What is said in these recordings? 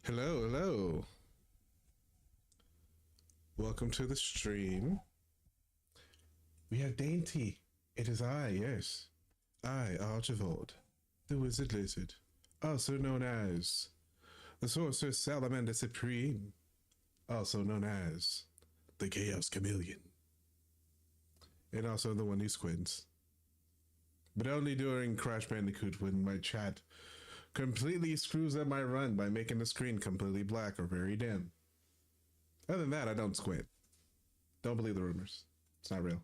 Hello, hello. Welcome to the stream. We have Dainty. It is I, yes. I, Archibald, the Wizard Lizard, also known as the Sorcerer Salamander Supreme, also known as the Chaos Chameleon, and also the one who squints. But only during Crash Bandicoot when my chat completely screws up my run by making the screen completely black or very dim. Other than that, I don't squint. Don't believe the rumors. It's not real.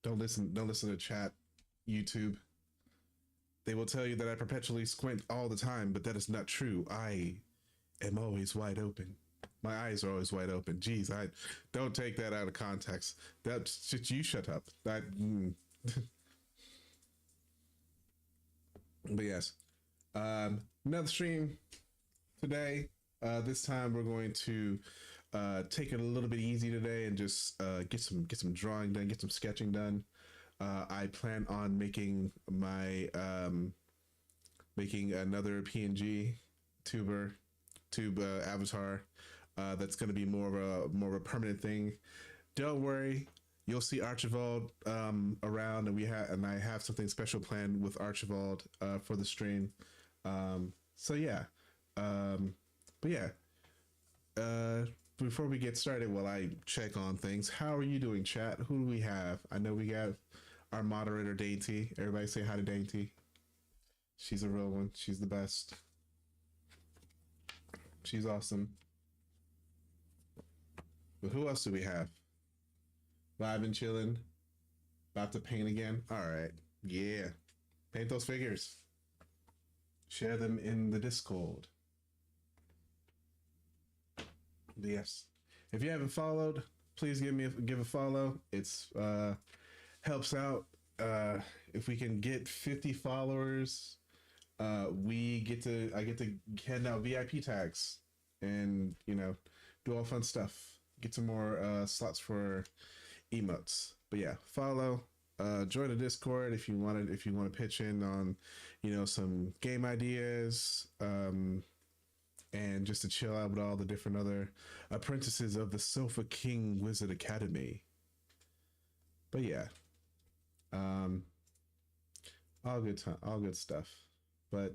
Don't listen to chat, YouTube. They will tell you that I perpetually squint all the time, but that is not true. I am always wide open. My eyes are always wide open. Jeez, I don't take that out of context. That's just, you shut up. But yes. Another stream today. This time we're going to take it a little bit easy today and just get some drawing done, get some sketching done. I plan on making my making another PNG tube avatar that's going to be more of a permanent thing. Don't worry, you'll see Archibald around, and I have something special planned with Archibald for the stream. So yeah. But yeah, before we get started, while I check on things, how are you doing, chat? Who do we have? I know we got our moderator, Dainty. Everybody say hi to Dainty. She's a real one. She's the best. She's awesome. But who else do we have? Vibe and chilling. About to paint again. All right. Yeah. Paint those figures. Share them in the Discord. Yes, if you haven't followed, please give a follow. It's helps out. If we can get 50 followers, I get to hand out VIP tags and do all fun stuff. Get some more slots for emotes. But yeah, follow. Join the Discord if you want to pitch in on some game ideas. And just to chill out with all the different other apprentices of the Sofa King Wizard Academy. But yeah, all good stuff. But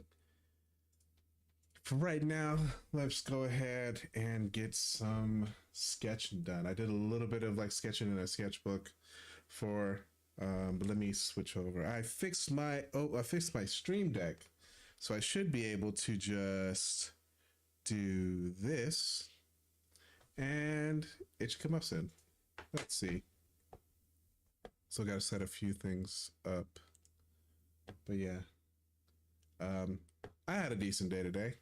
for right now, let's go ahead and get some sketching done. I did a little bit of sketching in a sketchbook but let me switch over. I fixed my Stream Deck, so I should be able to just do this and it should come up soon. Let's see. So got to set a few things up, but yeah, I had a decent day today.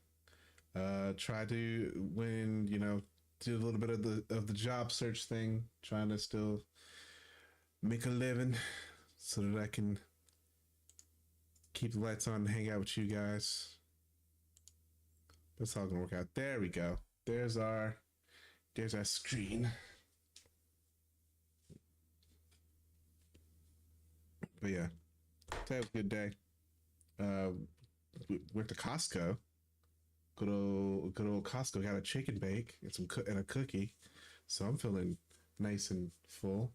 Tried to do a little bit of the job search thing, trying to still make a living so that I can keep the lights on and hang out with you guys. That's all gonna work out. There we go. There's our screen. But yeah, today was a good day. Went to Costco. Good old Costco. Got a chicken bake and a cookie. So I'm feeling nice and full.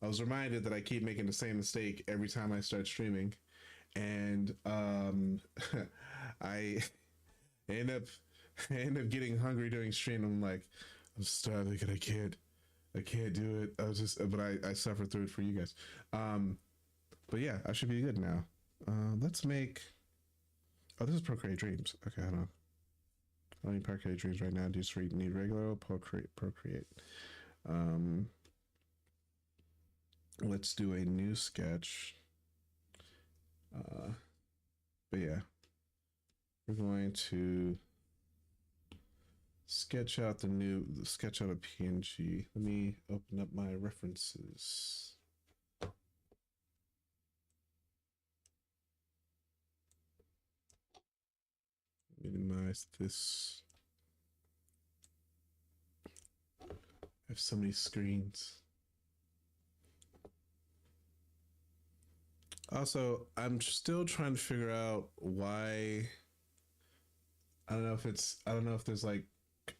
I was reminded that I keep making the same mistake every time I start streaming, and I end up getting hungry during stream. I'm like, I'm starving and I can't do it. But I suffer through it for you guys. But yeah, I should be good now. Let's make. Oh, this is Procreate Dreams. Okay, hold on. I don't need Procreate Dreams right now. Just need regular or Procreate. Let's do a new sketch. But yeah, we're going to sketch out a PNG. Let me open up my references. Minimize this. I have so many screens. Also, I'm still trying to figure out why I don't know if it's, I don't know if there's like,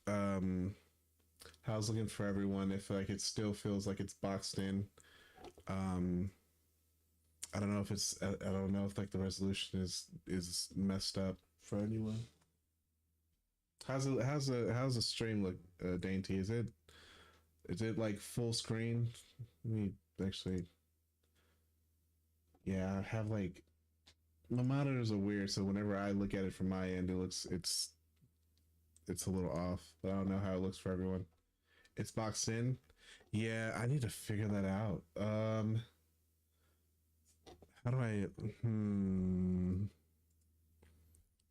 um, how I was looking for everyone, if like it still feels like it's boxed in. Um, I don't know if it's, I don't know if like the resolution is messed up for anyone. How's the stream look, Dainty? Is it like full screen? Let me actually, yeah, I have like my monitors are weird, so whenever I look at it from my end, it looks it's a little off. But I don't know how it looks for everyone. It's boxed in. Yeah, I need to figure that out. How do I? Hmm.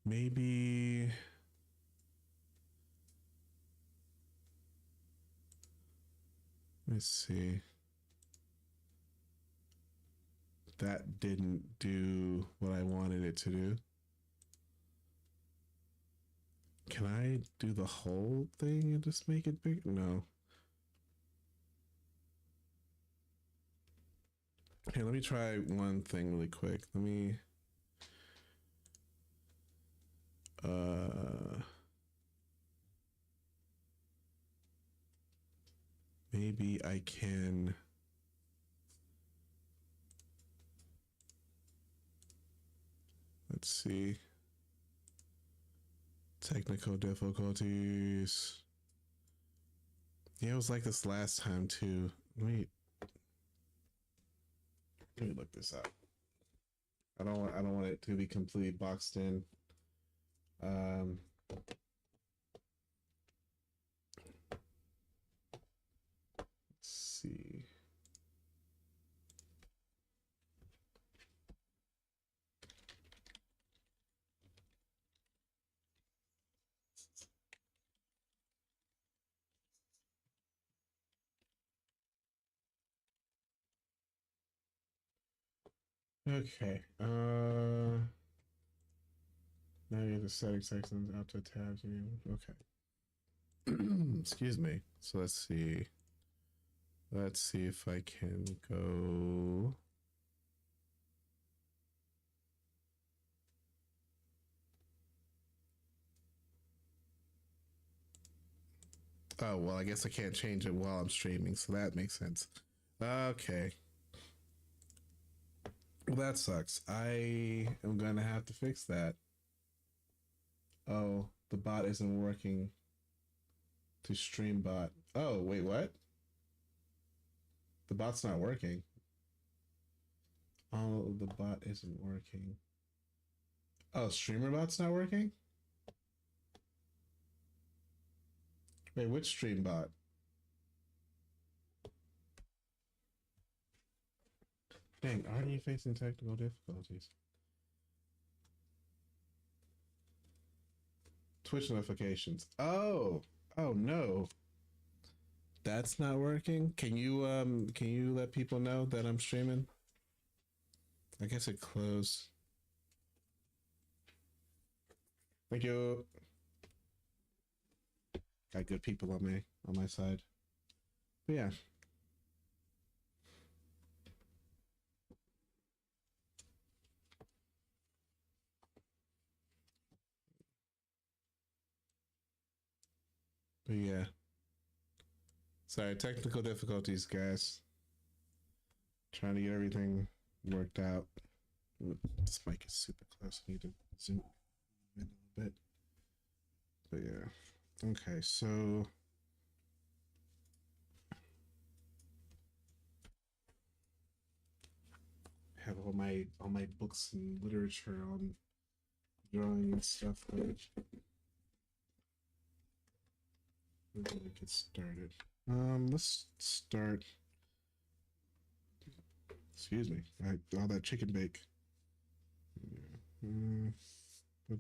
Maybe. Let's see. That didn't do what I wanted it to do. Can I do the whole thing and just make it big? No. Here, let me try one thing really quick. Let me. Uh. Maybe I can. Let's see. Technical difficulties. Yeah, it was like this last time too. Let me look this up. I don't want it to be completely boxed in. Um, let's see. Okay. Navigate the settings section out to tabs. Okay. Excuse me. So let's see. Let's see if I can go. Oh, well, I guess I can't change it while I'm streaming, so that makes sense. Okay. Well, that sucks. I am gonna have to fix that. Oh, the bot isn't working to stream bot. Oh, wait, what? The bot's not working. Oh, the bot isn't working. Oh, streamer bot's not working? Wait, which stream bot? Dang, aren't you facing technical difficulties? Twitch notifications. Oh, oh no. That's not working. Can you let people know that I'm streaming? I guess it closed. Thank you. Got good people on my side. But yeah. But yeah. Sorry, technical difficulties, guys. Trying to get everything worked out. This mic is super close. I need to zoom in a little bit. But yeah. Okay, so I have all my books and literature on drawing and stuff, but we're gonna get started. Let's start. Excuse me. All that chicken bake. Yeah. What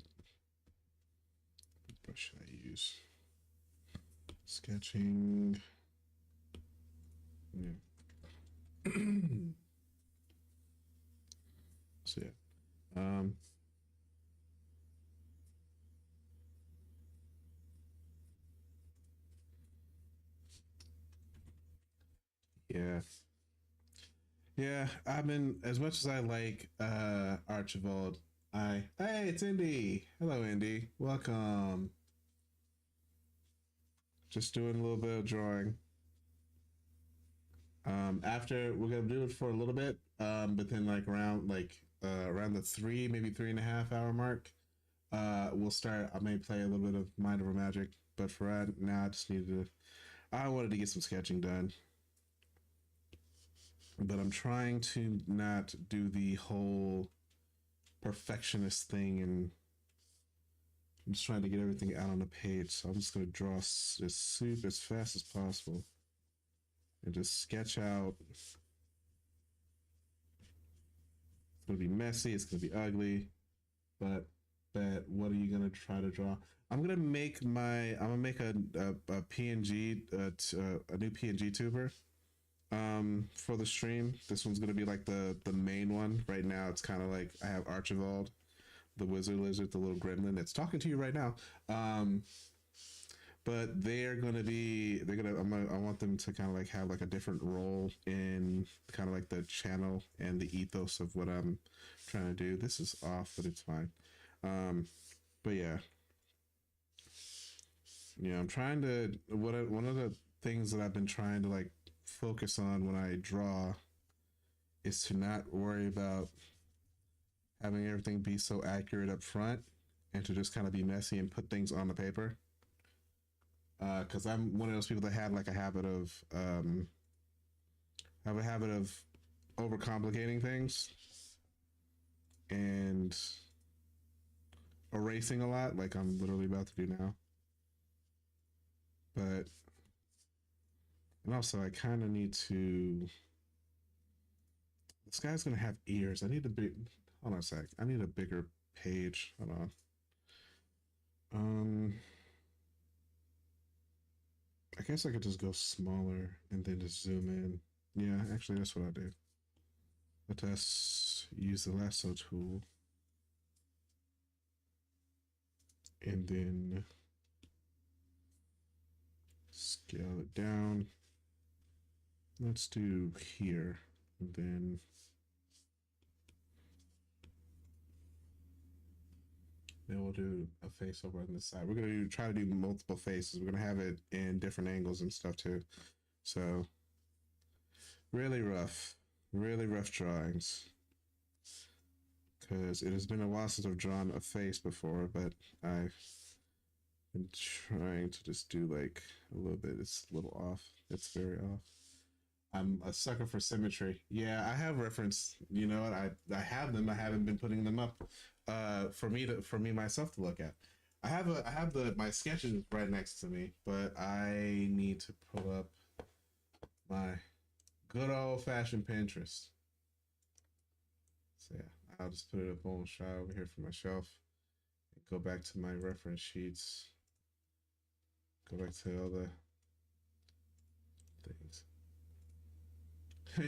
brush should I use? Sketching. Yeah. So yeah. Yeah. Yeah, I've been as much as I like Archibald. Hi. Hey, it's Indy. Hello, Indy. Welcome. Just doing a little bit of drawing. After we're gonna do it for a little bit, but then around the three, maybe 3.5 hour mark, we'll start. I may play a little bit of Mind Over Magic, but for right now, I just needed to. I wanted to get some sketching done, but I'm trying to not do the whole perfectionist thing, and I'm just trying to get everything out on the page. So I'm just gonna draw as fast as possible and just sketch out. It's gonna be messy. It's gonna be ugly, but what are you gonna try to draw? I'm gonna make a PNG a new PNG tuber for the stream. This one's gonna be like the main one. Right now it's kind of like I have Archibald, the wizard lizard, the little gremlin that's talking to you right now. But I want them to kind of like have like a different role in kind of like the channel and the ethos of what I'm trying to do. This is off, but it's fine. um but yeah, I'm trying to one of the things that I've been trying to like focus on when I draw is to not worry about having everything be so accurate up front, and to just kind of be messy and put things on the paper. Because I'm one of those people that have a habit of overcomplicating things and erasing a lot, like I'm literally about to do now. But and also I kind of need to. This guy's gonna have ears. I need a big. Hold on a sec. I need a bigger page. Hold on. Um, I guess I could just go smaller and then just zoom in. Yeah, actually, that's what I do. Let us use the lasso tool and then scale it down. Let's do here, and then we'll do a face over on this side. We're gonna try to do multiple faces. We're gonna have it in different angles and stuff too. So really rough drawings, because it has been a while since I've drawn a face before, but I've been trying to just do like a little bit. It's a little off. It's very off. I'm a sucker for symmetry. Yeah, I have reference. You know what? I have them. I haven't been putting them up for me myself to look at. I have the my sketches right next to me, but I need to pull up my good old fashioned Pinterest. So yeah, I'll just put it up on shot over here for my shelf and go back to my reference sheets. Go back to all the things.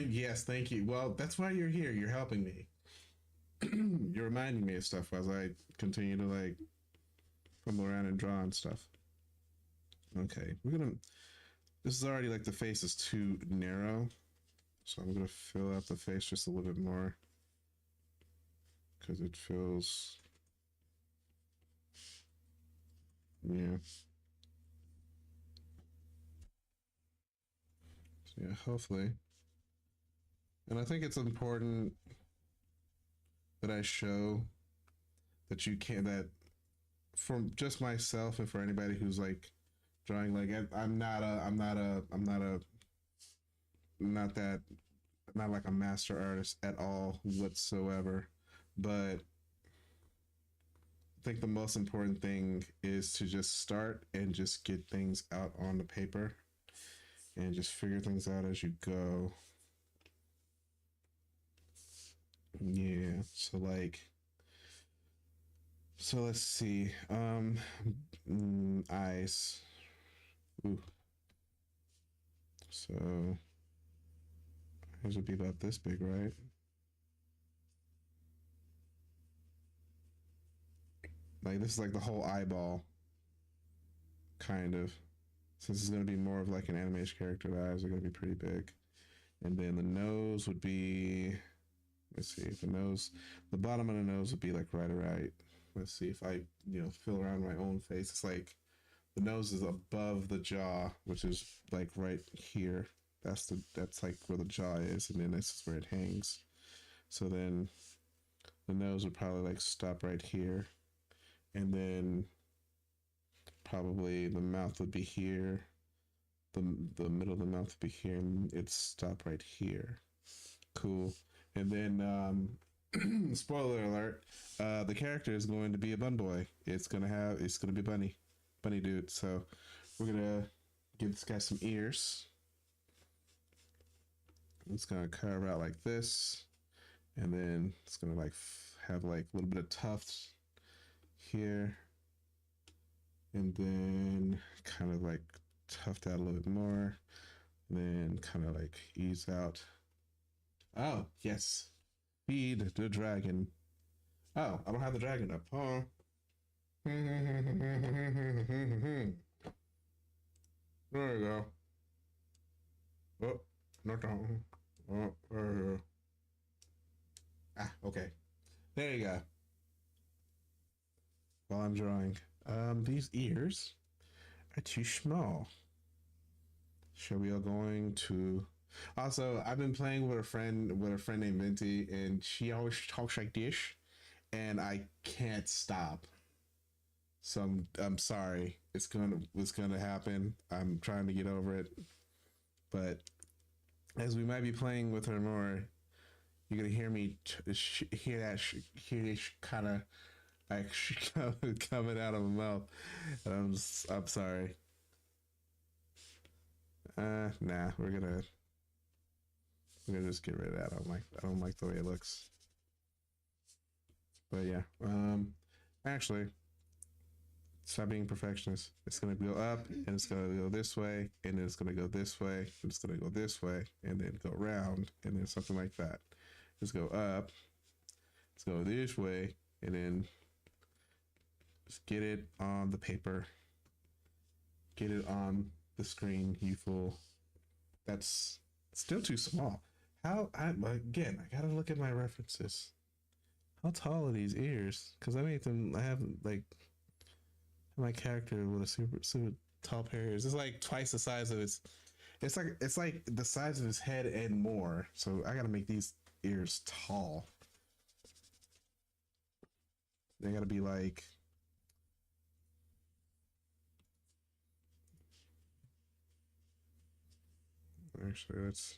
Yes, thank you. Well, that's why you're here. You're helping me. You're reminding me of stuff as I continue to like fumble around and draw and stuff. Okay, we're gonna. This is already like the face is too narrow, so I'm gonna fill out the face just a little bit more because it feels. Yeah. So yeah, hopefully. And I think it's important that I show that you can that from just myself and for anybody who's like drawing like I'm not a not that not like a master artist at all whatsoever, but I think the most important thing is to just start and just get things out on the paper and just figure things out as you go. Yeah, so let's see. Eyes. Ooh. So eyes would be about this big, right? Like this is like the whole eyeball, kind of. Since it's gonna be more of like an animation character, the eyes are gonna be pretty big. And then the nose would be Let's see if the nose, the bottom of the nose would be like right. Let's see if I, feel around my own face. It's like the nose is above the jaw, which is like right here. That's like where the jaw is, and then this is where it hangs. So then the nose would probably like stop right here, and then probably the mouth would be here. The middle of the mouth would be here, and it'd stop right here. Cool. And then spoiler alert, the character is going to be a bun boy. It's gonna be bunny dude. So we're gonna give this guy some ears. It's gonna carve out like this, and then it's gonna like have like a little bit of tufts here, and then kind of like tuft out a little bit more, and then kind of like ease out. Oh, yes. Feed the dragon. Oh, I don't have the dragon up. Huh? There we go. Oh, not down. Oh, there we go. Ah, okay. There you go. While I'm drawing. These ears are too small. Shall we all going to... Also, I've been playing with a friend named Venti, and she always talks like this, and I can't stop. So I'm sorry. It's gonna happen. I'm trying to get over it, but as we might be playing with her more, you're gonna hear me hear this kind of like coming out of my mouth. And I'm sorry. Nah, we're gonna just get rid of that. I don't like the way it looks. But yeah, actually, stop being perfectionist. It's gonna go up, and it's gonna go this way, and then it's gonna go this way, and it's gonna go this way, and then go around, and then something like that. Let's go up. Let's go this way, and then just get it on the paper. Get it on the screen, you fool. That's still too small. I gotta look at my references. How tall are these ears? Because I have like my character with a super tall pair of ears. It's like twice the size of it's like the size of his head and more. So I gotta make these ears tall. They gotta be like... Actually, let's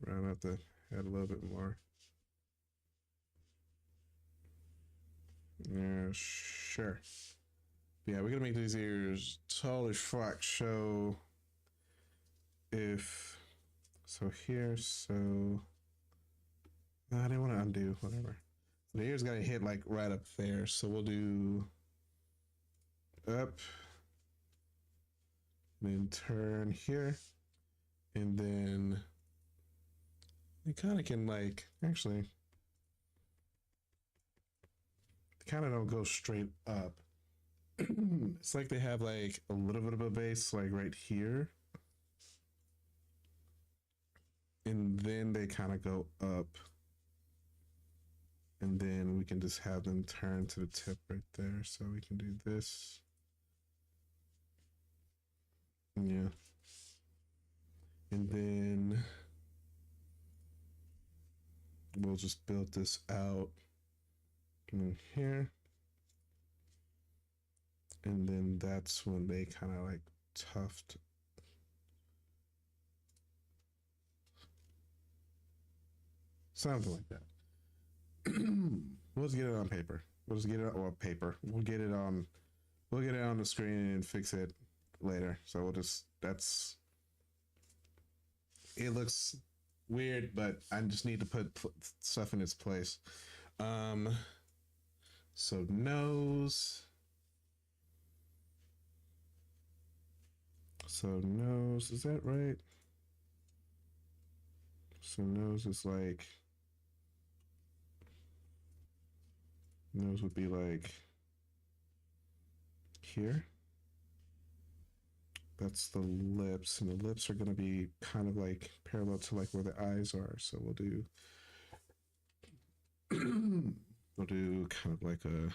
round out the head a little bit more. Yeah, sure. Yeah, we're gonna make these ears tall as fuck. So here, I didn't want to undo, whatever. The ears gotta hit like right up there. So we'll do up, then turn here, and then we kind of can like, actually, kind of don't go straight up. It's like they have like a little bit of a base like right here, and then they kind of go up, and then we can just have them turn to the tip right there. So we can do this. Yeah. And then we'll just build this out in here. And then that's when they kind of like tuft. Something like that. We'll just get it on paper. We'll just get it on paper. We'll get it on the screen and fix it later. So it looks weird, but I just need to put stuff in its place. So nose. So nose, is that right? So nose is like, nose would be like here. That's the lips, and the lips are going to be kind of like parallel to like where the eyes are. So we'll do We'll do kind of like a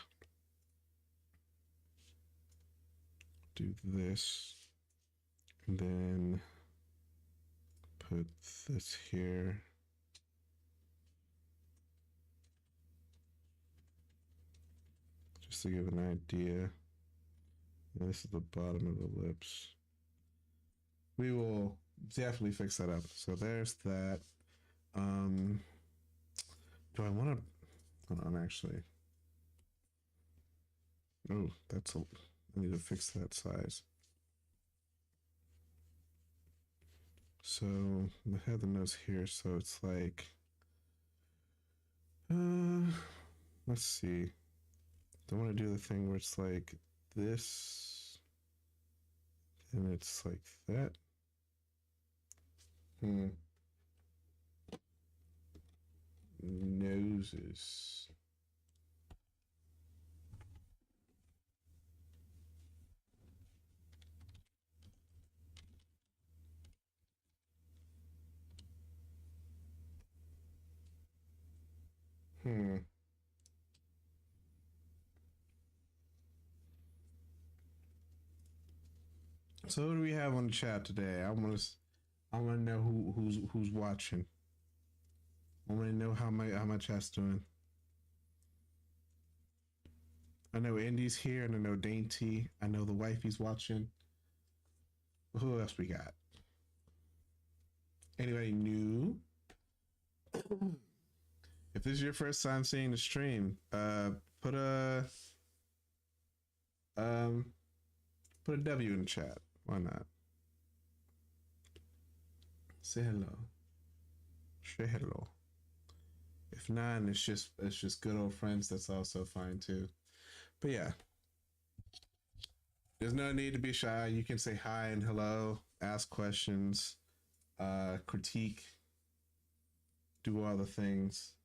do this, and then put this here. Just to give an idea. And this is the bottom of the lips. We will definitely fix that up. So there's that. Do I want to? Hold on, actually. Oh, that's a. I need to fix that size. So I have the nose here, so it's like. Let's see. Don't want to do the thing where it's like this, and it's like that. Noses. Hmm. So what do we have on the chat today? I want to know who's watching. I want to know how my chat's doing. I know Indy's here, and I know Dainty. I know the wifey's watching. Who else we got? Anybody new? If this is your first time seeing the stream, put a um put a W in the chat. Why not? Say hello. Say hello. If not, it's just good old friends. That's also fine too. But yeah, there's no need to be shy. You can say hi and hello, ask questions, critique, do all the things.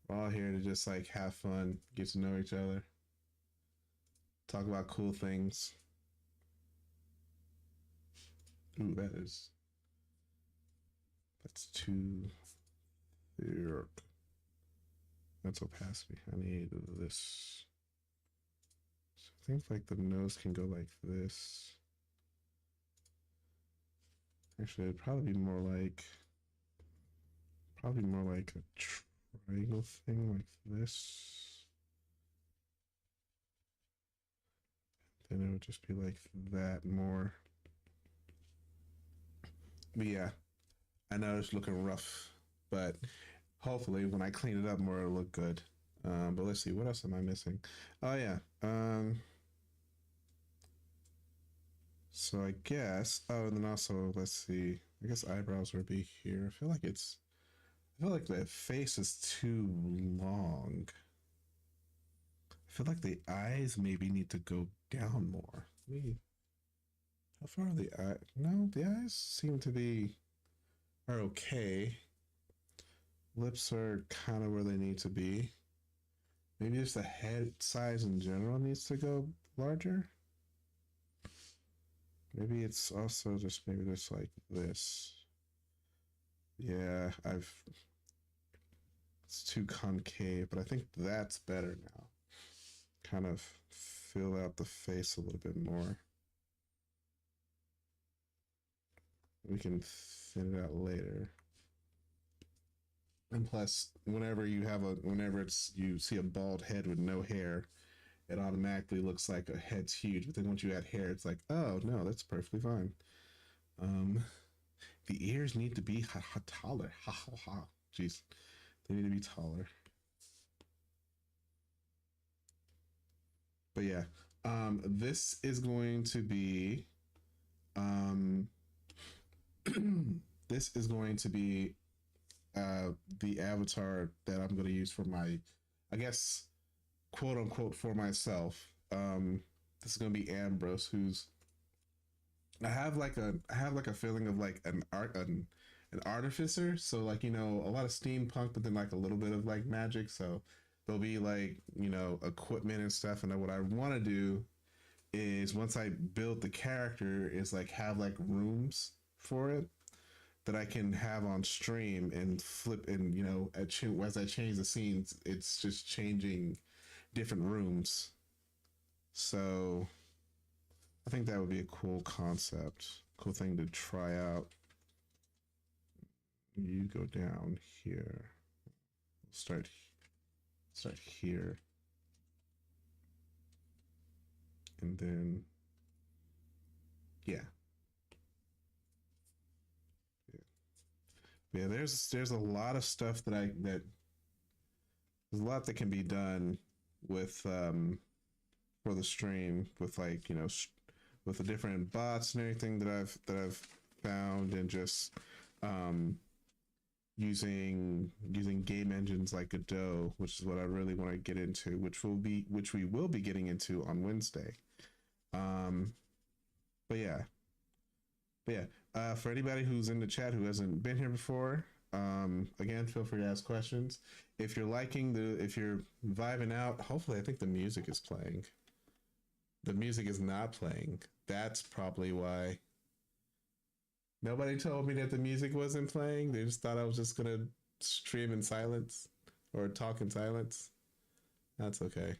We're all here to just like have fun, get to know each other, talk about cool things. Ooh, that's too thick. That's opacity. I need this. So I think like the nose can go like this. Actually, it'd probably be more like a triangle thing like this. Then it would just be like that more. But yeah, I know it's looking rough, but hopefully when I clean it up more, it'll look good. But let's see, what else am I missing? Oh yeah. So I guess. Oh, and then also let's see. I guess eyebrows would be here. I feel like the face is too long. I feel like the eyes maybe need to go down more. How far are the eyes? No, the eyes seem to be are okay. Lips are kind of where they need to be. Maybe just the head size in general needs to go larger. Maybe it's also just like this. Yeah, it's too concave, but I think that's better now. Kind of fill out the face a little bit more. We can thin it out later. And plus, whenever you see a bald head with no hair, it automatically looks like a head's huge. But then once you add hair, it's like, oh no, that's perfectly fine. The ears need to be taller. Ha ha ha. Jeez, they need to be taller. But yeah, this is going to be, this is going to be the avatar that I'm going to use for my, I guess, quote unquote, for myself. This is going to be Ambrose, who's I have like a feeling of like an artificer. So like a lot of steampunk, but then like a little bit of like magic. So there'll be like equipment and stuff. And then what I want to do is once I build the character is like have like rooms for it. that I can have on stream and flip, and you know, as I change the scenes, it's just changing different rooms. So I think that would be a cool concept, cool thing to try out. You go down here. Start here, and then yeah. Yeah, there's a lot of stuff that there's a lot that can be done with for the stream, with like, you know, with the different bots and everything that I've found, and just using game engines like Godot, which is what I really want to get into, which we will be getting into on Wednesday. But yeah. For anybody who's in the chat who hasn't been here before, again, feel free to ask questions. If you're if you're vibing out, hopefully, I think the music is playing. The music is not playing. That's probably why. Nobody told me that the music wasn't playing. They just thought I was just gonna stream in silence or talk in silence. That's okay.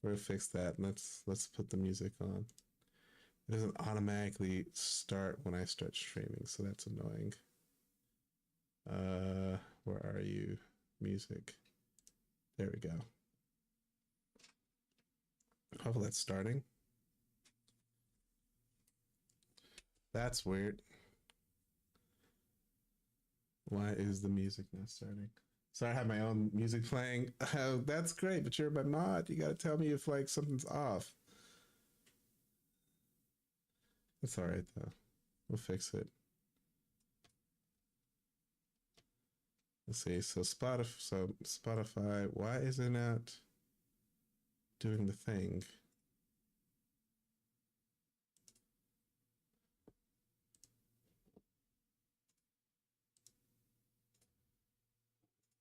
We'll fix that. Let's put the music on. It doesn't automatically start when I start streaming, so that's annoying. Where are you? Music. There we go. Hopefully that's starting. That's weird. Why is the music not starting? So I have my own music playing. That's great, but you're my mod. You gotta tell me if like something's off. It's all right though. We'll fix it. Let's see. So Spotify. Why is it not doing the thing?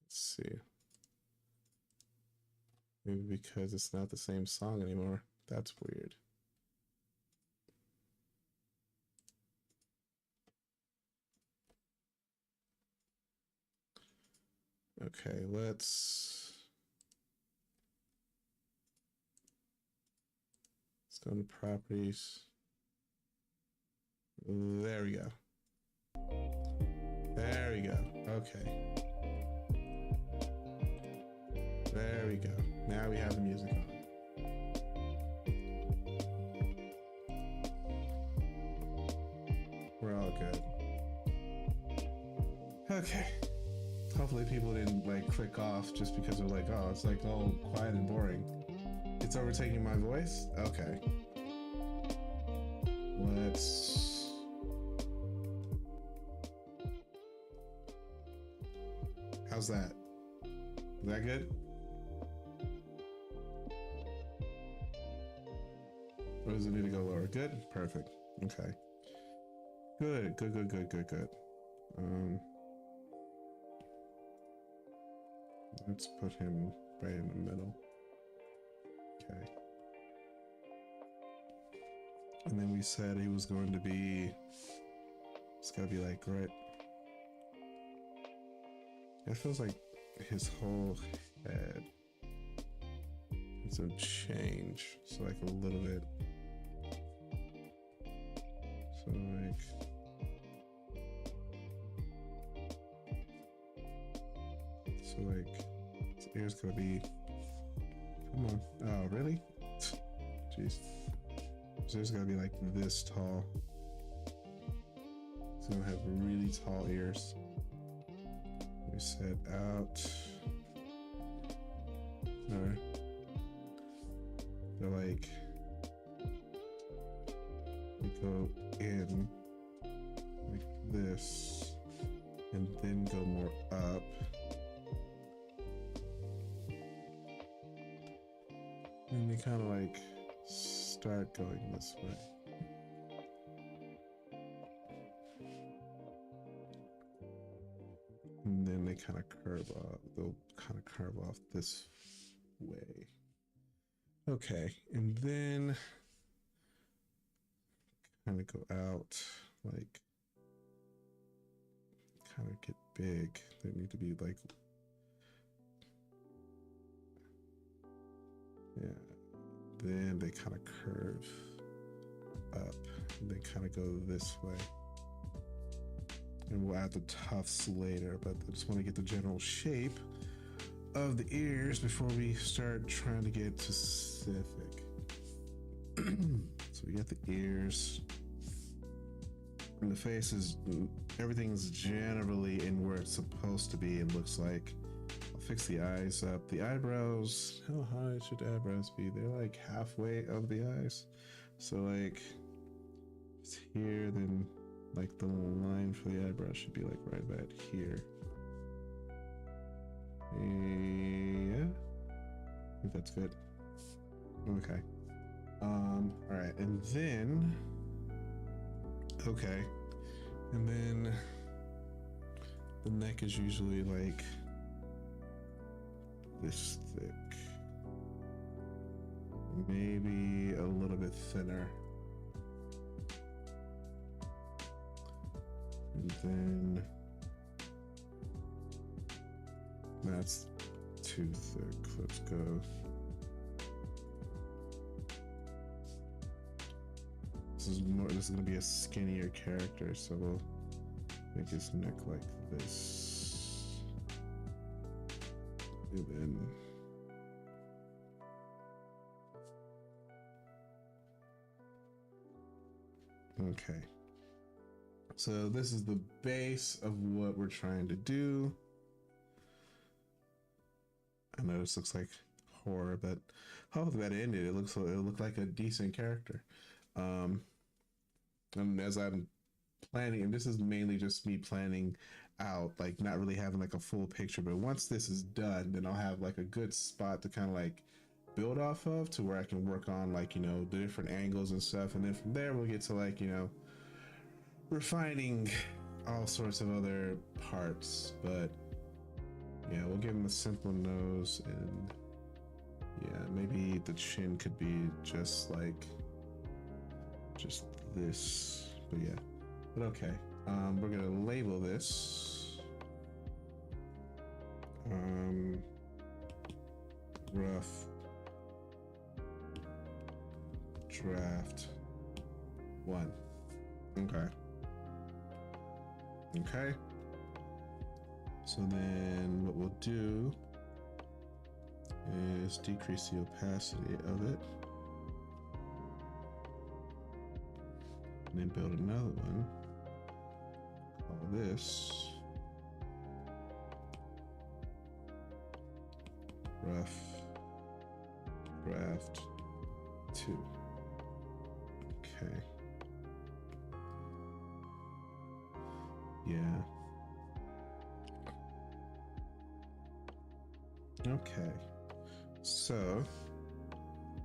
Let's see. Maybe because it's not the same song anymore. That's weird. Okay, let's go to properties. There we go. There we go. Okay. There we go. Now we have the music on. We're all good. Okay. Hopefully people didn't like click off just because they're like, oh, it's like all quiet and boring. It's overtaking my voice? Okay. Let's... How's that? Is that good? Or does it need to go lower? Good? Perfect. Okay. Good. Let's put him right in the middle. Okay. And then we said he was going to be, it's gotta be like right. It feels like his whole head needs to change. So like a little bit. So like, his ear's gonna be, come on. Oh, really? Jeez. His ear's gonna be like this tall. He's gonna have really tall ears. We set out. Alright. They're like, we go in like this and then go more up. And they kind of like start going this way. And then they kind of curve off. They'll kind of curve off this way. Okay, and then kind of go out like kind of get big. They need to be like, yeah. Then they kind of curve up. And they kind of go this way. And we'll add the tufts later, but I just want to get the general shape of the ears before we start trying to get specific. So we got the ears. And the face is, everything's generally in where it's supposed to be, it looks like. I'll fix the eyes up. The eyebrows, how high should the eyebrows be? They're like halfway of the eyes. So like, it's here, then like the line for the eyebrow should be like right about here. Yeah, I think that's good. Okay. All right, and then, okay, and then the neck is usually like this thick, maybe a little bit thinner, and then that's too thick. Let's go. This is going to be a skinnier character, so we'll make his neck like this. And then okay. So this is the base of what we're trying to do. I know this looks like horror, but how that ended, it looked like a decent character. And as I'm planning, and this is mainly just me planning out, like not really having like a full picture, but once this is done, then I'll have like a good spot to kind of like build off of, to where I can work on like, you know, the different angles and stuff. And then from there we'll get to like, you know, refining all sorts of other parts. But yeah, we'll give him a simple nose, and yeah, maybe the chin could be just like just this, but yeah, but okay. We're gonna label this rough draft 1. Okay, so then what we'll do is decrease the opacity of it, and then build another one. Call this rough draft 2. Okay. Yeah. Okay. So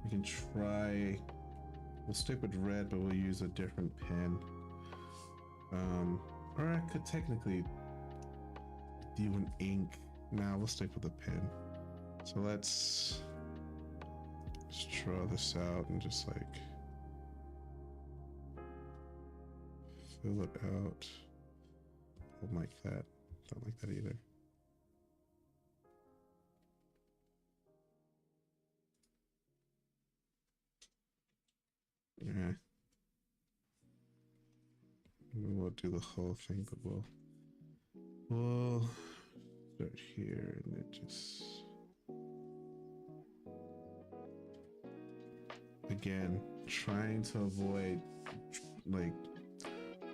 we can try. We'll stick with red, but we'll use a different pen. Or I could technically do an ink. Nah, we'll stick with a pen. So let's just draw this out and just like fill it out. Don't like that. Don't like that either. Yeah. We'll do the whole thing, but we'll start here and then just again trying to avoid like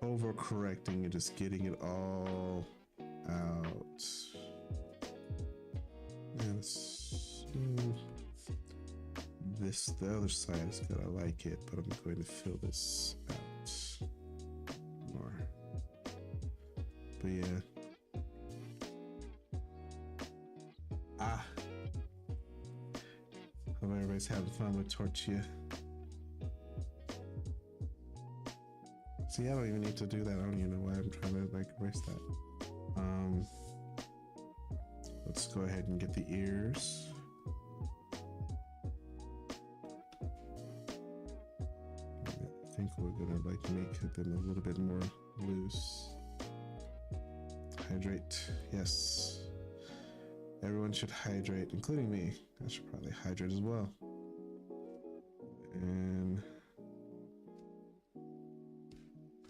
overcorrecting and just getting it all out. And this, the other side is good. I like it, but I'm going to fill this out more. But yeah. Hope everybody's having fun with tortilla. See, I don't even need to do that. I don't even know why I'm trying to like erase that. Let's go ahead and get the ears. I think we're gonna like make them a little bit more loose. Hydrate. Yes. Everyone should hydrate, including me. I should probably hydrate as well. And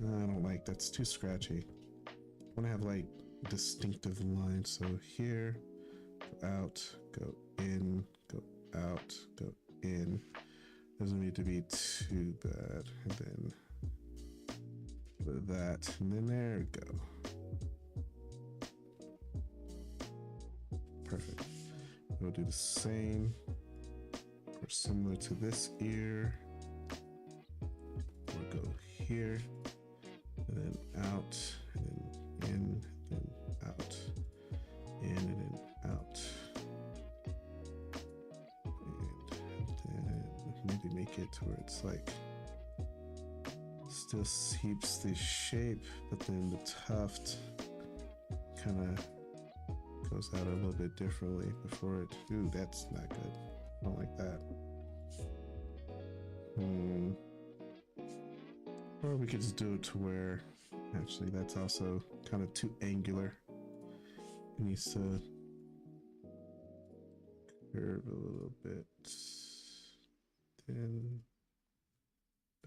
I don't like, that's too scratchy. I want to have like distinctive lines. So here, go out, go in, go out, go in. Doesn't need to be too bad. And then with that, and then there we go. Perfect. We'll do the same or similar to this ear. We'll go here, and then out, and then in, then out, in, and then out. And then maybe make it to where it's like still keeps the shape, but then the tuft kind of goes out a little bit differently before it. Ooh, that's not good. I don't like that. Or we could just do it to where, actually, that's also kind of too angular. It needs to curve a little bit. Then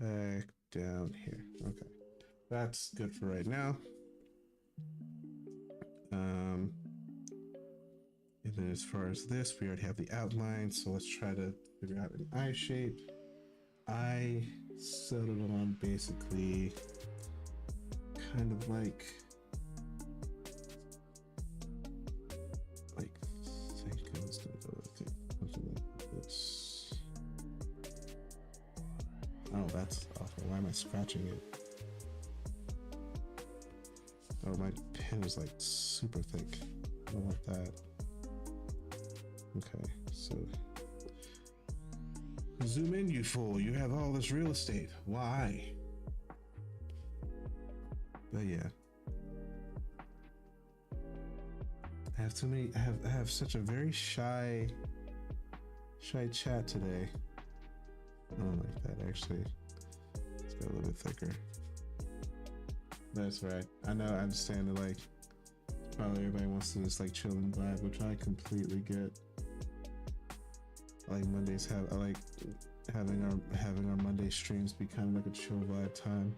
back down here. Okay, that's good for right now. And then as far as this, we already have the outline, so let's try to figure out an eye shape. I settled on basically kind of like I think I was gonna go with something like this. Oh, that's awful. Why am I scratching it? Oh, my pen is like super thick. I don't want that. Okay, so zoom in, you fool. You have all this real estate. Why? But yeah. I have too many, I have such a very shy chat today. I don't like that actually. It's got a little bit thicker. That's right. I know, I understand that like probably everybody wants to just like chill and vibe, which I completely get. I like Mondays I like having our Monday streams be kind of like a chill vibe time.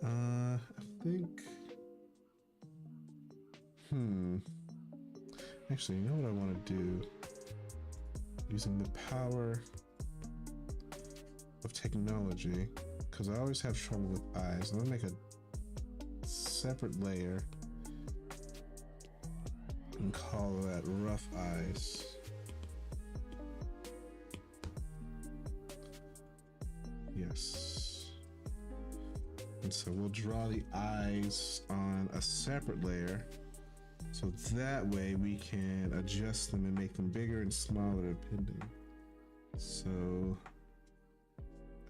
I think actually, you know what I want to do? Using the power of technology, because I always have trouble with eyes. I'm gonna make a separate layer and call that rough eyes. Yes. And so we'll draw the eyes on a separate layer, so that way we can adjust them and make them bigger and smaller depending. So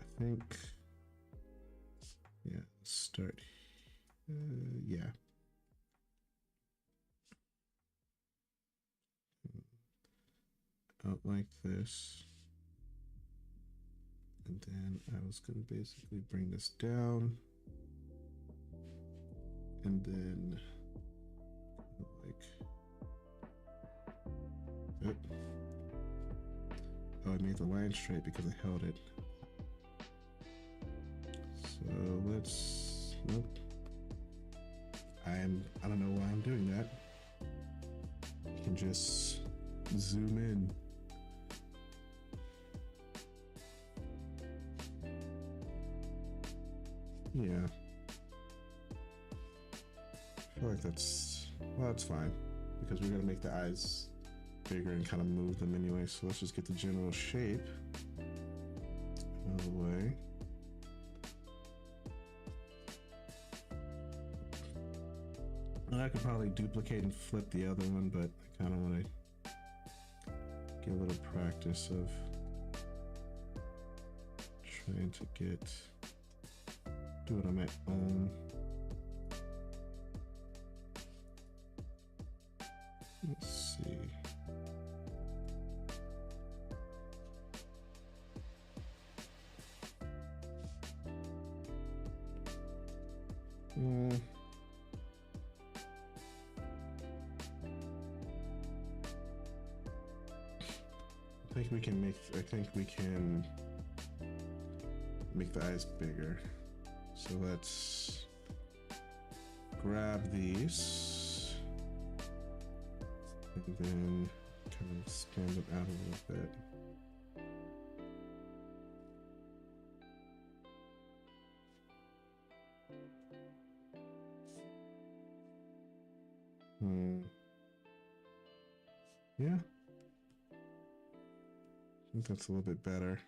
I think, yeah, start. Yeah. Out like this. And then I was going to basically bring this down. And then like, oh, I made the line straight because I held it. So let's, nope. I don't know why I'm doing that. You can just zoom in. Yeah. I feel like that's, well, that's fine because we're gonna make the eyes bigger and kind of move them anyway. So let's just get the general shape out of the way. And I could probably duplicate and flip the other one, but I kind of want to get a little practice of trying to do it on my own. Let's see. I think we can make the eyes bigger. So let's grab these and then kind of expand them out a little bit. Yeah. I think that's a little bit better.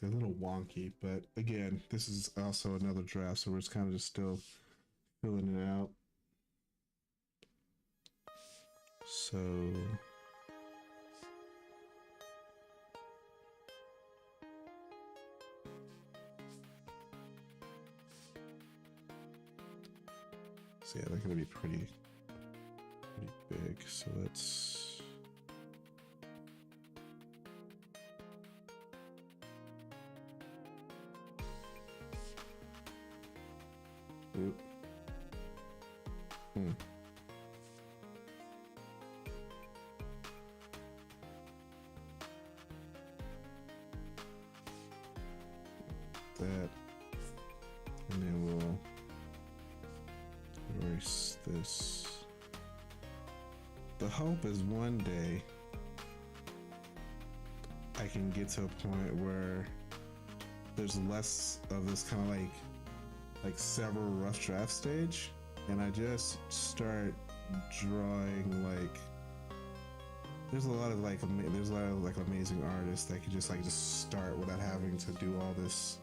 They're a little wonky, but again, this is also another draft, so we're just kind of just still filling it out. So yeah, they're gonna be pretty big. So let's oop. That, and then we'll erase this. The hope is one day I can get to a point where there's less of this kind of like several rough draft stage, and I just start drawing like there's a lot of amazing artists that can just start without having to do all this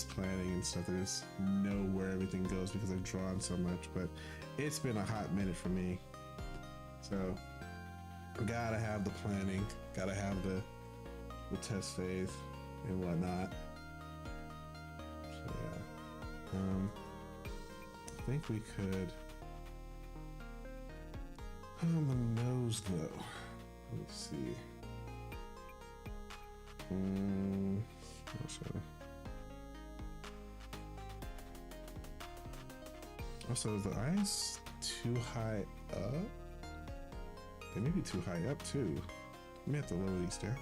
planning and stuff. They just know where everything goes because I've drawn so much. But it's been a hot minute for me, so gotta have the planning, gotta have the test phase and whatnot. So yeah, I think we could on the nose though. Let's see. Also, the eyes too high up? They may be too high up too. I may have to lower these down.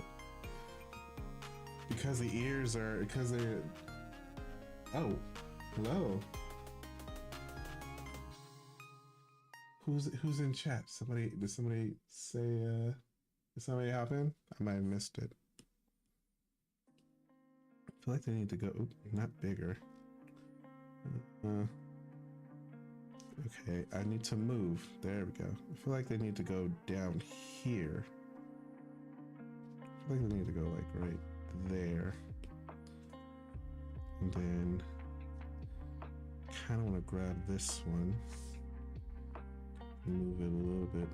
Because the ears are, because they're, oh, hello. Who's in chat? Did somebody say, did somebody hop in? I might have missed it. I feel like they need to go, not bigger. Okay, I need to move. There we go. I feel like they need to go down here. I feel like they need to go like right there. And then kind of want to grab this one. Move it a little bit.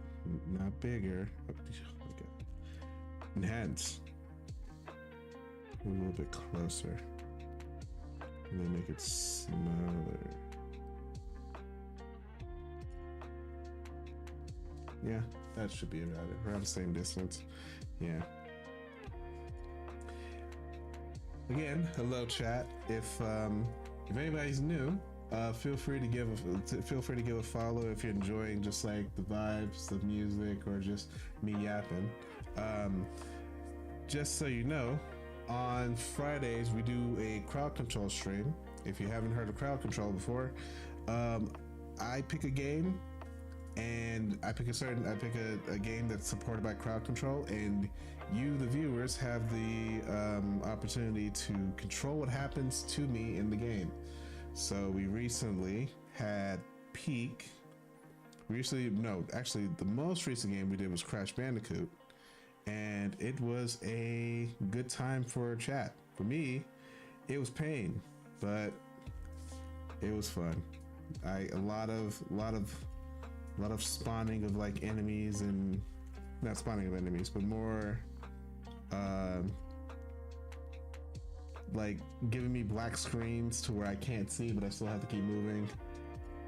Not bigger. Okay. Enhance. A little bit closer. And then make it smaller. Yeah, that should be around the same distance. Yeah. Again, hello chat. If anybody's new, feel free to give a follow if you're enjoying just like the vibes, the music, or just me yapping. Just so you know, on Fridays we do a crowd control stream. If you haven't heard of crowd control before, I pick a game. And I pick a game that's supported by crowd control, and you, the viewers, have the opportunity to control what happens to me in the game. So we recently had Peak. Actually, the most recent game we did was Crash Bandicoot, and it was a good time for chat. For me, it was pain, but it was fun. A lot of spawning of like enemies, and not spawning of enemies, but more like giving me black screens to where I can't see, but I still have to keep moving.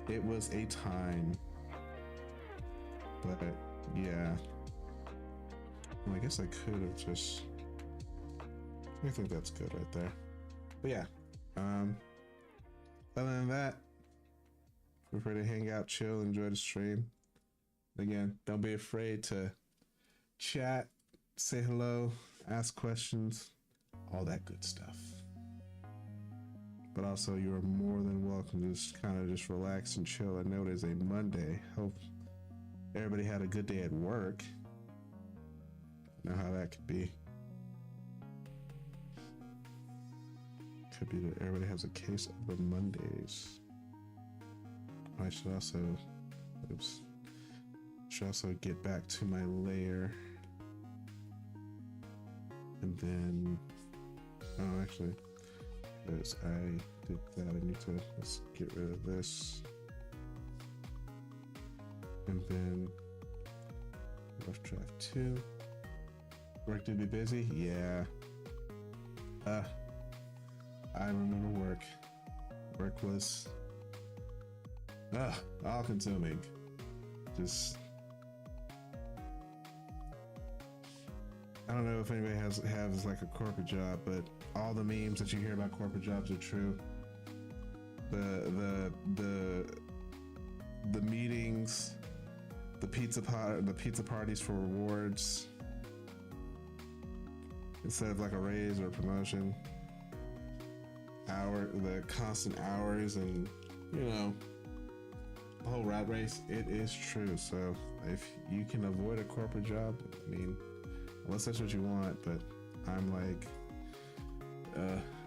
It was a time, but yeah. Well, I guess I could have just. I think that's good right there. But yeah. Other than that, feel free to hang out, chill, enjoy the stream. Again, don't be afraid to chat, say hello, ask questions, all that good stuff. But also, you are more than welcome to just kind of just relax and chill. I know it is a Monday. Hope everybody had a good day at work. Know how that could be. Could be that everybody has a case of the Mondays. I should also, oops, should also get back to my layer. And then, oh, actually, because I did that, I need to let's get rid of this. And then, rough draft 2. Work to be busy? Yeah. I remember work. Work was, all consuming. Just, I don't know if anybody has like a corporate job, but all the memes that you hear about corporate jobs are true. The meetings, the pizza parties for rewards instead of like a raise or a promotion. The constant hours, and you know, the whole rat race. It is true. So if you can avoid a corporate job, I mean, unless that's what you want, but I'm like,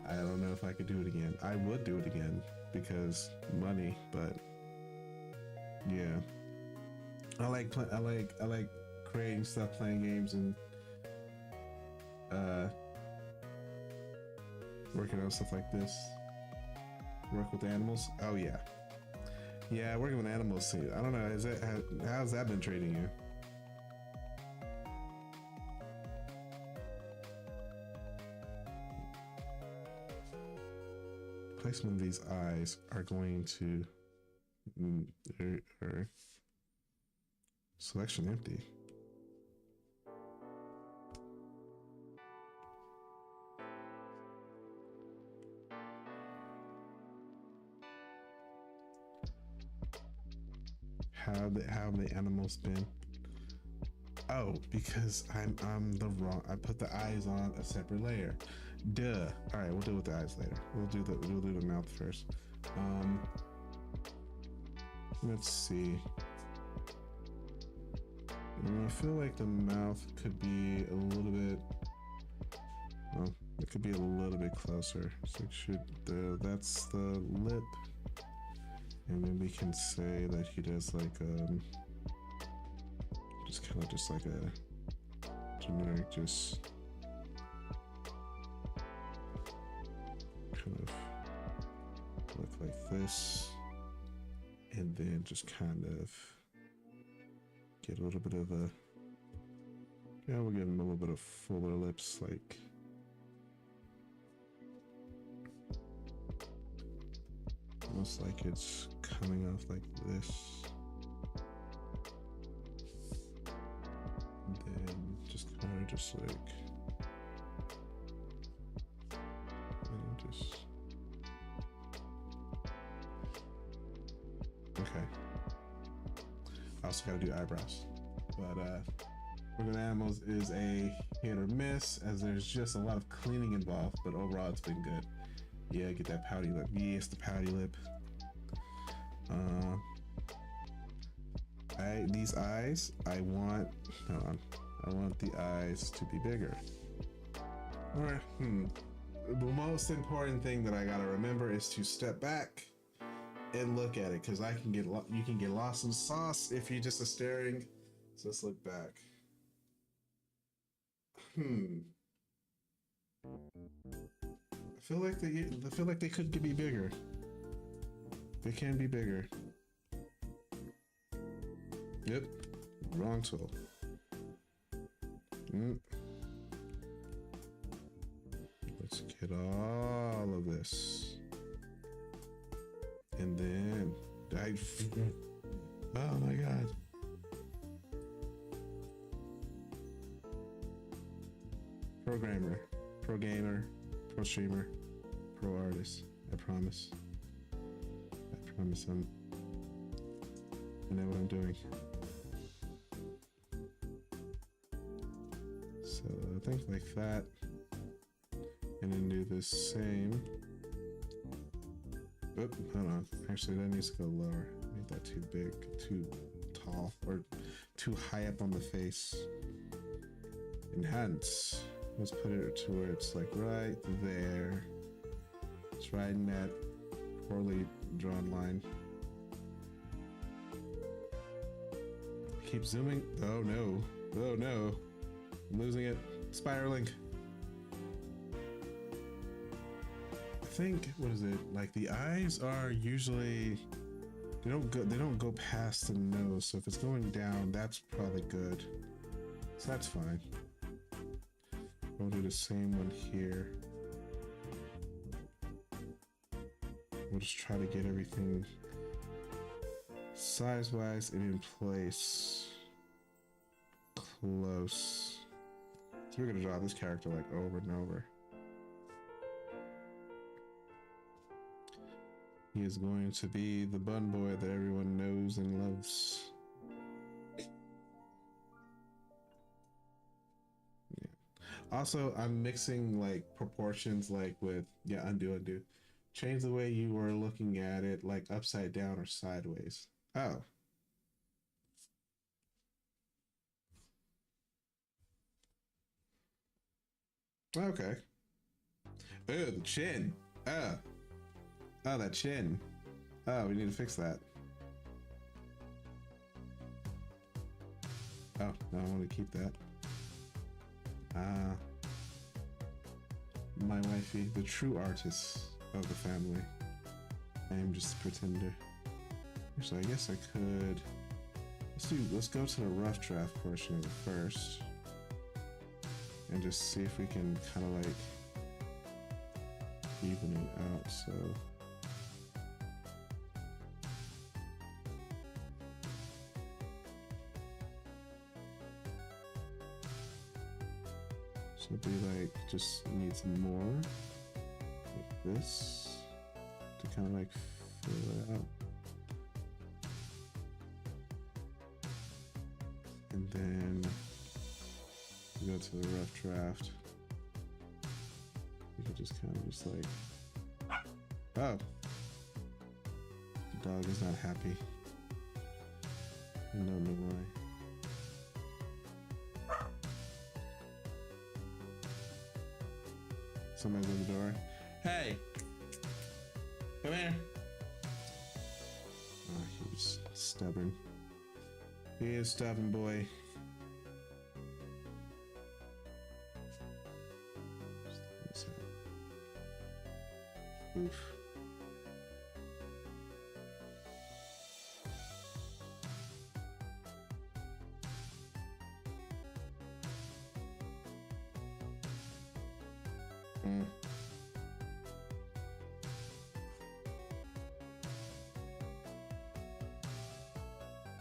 I don't know if I could do it again. I would do it again because money, but yeah, I like creating stuff, playing games, and working on stuff like this. Work with animals. Oh yeah, working with animals. I don't know. How's that been treating you? Placement of these eyes are going to selection empty. How have the animals been? Oh, because I'm the wrong. I put the eyes on a separate layer. Duh. All right, we'll deal with the eyes later. We'll do the mouth first. Let's see. I feel like the mouth could be a little bit. Well, it could be a little bit closer. So that's the lip, and then we can say that he does like just like a generic, just kind of look like this, and then just kind of get a little bit of a, we'll give him a little bit of fuller lips, like almost like it's coming off like this. And then just kind of just like, okay. I also gotta do eyebrows, but working with animals is a hit or miss, as there's just a lot of cleaning involved, but overall it's been good. Yeah, get that pouty lip. Yes, the pouty lip. These eyes, I want the eyes to be bigger. All right. The most important thing that I gotta remember is to step back and look at it, because you can get lost in the sauce if you just are staring. So let's look back. I feel like they could be bigger. They can be bigger. Yep, wrong tool. Let's get all of this, and then oh my god. Programmer, pro gamer, pro streamer, pro artist. I promise I know what I'm doing. think like that. And then do the same. Oop, hold on. Actually, that needs to go lower. Made that too big, too tall, or too high up on the face. Enhance. Let's put it to where it's like right there. It's right in that poorly drawn line. Keep zooming. Oh no. Oh no. I'm losing it. Spiraling. I think, what is it? Like the eyes are usually, they don't go past the nose. So if it's going down, that's probably good. So that's fine. We'll do the same one here. We'll just try to get everything size-wise and in place. Close. So we're gonna draw this character like over and over. He is going to be the bun boy that everyone knows and loves. Yeah. Also, I'm mixing like proportions like with, yeah, undo. Change the way you were looking at it, like upside down or sideways. Oh. Okay. Oh, the chin. Oh, that chin. Oh, we need to fix that. Oh, no, I want to keep that. My wifey, the true artist of the family. I am just a pretender. So I guess I could. Let's go to the rough draft portion of it first. And just see if we can kind of like even it out. So it'd be like, just needs more like this to kind of like fill it out. And then we go to the rough draft. You could just kind of just like, oh, the dog is not happy. I don't know why. Somebody's at the door. Hey! Come here! Oh, he's stubborn. He is stubborn, boy. Oof.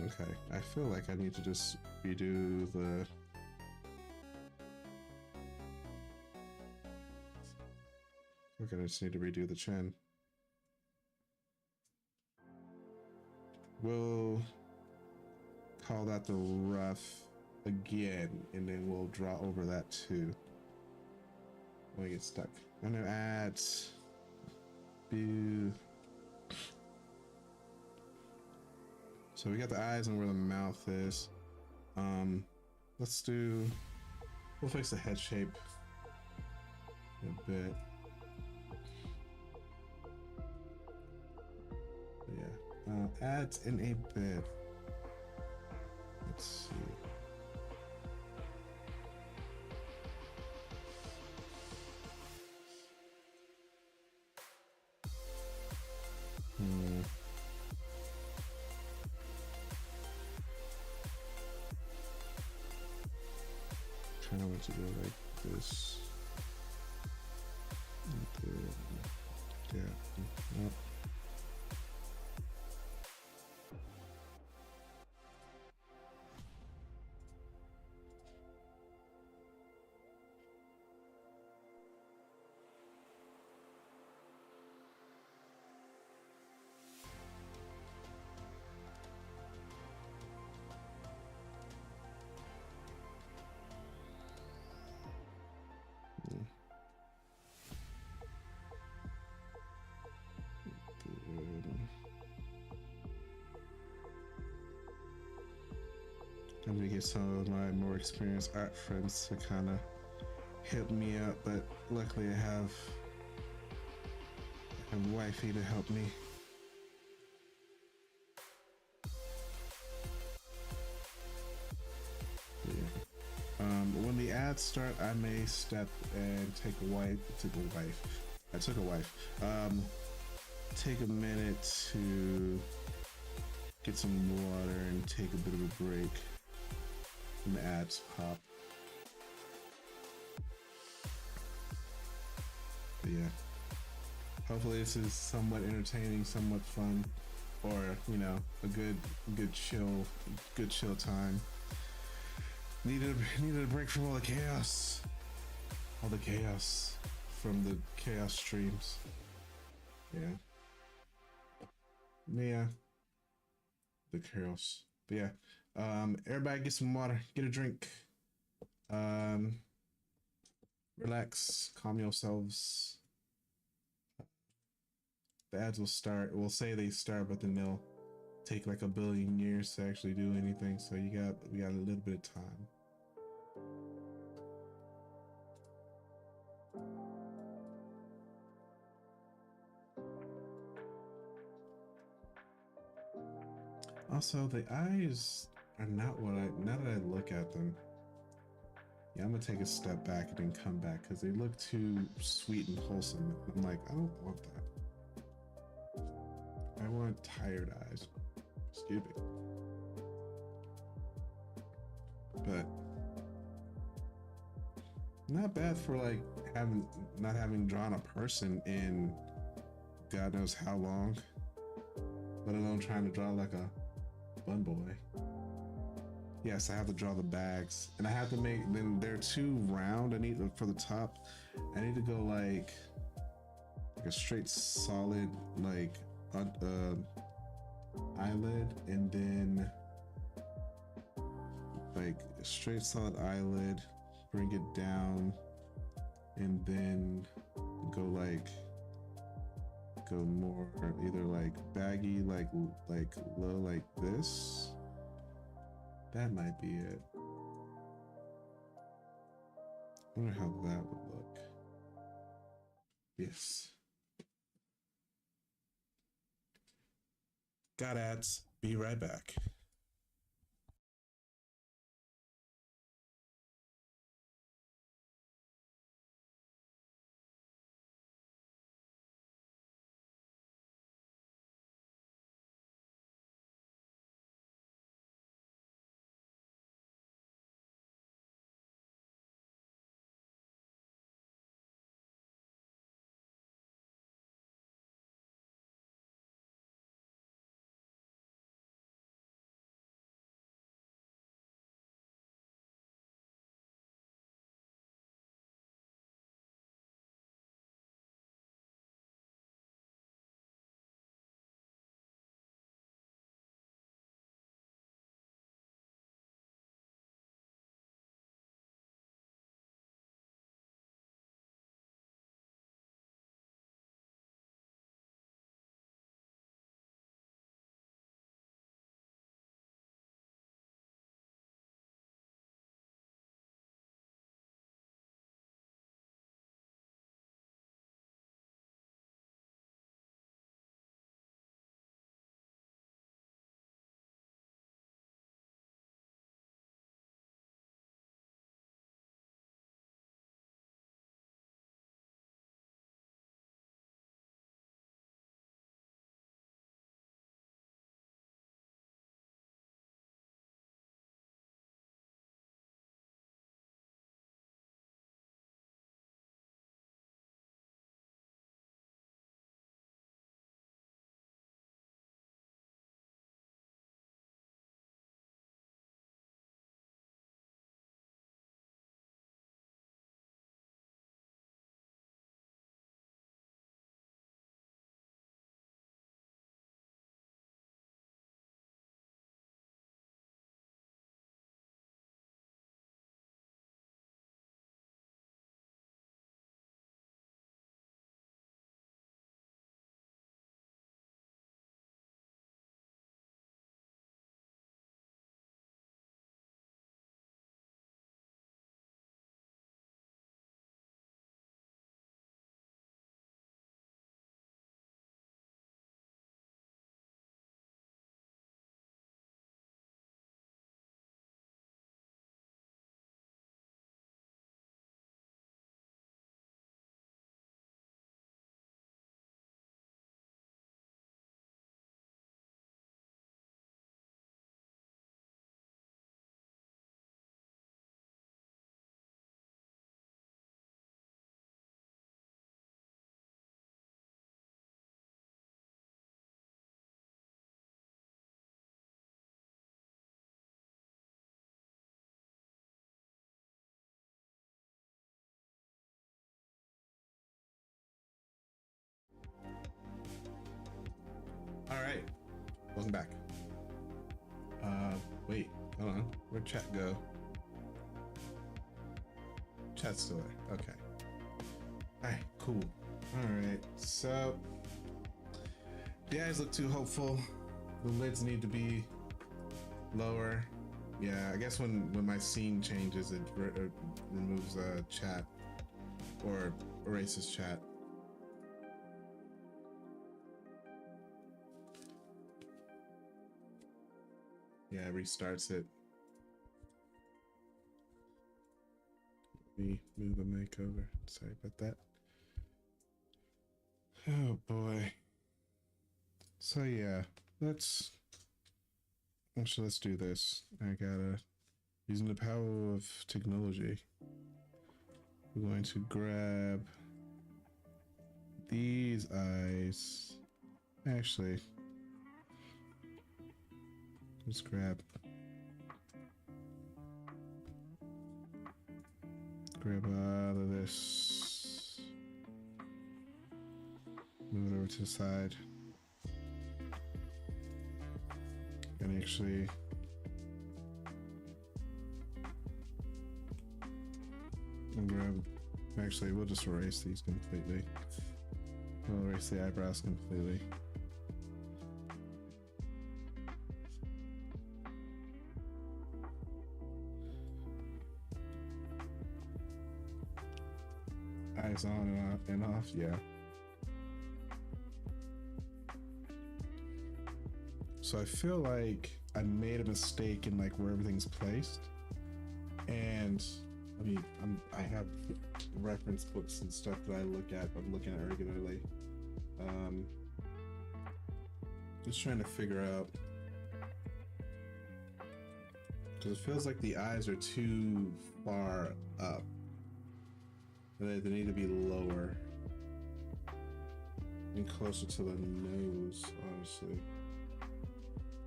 Okay, I feel like I need to just redo the... Okay, I just need to redo the chin. We'll call that the rough again, and then we'll draw over that too. When I get stuck. I'm gonna add... Boo. So we got the eyes and where the mouth is. We'll fix the head shape a bit. But yeah, ads in a bit. Let's see. Kind of want to go like this. Yeah. Nope. I'm gonna get some of my more experienced art friends to kind of help me out, but luckily I have wifey to help me. Yeah. When the ads start, I may step and take a wife. I took a wife. Take a minute to get some water and take a bit of a break when the ads pop. But yeah, hopefully this is somewhat entertaining, somewhat fun, or you know, a good chill time. Needed a break from all the chaos from the chaos streams. Yeah, the chaos. But yeah, everybody get some water, get a drink, um, relax, calm yourselves. The ads will start. We'll say they start, but then they'll take like a billion years to actually do anything. So we got a little bit of time. Also, the eyes are not what I. Now that I look at them, yeah, I'm gonna take a step back and then come back because they look too sweet and wholesome. I'm like, I don't want that. I want tired eyes. Excuse me. But not bad for like not having drawn a person in God knows how long, let alone trying to draw like a bun boy. Yes, I have to draw the bags, and I have to make then they're too round. I need for the top. I need to go like a straight solid like eyelid, and then like a straight solid eyelid. Bring it down, and then go more either like baggy, like low, like this. That might be it. I wonder how that would look. Yes. Got ads. Be right back. Welcome back. Wait, hold on. Where'd chat go? Chat's still there. Okay. Alright, cool. Alright, so the eyes look too hopeful. The lids need to be lower. Yeah, I guess when my scene changes, it removes chat or erases chat. Yeah, it restarts it. Let me move the mic over. Sorry about that. Oh boy. So yeah, let's do this. I gotta, using the power of technology, we're going to grab these eyes. Actually, let's grab out of this. Move it over to the side. And actually we'll just erase these completely. We'll erase the eyebrows completely. Eyes on and off, yeah. So I feel like I made a mistake in like where everything's placed, and I mean I have reference books and stuff that I'm looking at regularly. Just trying to figure out, because it feels like the eyes are too far up. They need to be lower and closer to the nose, honestly.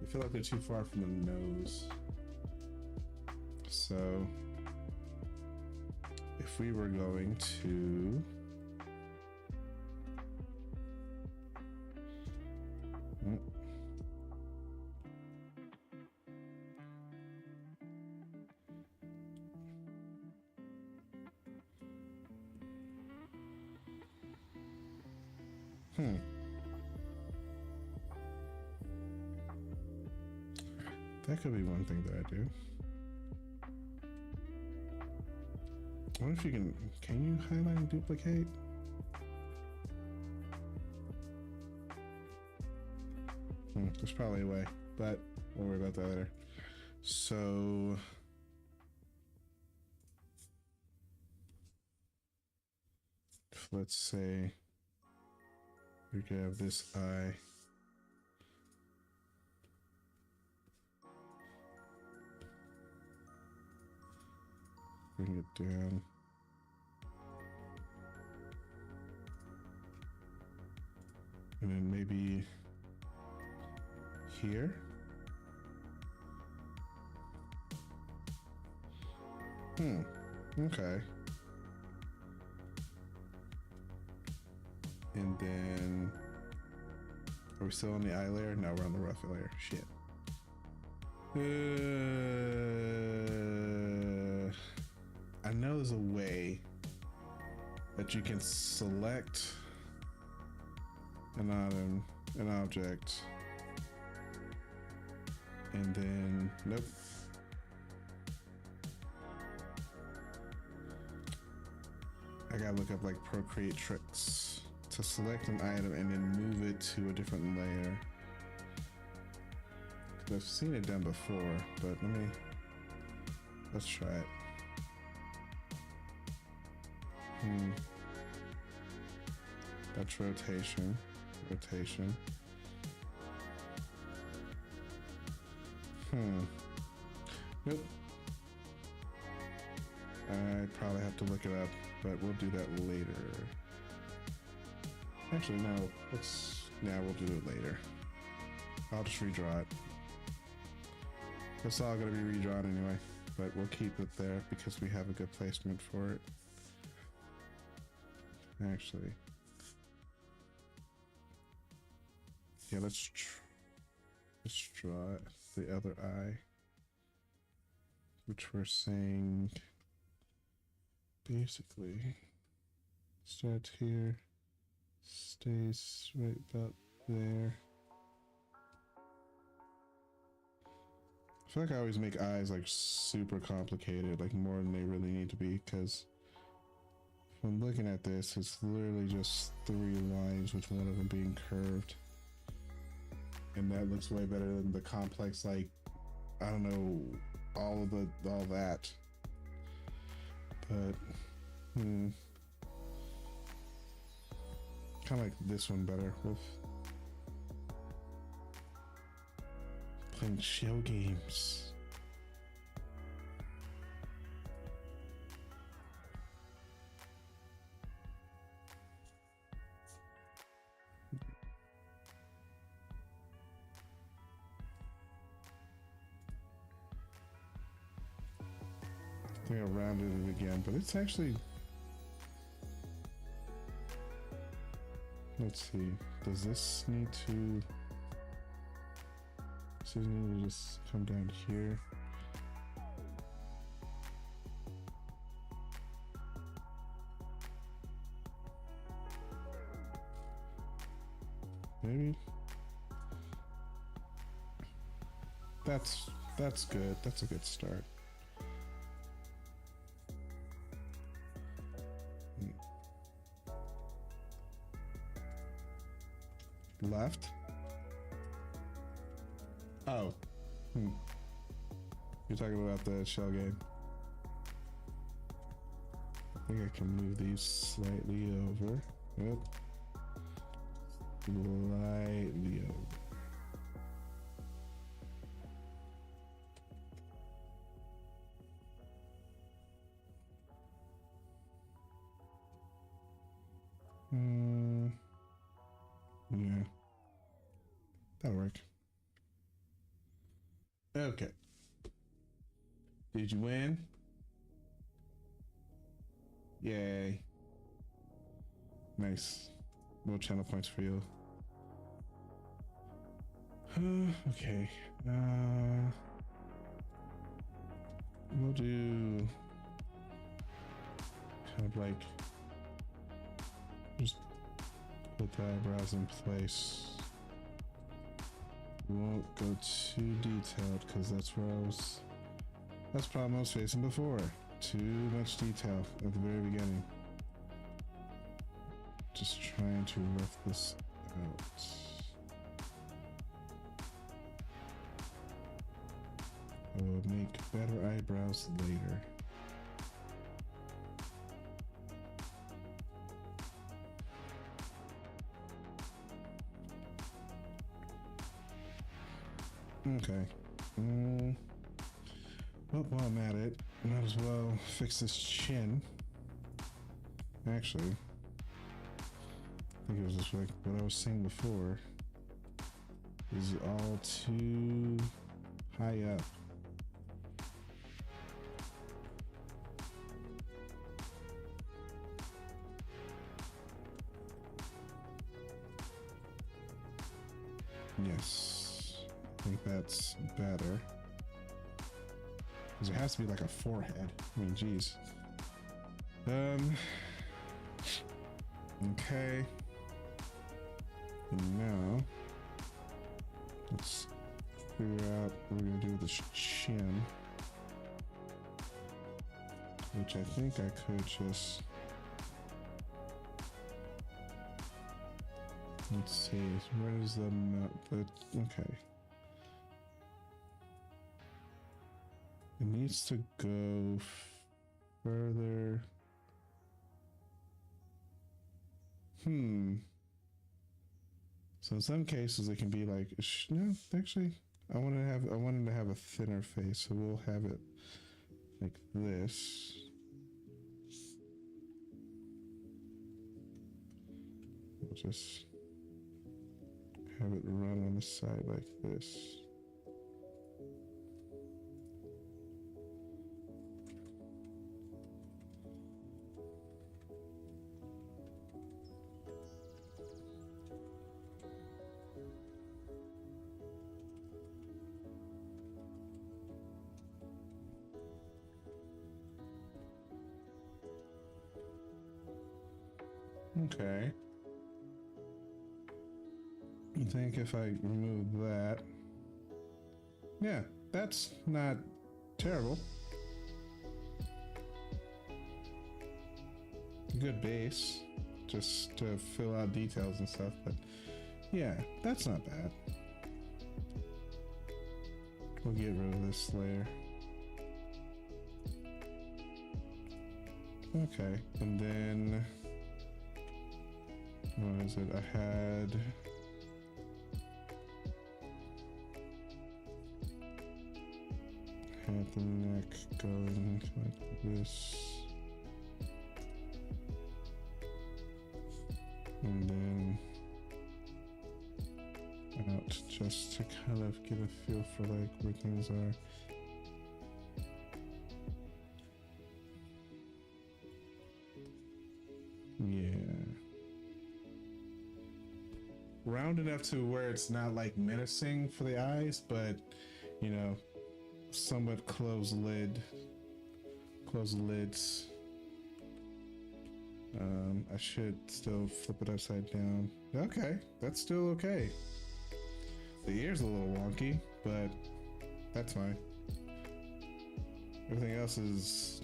I feel like they're too far from the nose. So if we were going to that could be one thing that I do. I wonder if you can you highlight and duplicate? There's probably a way, but we'll worry about that later. So let's say we could have this eye. Bring it down. And then maybe here. Okay. And then, are we still on the eye layer? No, we're on the rough layer. Shit. I know there's a way that you can select an item, an object, and then, nope. I gotta look up like Procreate tricks to select an item and then move it to a different layer. I've seen it done before, but let's try it. That's rotation. Nope. I probably have to look it up, but we'll do that later. Actually, no. We'll do it later. I'll just redraw it. It's all gonna be redrawn anyway, but we'll keep it there because we have a good placement for it. Actually, yeah, let's Let's draw the other eye, which we're saying basically starts here, stays right about there. I feel like I always make eyes like super complicated, like more than they really need to be, because if I'm looking at this, it's literally just 3 lines with one of them being curved. And that looks way better than the complex, like, I don't know, all that. But, kind of like this one better with playing shell games. I think I rounded it again, but it's actually, let's see, does this need to just come down here? Maybe that's good. That's a good start. Left. Oh. You're talking about the shell game. I think I can move these slightly over. Yep. Slightly over. Yeah. That'll work. Okay. Did you win? Yay. Nice. More channel points for you. Okay. We'll do kind of like just put the eyebrows in place. We won't go too detailed because that's the problem I was facing before. Too much detail at the very beginning. Just trying to rough this out. I will make better eyebrows later. Okay. Well, while I'm at it, might as well fix this chin. Actually, I think it was just like what I was saying before. Is all too high up. Yes, I think that's better. Because there has to be like a forehead. I mean, geez. Okay. And now, let's figure out what we're gonna do with this chin. Which I think I could just... Let's see, where is the mouth? Okay. It needs to go further. So in some cases it can be like, no, actually, I wanted to have a thinner face, so we'll have it like this. We'll just have it run on the side like this. Okay. I think if I remove that, yeah, that's not terrible. Good base, just to fill out details and stuff, but yeah, that's not bad. We'll get rid of this layer. Okay, and then what is it? I had the neck going like this, and then out, just to kind of get a feel for like where things are. Yeah, round enough to where it's not like menacing for the eyes, but you know, somewhat closed lids. I should still flip it upside down. Okay, that's still okay. The ear's a little wonky, but that's fine. Everything else is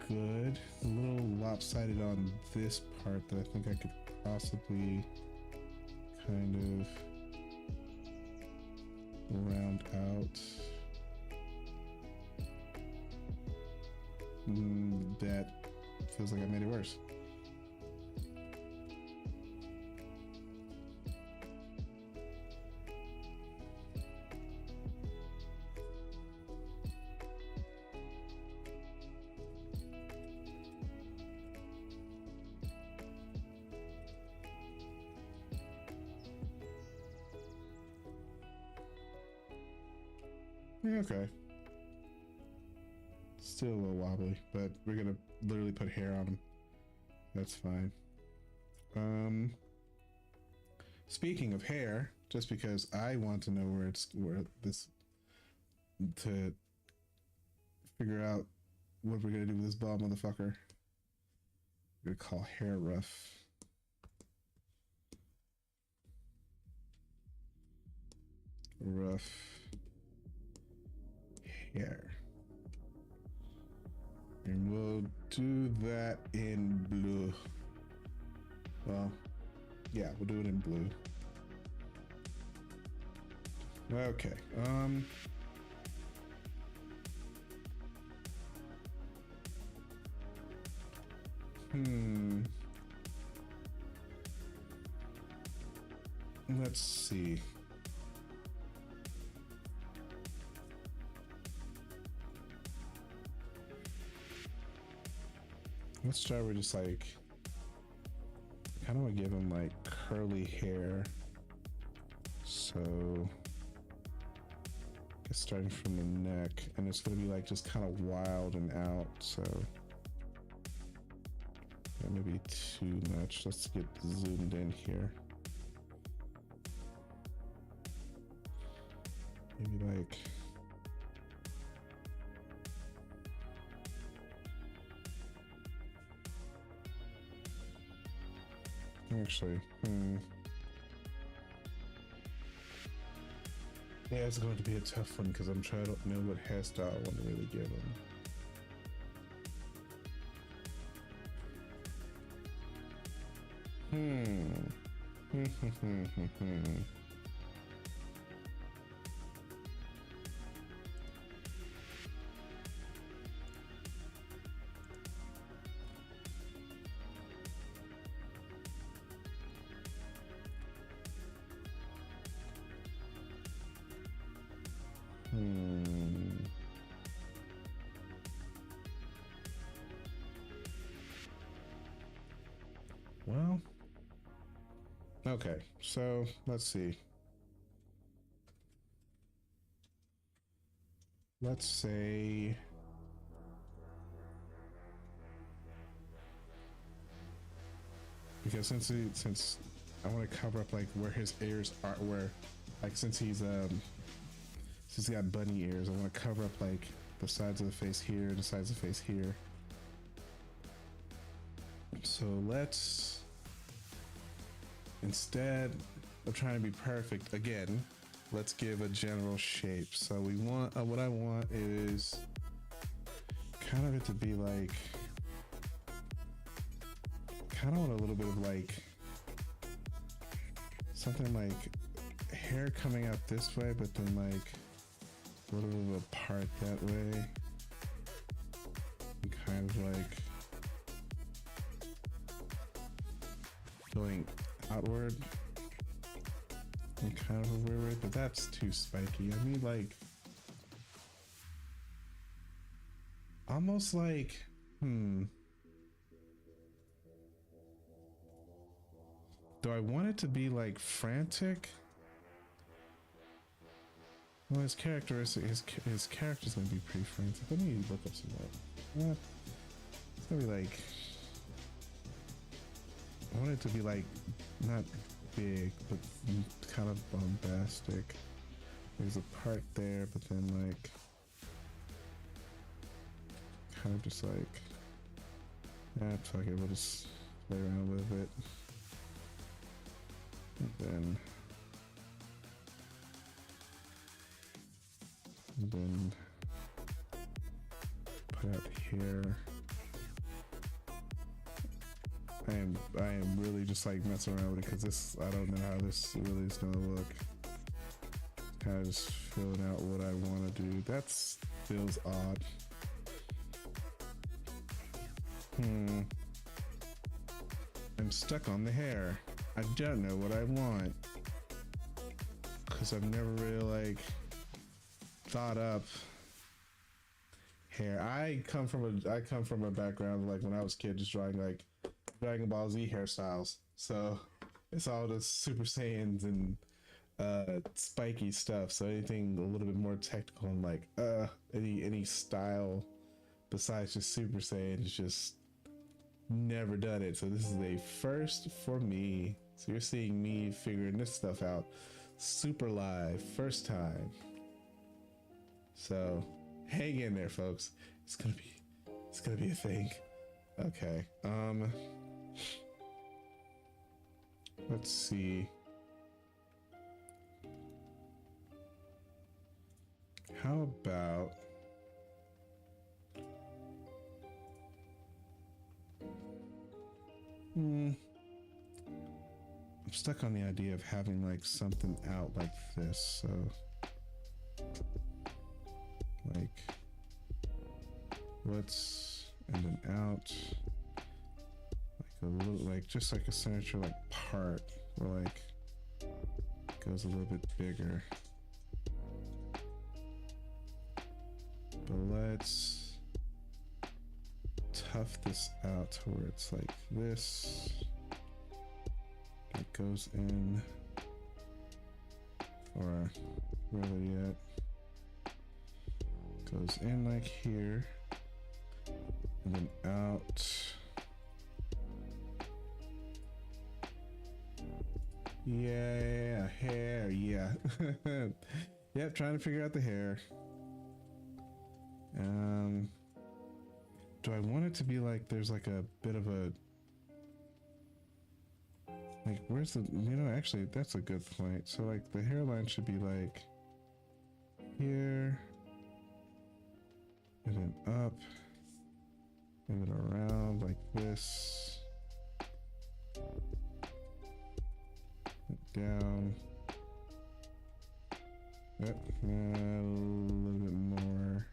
good. A little lopsided on this part that I think I could possibly kind of round out. That feels like I made it worse. Okay. Still a little wobbly, but we're gonna literally put hair on him. That's fine. Speaking of hair, just because I want to know where this to figure out what we're gonna do with this bald motherfucker. We're gonna call hair rough. Rough hair. And we'll do that in blue. Well, yeah, we'll do it in blue. Okay. Let's see. Let's try with just like, I kind of want to give him like curly hair. So, I guess starting from the neck, and it's going to be like just kind of wild and out. So, that may be too much. Let's get zoomed in here. Maybe like, actually, yeah, it's going to be a tough one because I'm trying to know what hairstyle I want to really give him. Well, okay, so let's see. Let's say because since I want to cover up like where his ears are, where like since he's got bunny ears, I want to cover up like the sides of the face here and the sides of the face here. So let's, instead of trying to be perfect again, let's give a general shape. So we want, what I want is kind of it to be like, kind of want a little bit of like, something like hair coming out this way, but then like a little bit of a part that way. And kind of like going outward in kind of a weird way, but that's too spiky. I mean, like, almost like, do I want it to be like frantic? Well, his characteristic, his character's gonna be pretty frantic. Let me look up some more. It's gonna be like, I want it to be like, not big, but kind of bombastic. There's a part there, but then like, kind of just like, fuck it, we'll just play around with it. And then put out here. I am really just like messing around with it because this, I don't know how this really is gonna look. Kind of just filling out what I want to do. That feels odd. I'm stuck on the hair. I don't know what I want because I've never really like thought up hair. I come from a background like when I was a kid just drawing like Dragon Ball Z hairstyles. So it's all just Super Saiyans and spiky stuff. So anything a little bit more technical and like any style besides just Super Saiyan is just never done it. So this is a first for me. So you're seeing me figuring this stuff out super live, first time. So hang in there, folks. It's gonna be a thing. Okay. Let's see. How about I'm stuck on the idea of having like something out like this, so like let's, and then out like a little, like just like a signature like part where like it goes a little bit bigger. But let's tough this out to where it's like this. It goes in, or rather yet, goes in like here, and then out. Yeah, hair, yeah. Yep, trying to figure out the hair. Do I want it to be like there's like a bit of a, like where's the, you know, actually that's a good point. So like the hairline should be like here, and then up, and then around like this, down, yep, a little bit more.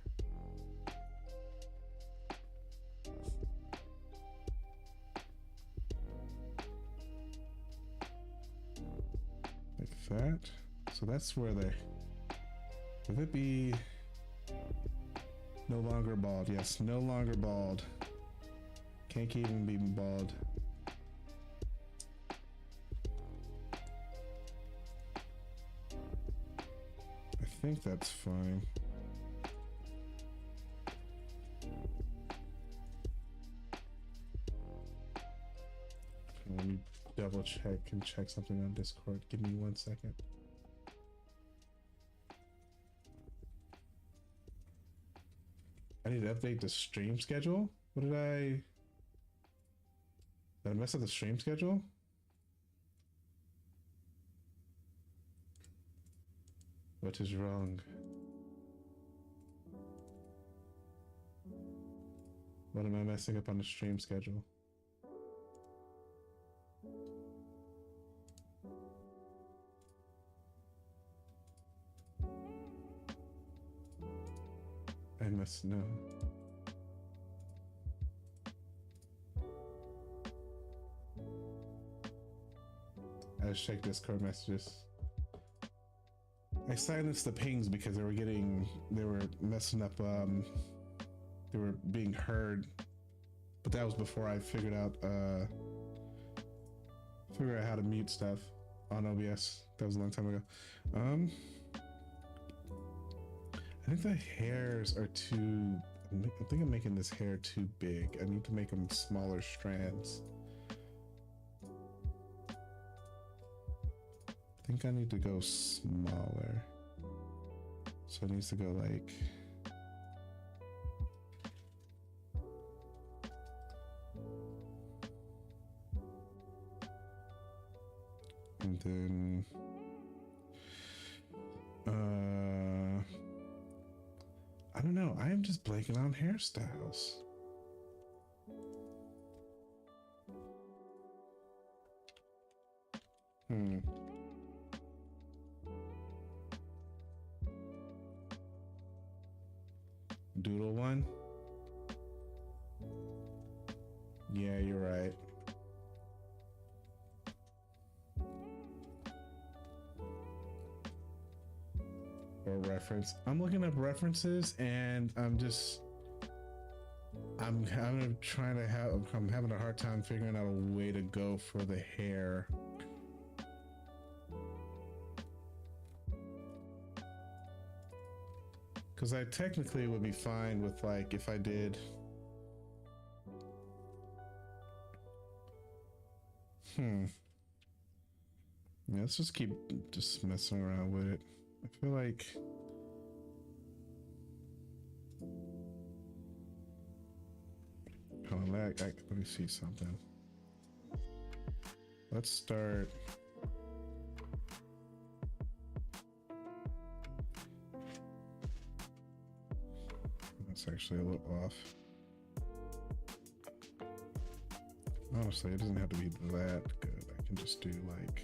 Like that. So that's where they, would it be no longer bald? Yes, no longer bald. Can't even be bald. I think that's fine. Let me double check and check something on Discord. Give me 1 second. I need to update the stream schedule? What did I... Did I mess up the stream schedule? What is wrong? What am I messing up on the stream schedule? I must know. I just checked Discord messages. I silenced the pings because they were messing up, they were being heard, but that was before I figured out how to mute stuff on OBS. That was a long time ago. I think the hairs are too, I think I'm making this hair too big. I need to make them smaller strands. I think I need to go smaller. So it needs to go like, and then I don't know. I am just blanking on hairstyles. Doodle one? Yeah, you're right. Or reference. I'm looking up references and I'm having a hard time figuring out a way to go for the hair. Because I technically would be fine with, like, if I did. Yeah, let's just keep just messing around with it. I feel like. Hold on, let me see something. Let's start. That's actually a little off. Honestly, it doesn't have to be that good. I can just do like,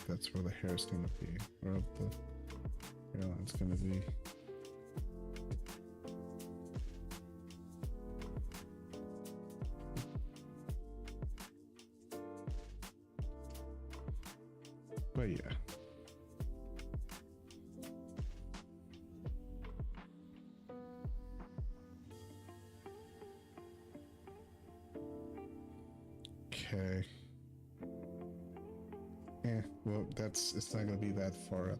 that's where the hair's gonna be, or the hairline's gonna be. But yeah. Okay. Well, it's not gonna be that far up.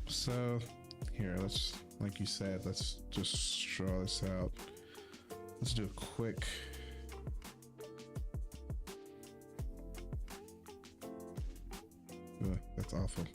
So here, like you said, let's just draw this out. Let's do a quick. That's awful.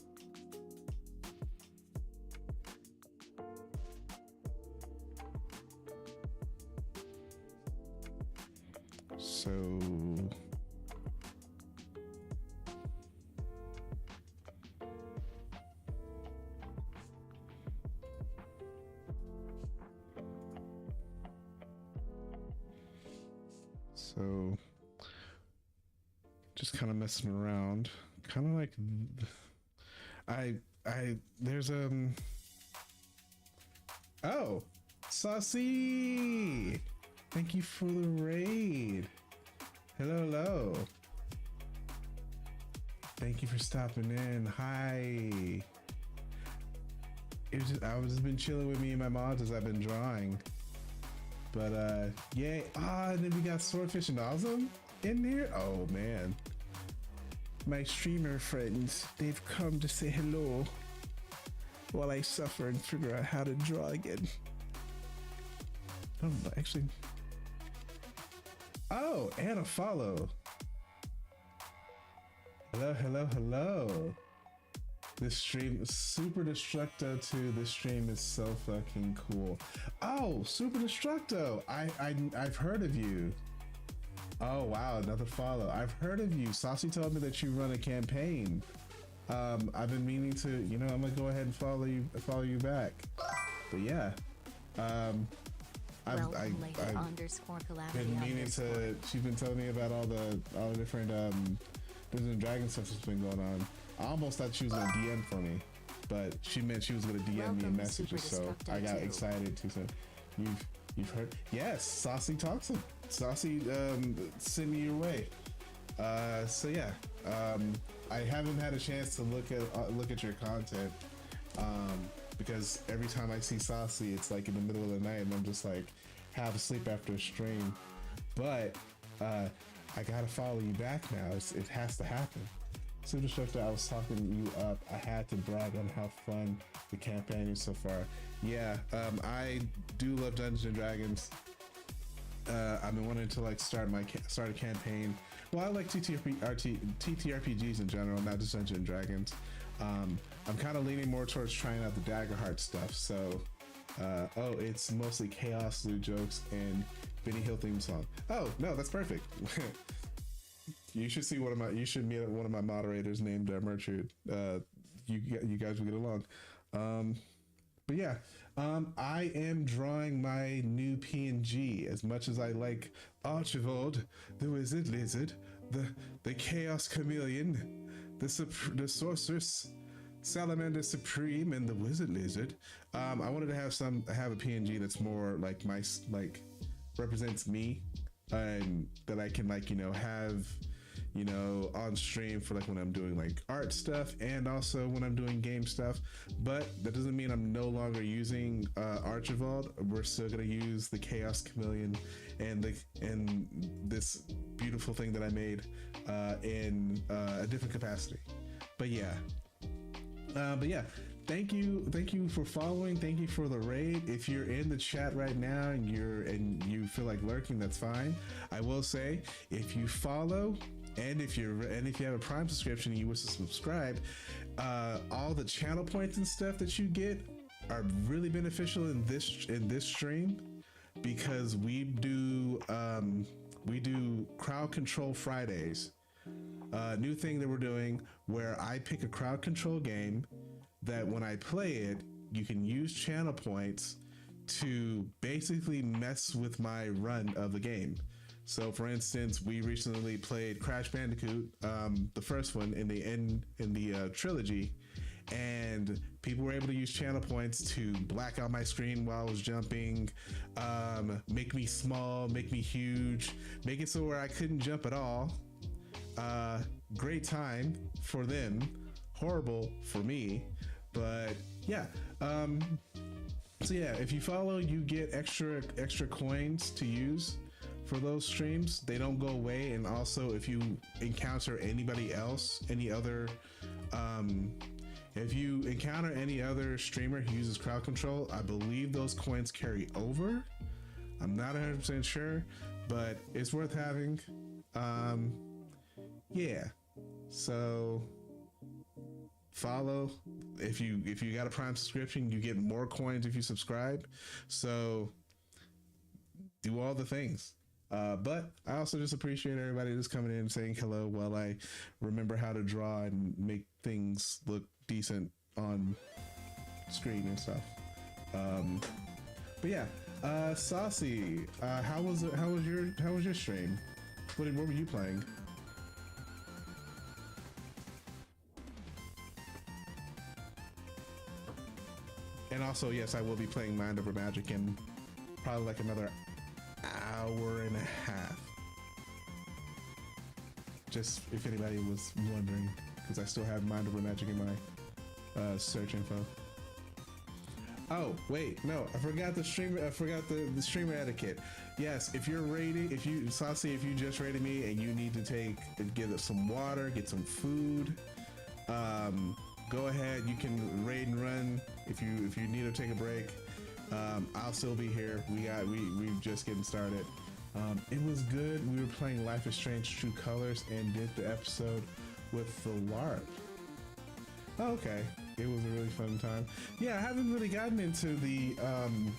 So just kind of messing around, kind of like there's oh, Saucy, thank you for the raid. Hello. Thank you for stopping in. Hi. I was just been chilling with me and my mods as I've been drawing. But yay. And then we got Swordfish and Awesome in there. Oh man. my streamer friends, they've come to say hello while I suffer and figure out how to draw again. Oh, actually. Oh, and a follow. Hello, hello, hello. This stream, Super Destructo 2, this stream is so fucking cool. Oh, Super Destructo, I've heard of you. Oh wow, another follow. I've heard of you. Saucy told me that you run a campaign. I've been meaning to, you know, I'm gonna go ahead and follow you back. But yeah, I've been meaning to. She's been telling me about all the different Dungeons and Dragons stuff that's been going on. I almost thought she was gonna DM for me, but she meant she was gonna DM me a message, so I got excited too. So you've heard? Yes, Saucy talks. Saucy sent me your way. So yeah, I haven't had a chance to look at your content because every time I see Saucy, it's like in the middle of the night, and I'm just like half asleep after a stream. But I gotta follow you back now. It has to happen. Super Destructor, I was talking you up. I had to brag on how fun the campaign is so far. Yeah, I do love Dungeons and Dragons. I've been wanting to like start a campaign. Well, I like TTRPGs in general, not just Dungeons and Dragons. I'm kind of leaning more towards trying out the Daggerheart stuff. So, oh, it's mostly chaos, loot jokes, and Benny Hill theme song. Oh no, that's perfect. You should see you should meet one of my moderators named Merchant. You guys will get along. But yeah, I am drawing my new PNG. As much as I like Archibald, the Wizard Lizard, the Chaos Chameleon, the Sorceress, Salamander Supreme, and the Wizard Lizard. I wanted to have a PNG that's more like represents me, and that I can have on stream for like when I'm doing like art stuff and also when I'm doing game stuff. But that doesn't mean I'm no longer using Archibald. We're still gonna use the Chaos Chameleon and this beautiful thing that I made in a different capacity. But yeah. Thank you for following. Thank you for the raid. If you're in the chat right now and you feel like lurking, that's fine. I will say, if you follow and if you have a Prime subscription and you wish to subscribe, all the channel points and stuff that you get are really beneficial in this stream, because we do crowd control Fridays. New thing that we're doing where I pick a crowd control game that when I play it, you can use channel points to basically mess with my run of the game. So for instance, we recently played Crash Bandicoot, the first one in the trilogy, and people were able to use channel points to black out my screen while I was jumping, make me small, make me huge, make it so where I couldn't jump at all. Great time for them, horrible for me, but yeah. So yeah, if you follow, you get extra coins to use for those streams. They don't go away. And also, if you encounter anybody else, if you encounter any other streamer who uses crowd control, I believe those coins carry over. I'm not 100% sure, but it's worth having. Yeah, so follow. If you got a Prime subscription, you get more coins if you subscribe. So do all the things. But I also just appreciate everybody just coming in and saying hello while I remember how to draw and make things look decent on screen and stuff. But yeah, Saucy, how was your stream? What were you playing? And also, yes, I will be playing Mind Over Magic in probably like another hour and a half. Just if anybody was wondering, because I still have Mind Over Magic in my search info. Oh wait, no, I forgot the streamer. I forgot the streamer etiquette. Yes, if you're raiding, if you Saucy, if you just raided me and you need to get some water, get some food, go ahead. You can raid and run if you need to take a break. I'll still be here. We're just getting started. It was good. We were playing Life is Strange True Colors and did the episode with the LARP. Oh, okay. It was a really fun time. Yeah, I haven't really gotten into the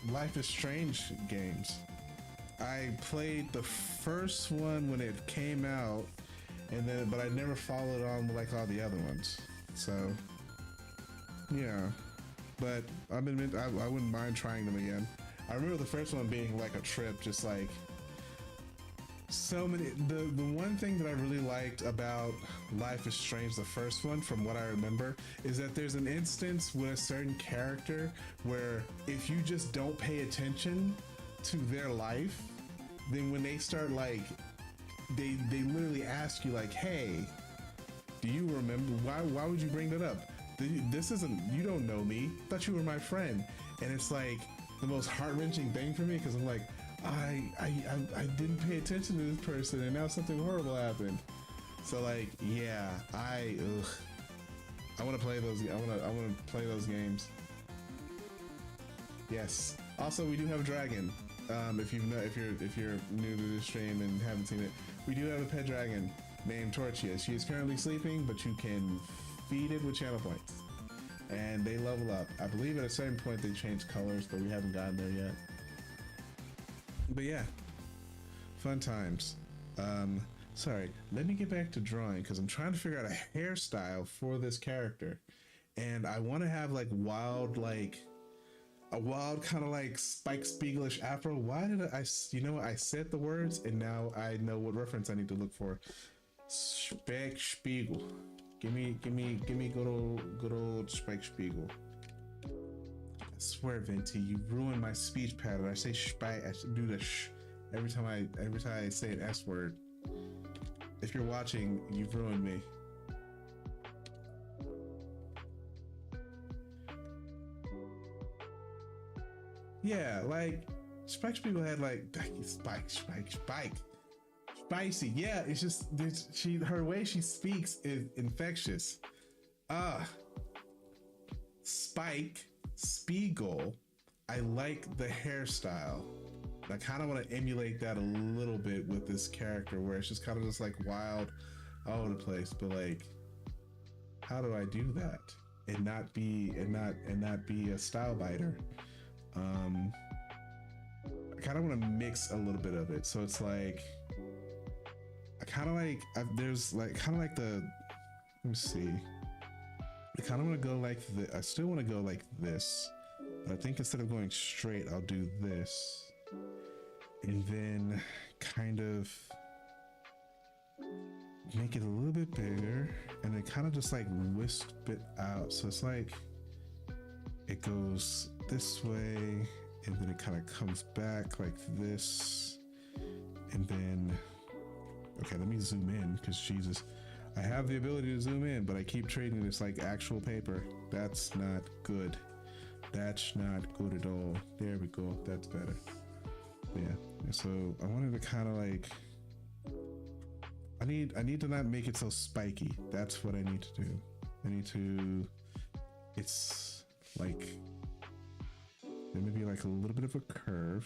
Life is Strange games. I played the first one when it came out, but I never followed on like all the other ones. So, yeah. But I wouldn't mind trying them again. I remember the first one being like a trip, just like so many. The one thing that I really liked about Life is Strange, the first one, from what I remember, is that there's an instance with a certain character where if you just don't pay attention to their life, then when they start like, they literally ask you like, hey, do you remember, why would you bring that up? This isn't, you don't know me, thought you were my friend. And it's like the most heart-wrenching thing for me, because I'm like, I didn't pay attention to this person and now something horrible happened. So like, yeah, I want to play those. I want to play those games. Yes. Also, we do have a dragon. If you're new to this stream and haven't seen it, we do have a pet dragon named Torchia. She is currently sleeping, but you can feed it with channel points, and they level up. I believe at a certain point they change colors, but we haven't gotten there yet. But yeah, fun times. Sorry, let me get back to drawing because I'm trying to figure out a hairstyle for this character, and I want to have like a wild kind of like Spike Spiegelish afro. Why did I you know what, I said the words and now I know what reference I need to look for. Spike Spiegel. Give me good old Spike Spiegel. I swear, Venti, you ruined my speech pattern. I say spike, I should do the sh every time I say an S word. If you're watching, you've ruined me. Yeah, like Spike Spiegel had like Spike. Spicy. Yeah, it's just her way she speaks is infectious. Spike Spiegel. I like the hairstyle. I kind of want to emulate that a little bit with this character, where it's just kind of just like wild all over the place. But like, how do I do that and not be a style biter? I kind of want to mix a little bit of it, so it's like I kind of like there's like kind of like the, let me see, I kind of want to go like I still want to go like this, but I think instead of going straight, I'll do this, and then kind of make it a little bit bigger, and then kind of just like wisp it out, so it's like it goes this way, and then it kind of comes back like this, and then, okay, let me zoom in, because Jesus, I have the ability to zoom in, but I keep treating this like actual paper. That's not good. That's not good at all. There we go. That's better. Yeah. So I wanted to kind of like, I need to not make it so spiky. That's what I need to do. I need to, it's like, there may be like a little bit of a curve,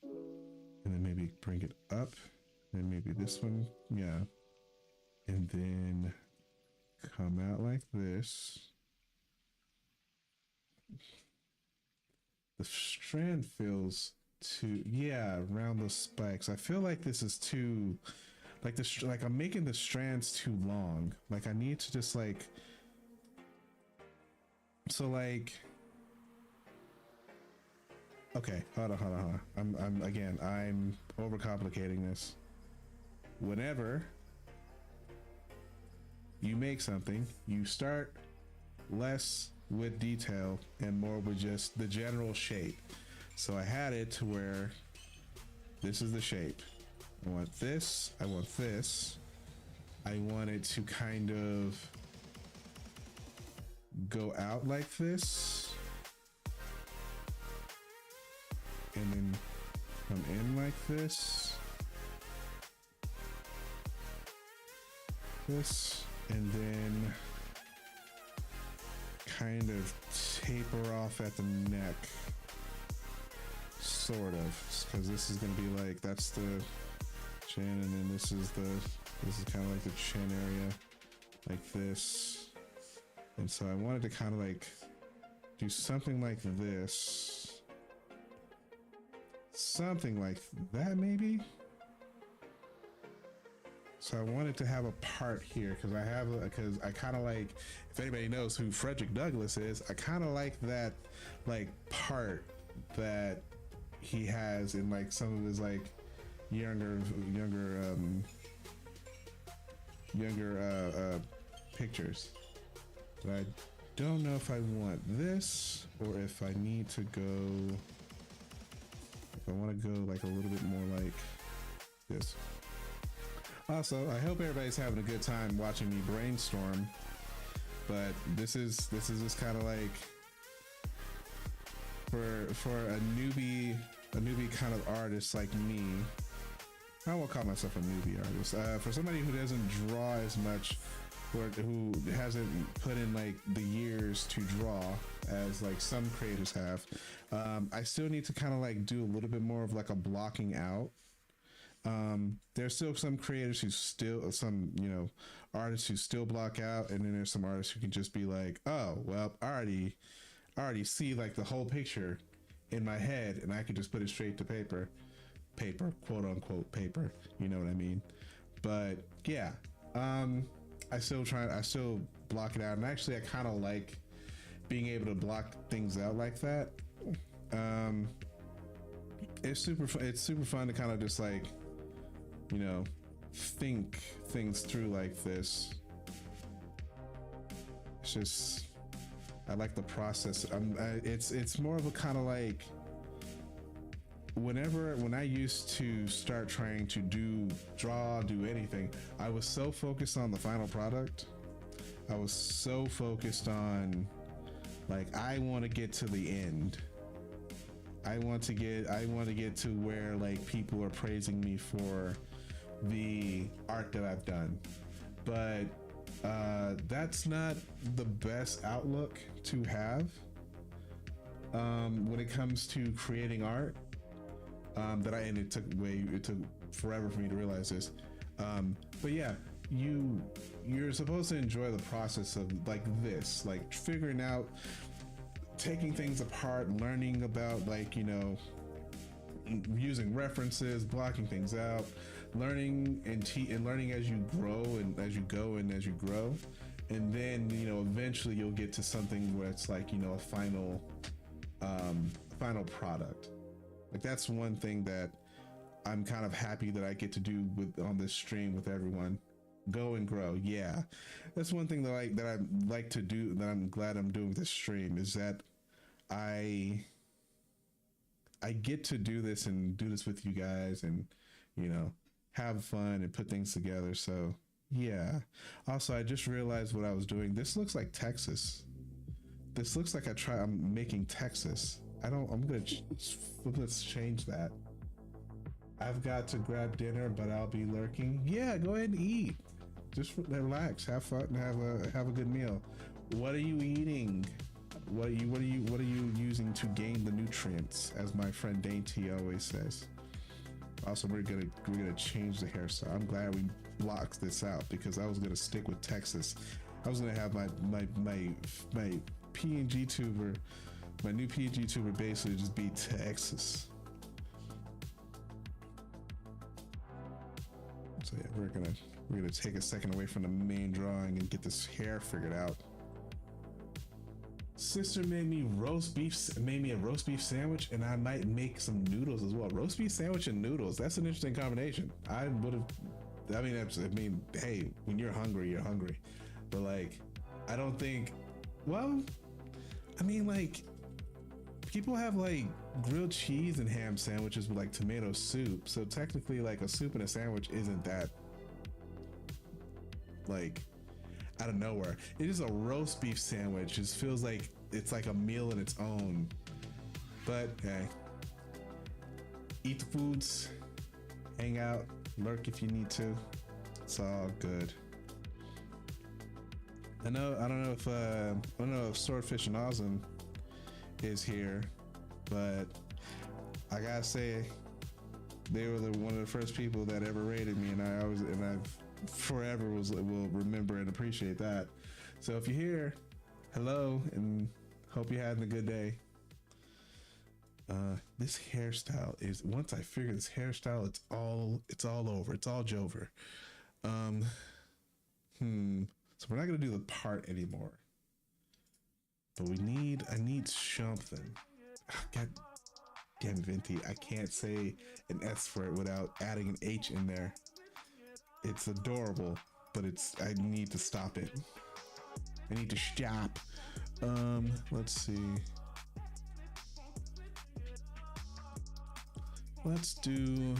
and then maybe bring it up, and maybe this one, yeah, and then come out like this. The strand feels too, yeah, around those spikes. I feel like this is too, like this, like I'm making the strands too long. Like I need to just like, so like, okay, hold on. I'm overcomplicating this. Whenever you make something, you start less with detail and more with just the general shape. So I had it to where this is the shape. I want this, I want this. I want it to kind of go out like this. and then come in like this, and then kind of taper off at the neck, sort of, because this is going to be like, that's the chin, and then this is kind of like the chin area, like this. And so I wanted to kind of like do something like this, something like that maybe. So I wanted to have a part here because I kind of like, if anybody knows who Frederick Douglass is, I kind of like that like part that he has in like some of his like younger pictures. But I don't know if I want this or if I need to go, if I want to go like a little bit more like this. Also, I hope everybody's having a good time watching me brainstorm, but this is just kind of like for a newbie kind of artist like me. I won't call myself a newbie artist. For somebody who doesn't draw as much, or who hasn't put in like the years to draw as like some creators have, I still need to kind of like do a little bit more of like a blocking out. There's still some creators who still, some, you know, artists who still block out, and then there's some artists who can just be like, oh, well, I already see like the whole picture in my head, and I can just put it straight to paper, quote unquote paper, you know what I mean? But yeah, I still block it out, and actually I kind of like being able to block things out like that. It's super fun to kind of just like, you know, think things through like this. It's just, I like the process. It's more of a kind of like, when I used to start trying to do anything, I was so focused on the final product. I was so focused on like, I want to get to the end. I want to get to where like people are praising me for the art that I've done. But that's not the best outlook to have when it comes to creating art. It took forever for me to realize this. But yeah, you're supposed to enjoy the process of like this, like figuring out, taking things apart, learning about like, you know, using references, blocking things out, learning and learning as you grow and as you go and as you grow. And then, you know, eventually you'll get to something where it's like, you know, a final product. Like that's one thing that I'm kind of happy that I get to do on this stream with everyone. Go and grow. Yeah, that's one thing that I like to do, that I'm glad I'm doing with this stream, is that I get to do this with you guys, and, you know, have fun and put things together. So yeah. Also, I just realized what I was doing. This looks like Texas. This looks like I'm making Texas. Let's change that. I've got to grab dinner, but I'll be lurking. Yeah, go ahead and eat. Just relax, have fun, and have a good meal. What are you eating? What are you using to gain the nutrients, as my friend Dainty always says. Also, we're gonna change the hairstyle. I'm glad we blocked this out, because I was gonna stick with Texas. I was gonna have my PNG tuber, my new PNG tuber basically just be Texas. So yeah, we're gonna take a second away from the main drawing and get this hair figured out. Sister made me a roast beef sandwich, and I might make some noodles as well. Roast beef sandwich and noodles. That's an interesting combination. Hey, when you're hungry, you're hungry. But like, I don't think, well, I mean, like, people have like grilled cheese and ham sandwiches with like tomato soup. So technically, like, a soup and a sandwich isn't that like out of nowhere. It is a roast beef sandwich. It feels like it's like a meal in its own. But hey, eat the foods, hang out, lurk if you need to. It's all good. I don't know if Swordfish and Awesome is here, but I gotta say they were one of the first people that ever rated me, and I've forever will remember and appreciate that. So if you're here, hello, and hope you're having a good day. This hairstyle is, once I figure this hairstyle, it's all over. It's all Jover. So we're not gonna do the part anymore. But I need something. God damn Venti, I can't say an S for it without adding an H in there. It's adorable, but I need to stop it. I need to stop. Let's see. Let's do,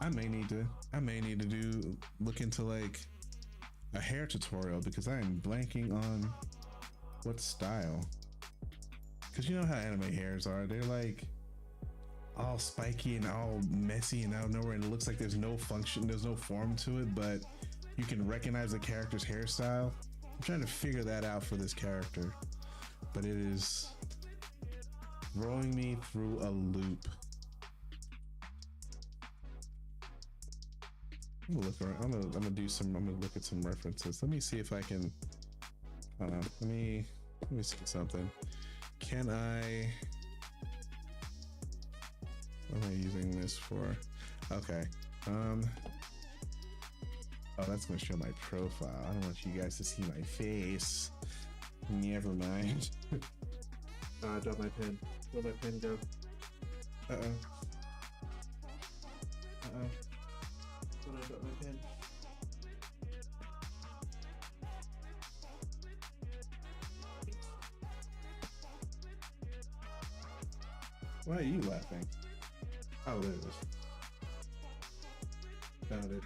I may need to look into like a hair tutorial, because I am blanking on what style. Because you know how anime hairs are. They're like all spiky and all messy and out of nowhere, and it looks like there's no function, there's no form to it, but you can recognize the character's hairstyle. I'm trying to figure that out for this character, but it is throwing me through a loop. I'm gonna look around. I'm gonna look at some references. Let me see if I can. Let me see something. Can I? What am I using this for? Okay. Oh, that's gonna show my profile. I don't want you guys to see my face. Never mind. I dropped my pen. Where'd my pen go? Uh-oh. When I drop my pen. Why are you laughing? Oh, there it is. Found it.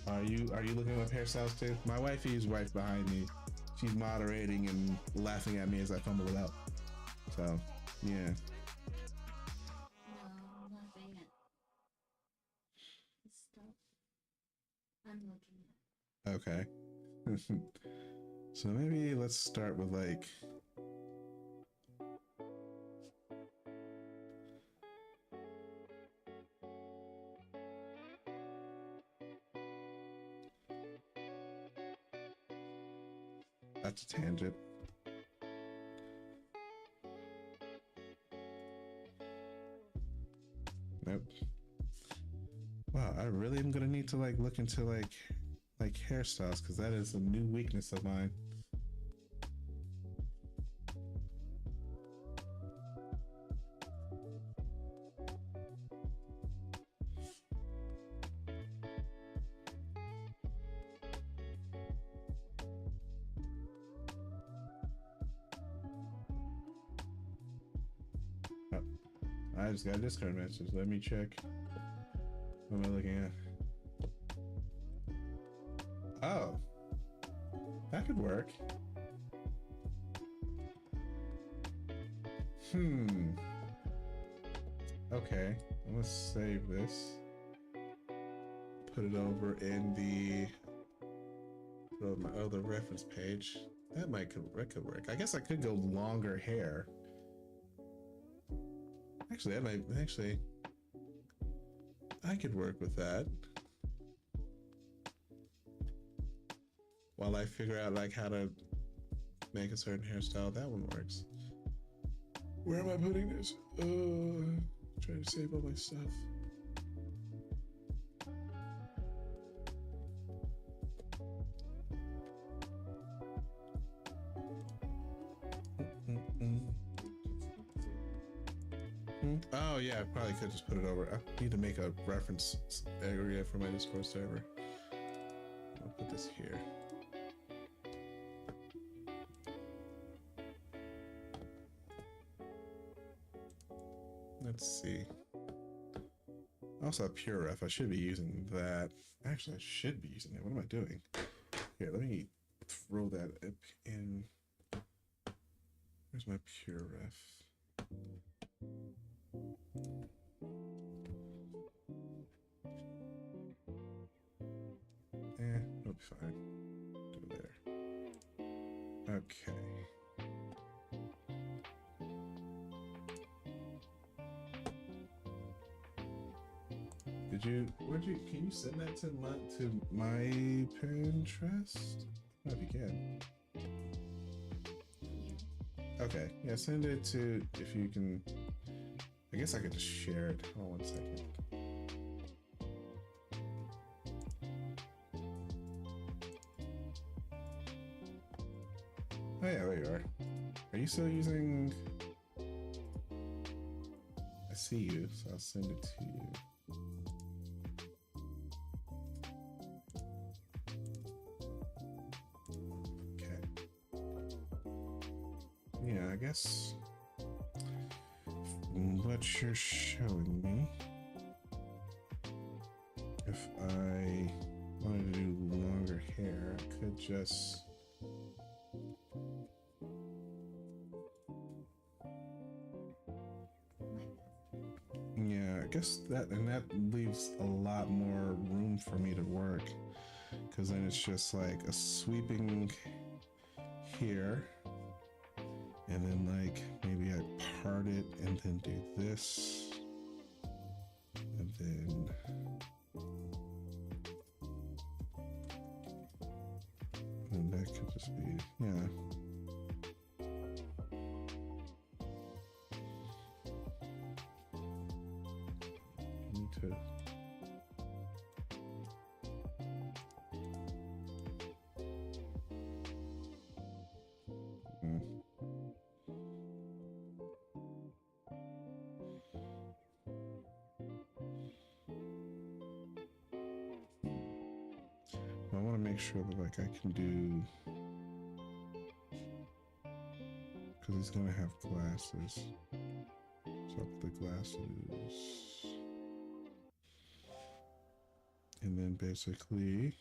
Are you looking at my hairstyles too? My wifey's right behind me. She's moderating and laughing at me as I fumble it out. So, yeah. No, I'm not doing it. Stop. I'm looking at it. Okay. So maybe let's start with like. That's a tangent. Nope. Wow, I really am gonna need to like look into like hairstyles, because that is a new weakness of mine. I just got a Discord message. Let me check. What am I looking at? Oh, that could work. Okay, I'm gonna save this. Put it over in my other reference page. That could work. I guess I could go longer hair. Actually, I could work with that. While I figure out like how to make a certain hairstyle, that one works. Where am I putting this? Trying to save all my stuff. Oh yeah, I probably could just put it over. I need to make a reference area for my Discord server. I'll put this here. Let's see. I also have Pure Ref. I should be using that. Actually, I should be using it. What am I doing? Here, let me throw that up in my pure ref? It'll be fine. Do it later. Okay. Can you send that to my Pinterest? Oh, if you can. Yeah. Okay, yeah, send it to, if you can, I guess I could just share it. Hold on 1 second. Oh yeah, there you are. Are you still using, I see you, so I'll send it to you. Yeah, I guess what you're showing me, if I wanted to do longer hair, I could just yeah, I guess that leaves a lot more room for me to work, because then it's just like a sweeping here. And then like maybe I part it and then do this. And then that could just be, yeah. Need to I want to make sure that like I can do, because he's gonna have glasses, so I'll put the glasses, and then basically,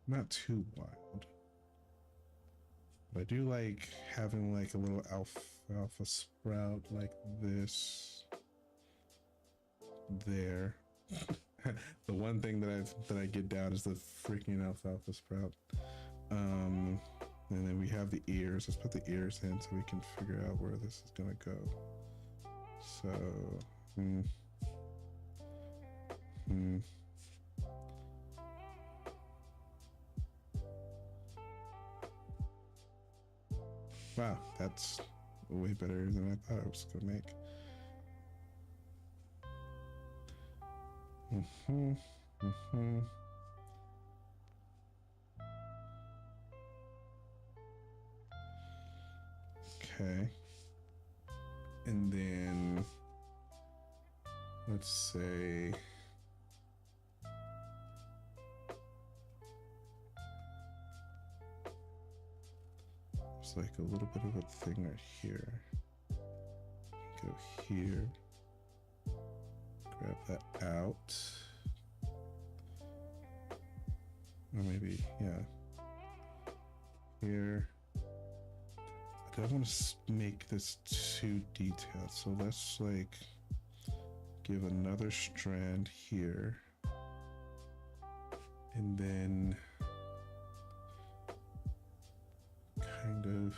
not too wild, but I do like having like a little alfalfa sprout like this there. The one thing that I get down is the freaking alfalfa sprout. And then we have the ears. Let's put the ears in so we can figure out where this is gonna go. So wow, that's way better than I thought it was gonna make. Okay. And then let's say there's like a little bit of a thing right here. Go here. Grab that out. Or maybe, yeah. Here. I don't want to make this too detailed, so let's like give another strand here. And then kind of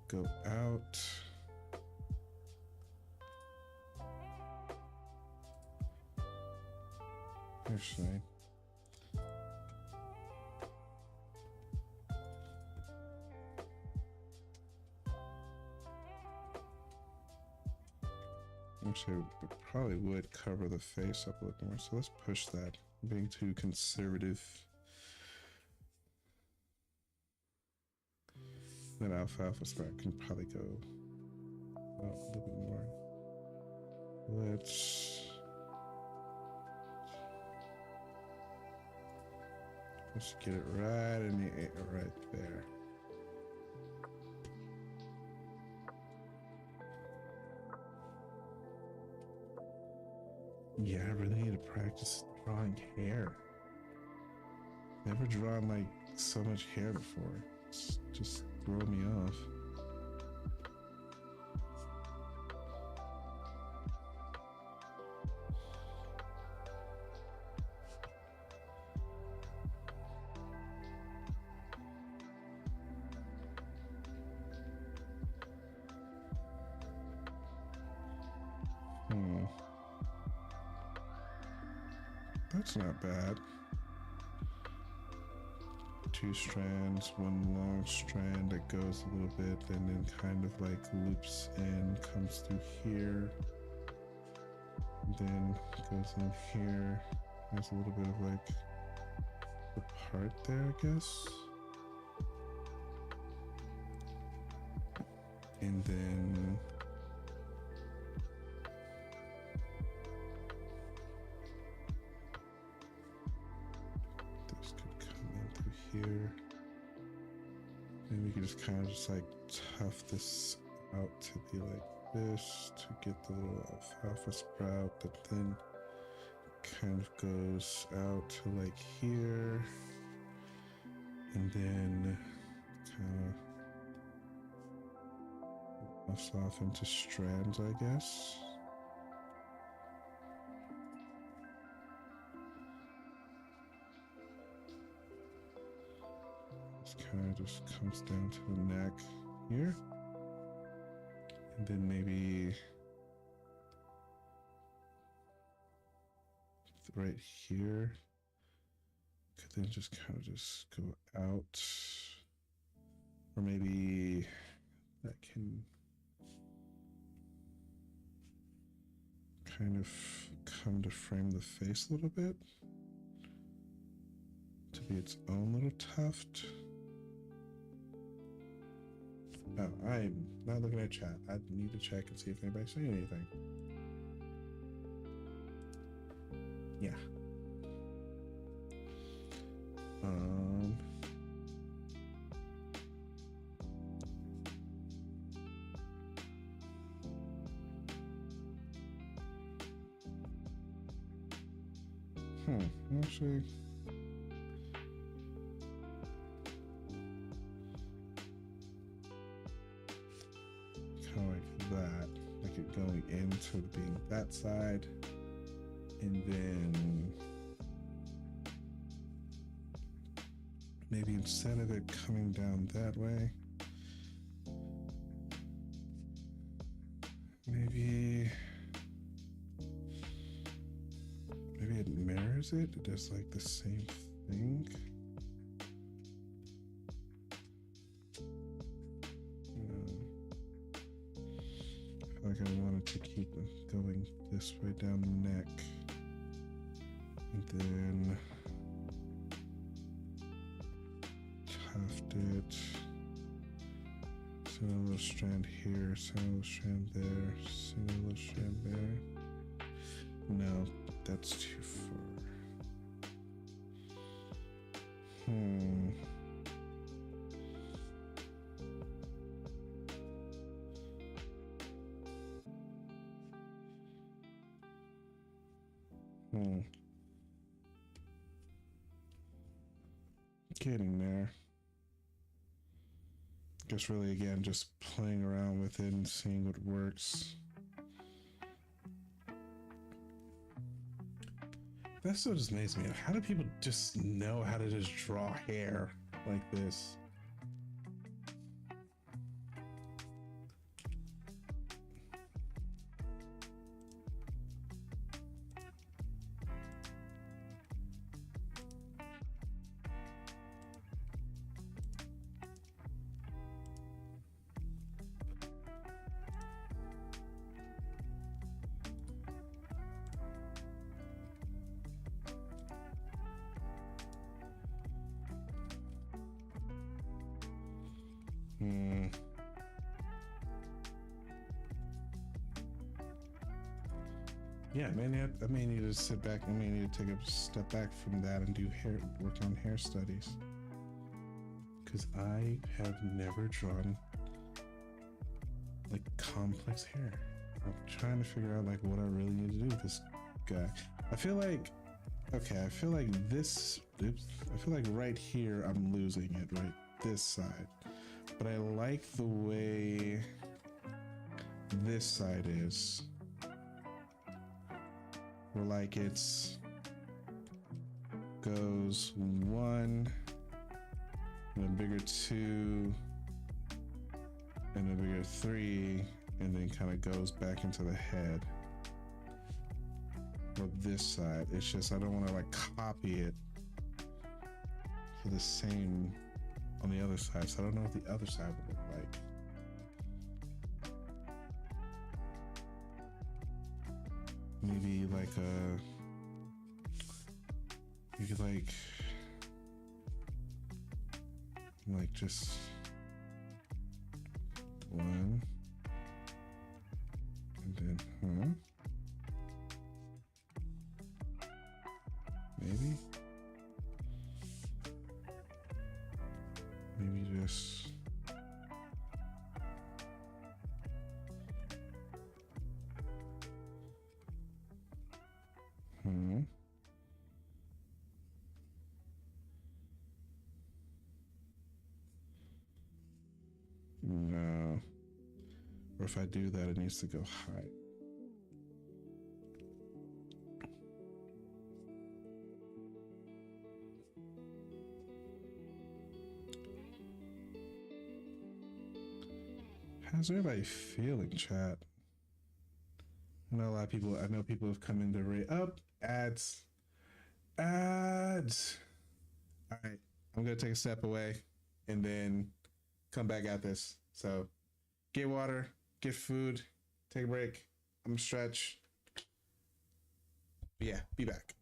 go out. Actually, we probably would cover the face up a little more. So let's push that. I'm being too conservative. That alfalfa sprout can probably go out a little bit more. Let's get it right in the right there. Yeah, I really need to practice drawing hair. Never drawn like so much hair before. It's just throwing me off. That's not bad. 2 strands, 1 long strand that goes a little bit and then kind of like loops and comes through here. And then goes in here. There's a little bit of like the part there, I guess. And then this could come in through here. And we can just kind of just like tough this out to be like this to get the little alfalfa sprout that then kind of goes out to like here. And then kind of puffs off into strands, I guess. This kind of just comes down to the neck here. And then maybe right here could then just kind of just go out. Or maybe that can kind of come to frame the face a little bit to be its own little tuft. Oh, I'm not looking at chat. I need to check and see if anybody's saying anything. Yeah. Actually, kind of like that, like it going into being that side, and then maybe instead of it coming down that way, maybe it mirrors it. It does like the same thing. I feel like I wanted to keep going this way down the neck, and then tuft it. Send a little strand here, send a little strand there, send a little strand there. No, that's too far. Getting there. Guess really again just playing around with it and seeing what works. That still just amazes me. How do people just know how to just draw hair like this? Yeah, I may need to sit back. I may need to take a step back from that and do work on hair studies. Because I have never drawn like complex hair. I'm trying to figure out like what I really need to do with this guy. I feel like Okay, I feel like this. Oops. I feel like right here I'm losing it. Right this side, but I like the way this side is. Where like it's goes one, and a bigger two, and a bigger three, and then kind of goes back into the head. Of this side, it's just I don't want to like copy it for the same on the other side, so I don't know what the other side would look like. Maybe like you could like just one, and then maybe just no. Or if I do that, it needs to go high. How's everybody feeling, chat? I know a lot of people. I know people have come in to rate up ads. Ads. All right, I'm gonna take a step away, and then come back at this. So, get water, get food, take a break. I'm gonna stretch. But yeah, be back.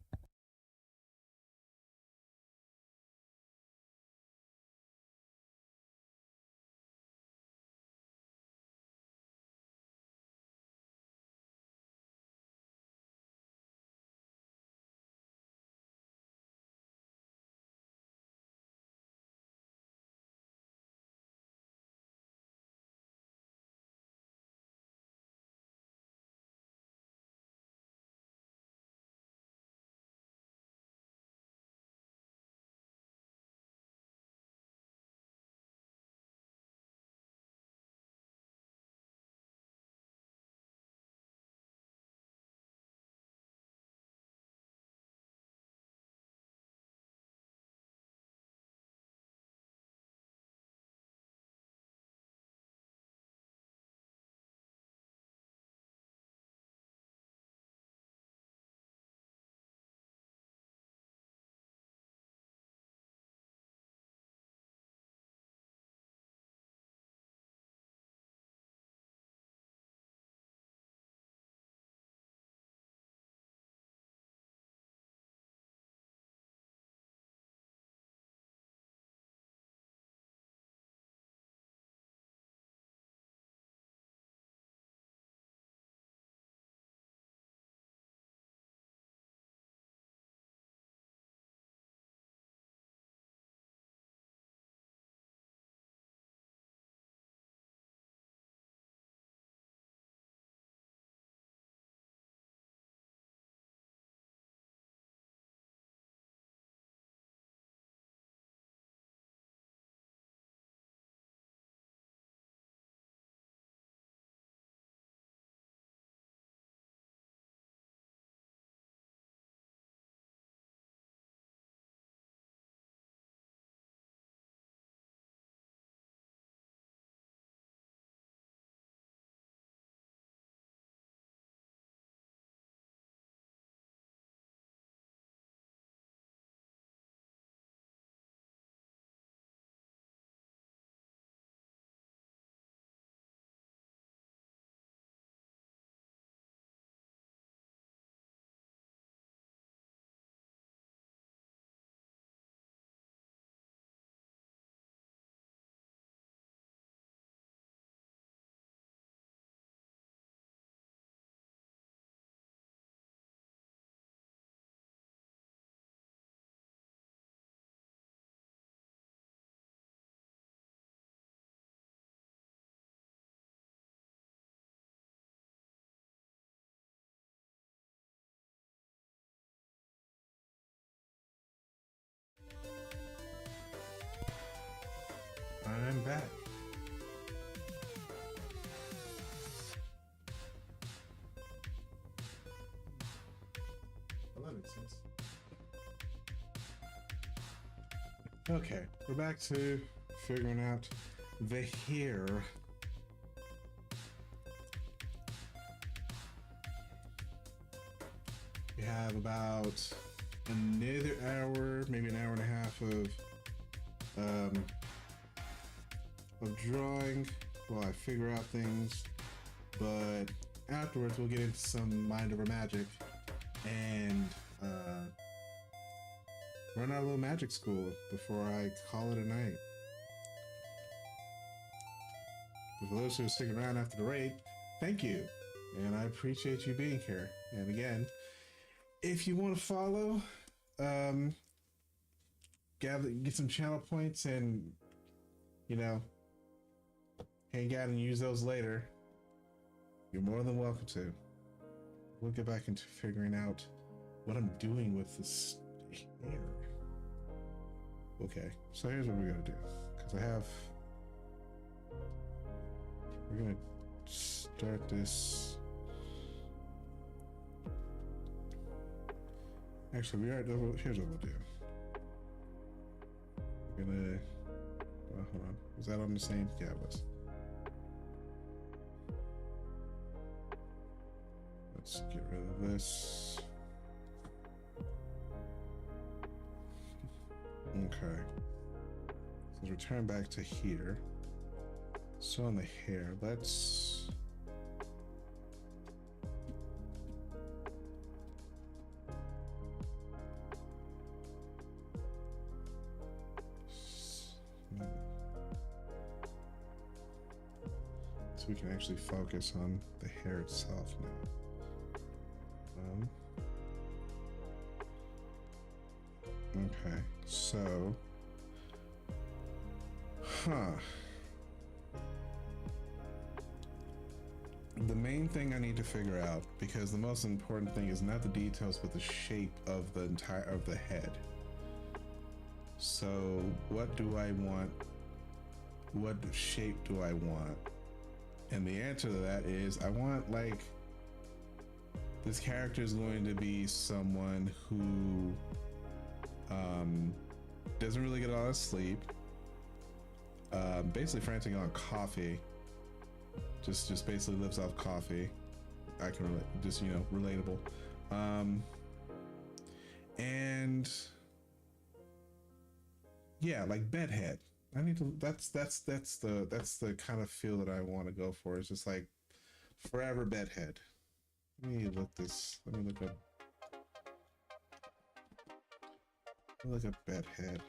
back. Well, that makes sense. Okay, we're back to figuring out the hair. We have about another hour, maybe an hour and a half of drawing while I figure out things. But afterwards, we'll get into some mind over magic and run our little magic school before I call it a night. For those who are sticking around after the raid, thank you, and I appreciate you being here. And again, if you want to follow, get some channel points, and hang out and use those later, you're more than welcome to. We'll get back into figuring out what I'm doing with this hair. Okay, so here's what we're gonna do, because we're gonna start this. Actually, here's what we'll do. We're gonna, hold on, was that on the same? Yeah, it was. Let's get rid of this. Okay. So return back to here. So on the hair, let's so we can actually focus on the hair itself now. Okay, so, the main thing I need to figure out, because the most important thing is not the details, but the shape of the head. So, what do I want? What shape do I want? And the answer to that is, I want, like, this character is going to be someone who doesn't really get a lot of sleep, basically frantic on coffee, just basically lives off coffee. I can relate, just relatable, and yeah, like bedhead. I need to. That's the kind of feel that I want to go for. It's just like forever bedhead. Let me look up. Look at bedhead.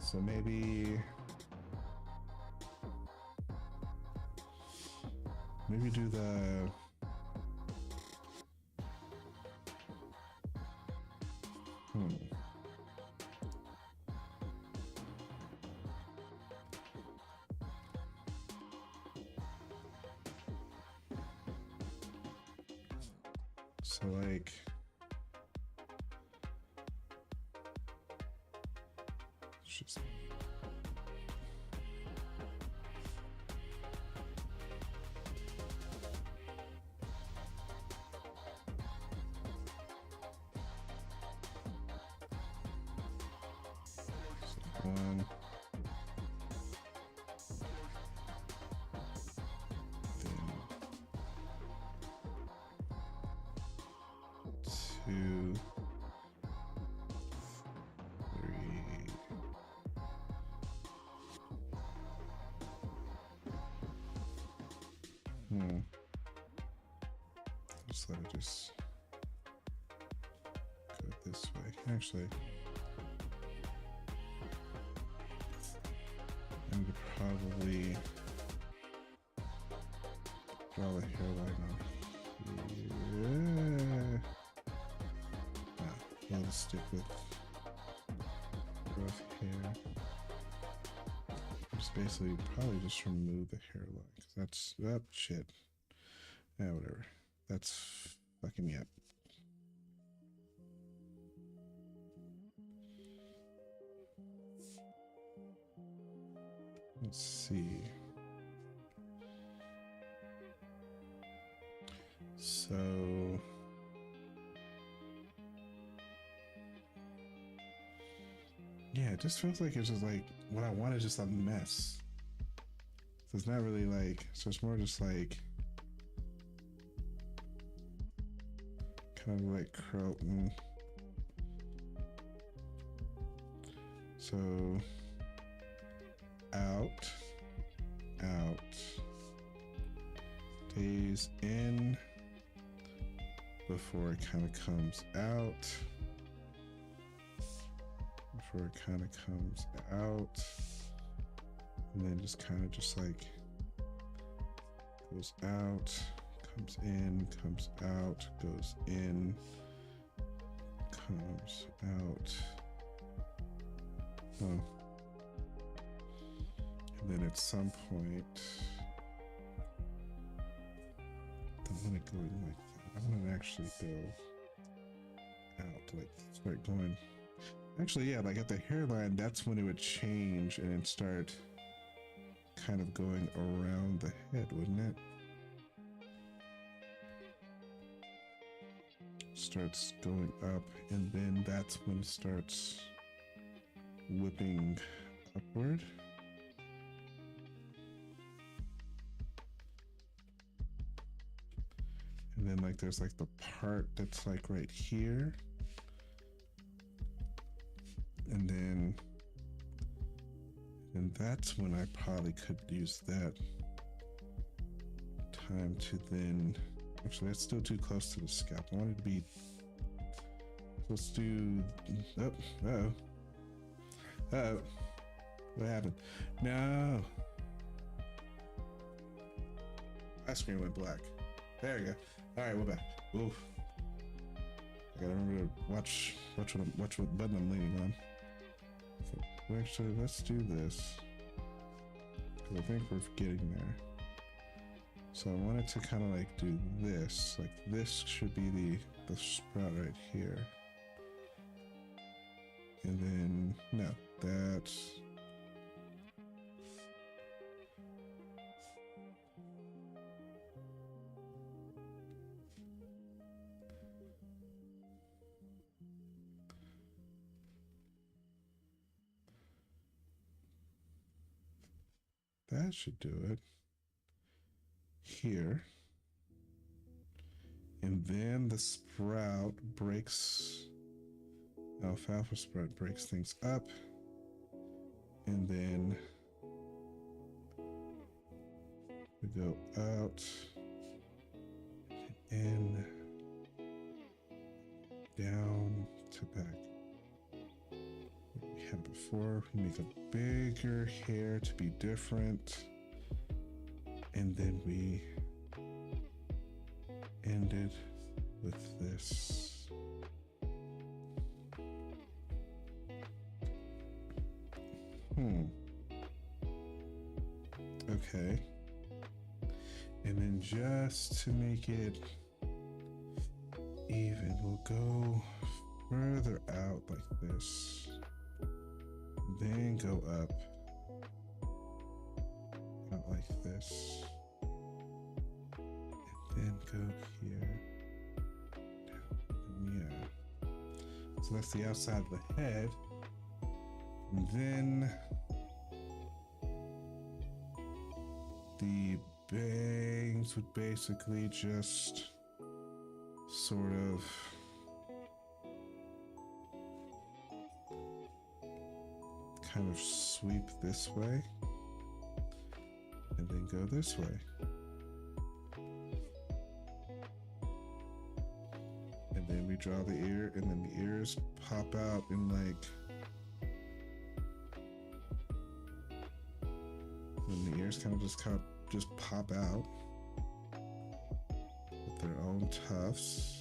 So maybe do the so like just one, then 2, 3. Just let it just go this way. Actually, I need to probably draw the hairline on here. No, I'll just stick with rough hair. Just basically probably just remove the hairline because that's shit. Yeah, whatever. That's fucking me up. Let's see. So yeah, it just feels like it's just like what I want is just a mess. So it's not really like, so it's more just like kind of like curl. So out, stays in before it kind of comes out, and then just kind of just like goes out, comes in, comes out, goes in, comes out. Oh. And then at some point, I want it going like that. I want to actually go out, like start going. Actually, yeah, like at the hairline, that's when it would change and then start kind of going around the head, wouldn't it? Starts going up, and then that's when it starts whipping upward. And then like there's like the part that's like right here. And that's when I probably could use that time to then, actually that's still too close to the scalp. I want it to be, let's do, oh, what happened? No. My screen went black. There we go. All right, we're back. Oof. I gotta remember to watch what button I'm leaning on. So actually, let's do this. Because I think we're getting there. So I wanted to kind of like do this. Like this should be the sprout right here. And then, no, that's... that should do it. Here. And then the sprout breaks, alfalfa sprout breaks things up. And then we go out, in, down to back. What we had before, we make a bigger hair to be different. And then we ended with this. Okay. And then just to make it even, we'll go further out like this. Then go up. Out like this. And then go here. Down. Yeah. So that's the outside of the head. And then the bangs would basically just sort of kind of sweep this way and then go this way. And then we draw the ear, and then the ears pop out in like, and the ears kind of just pop out. their own tufts.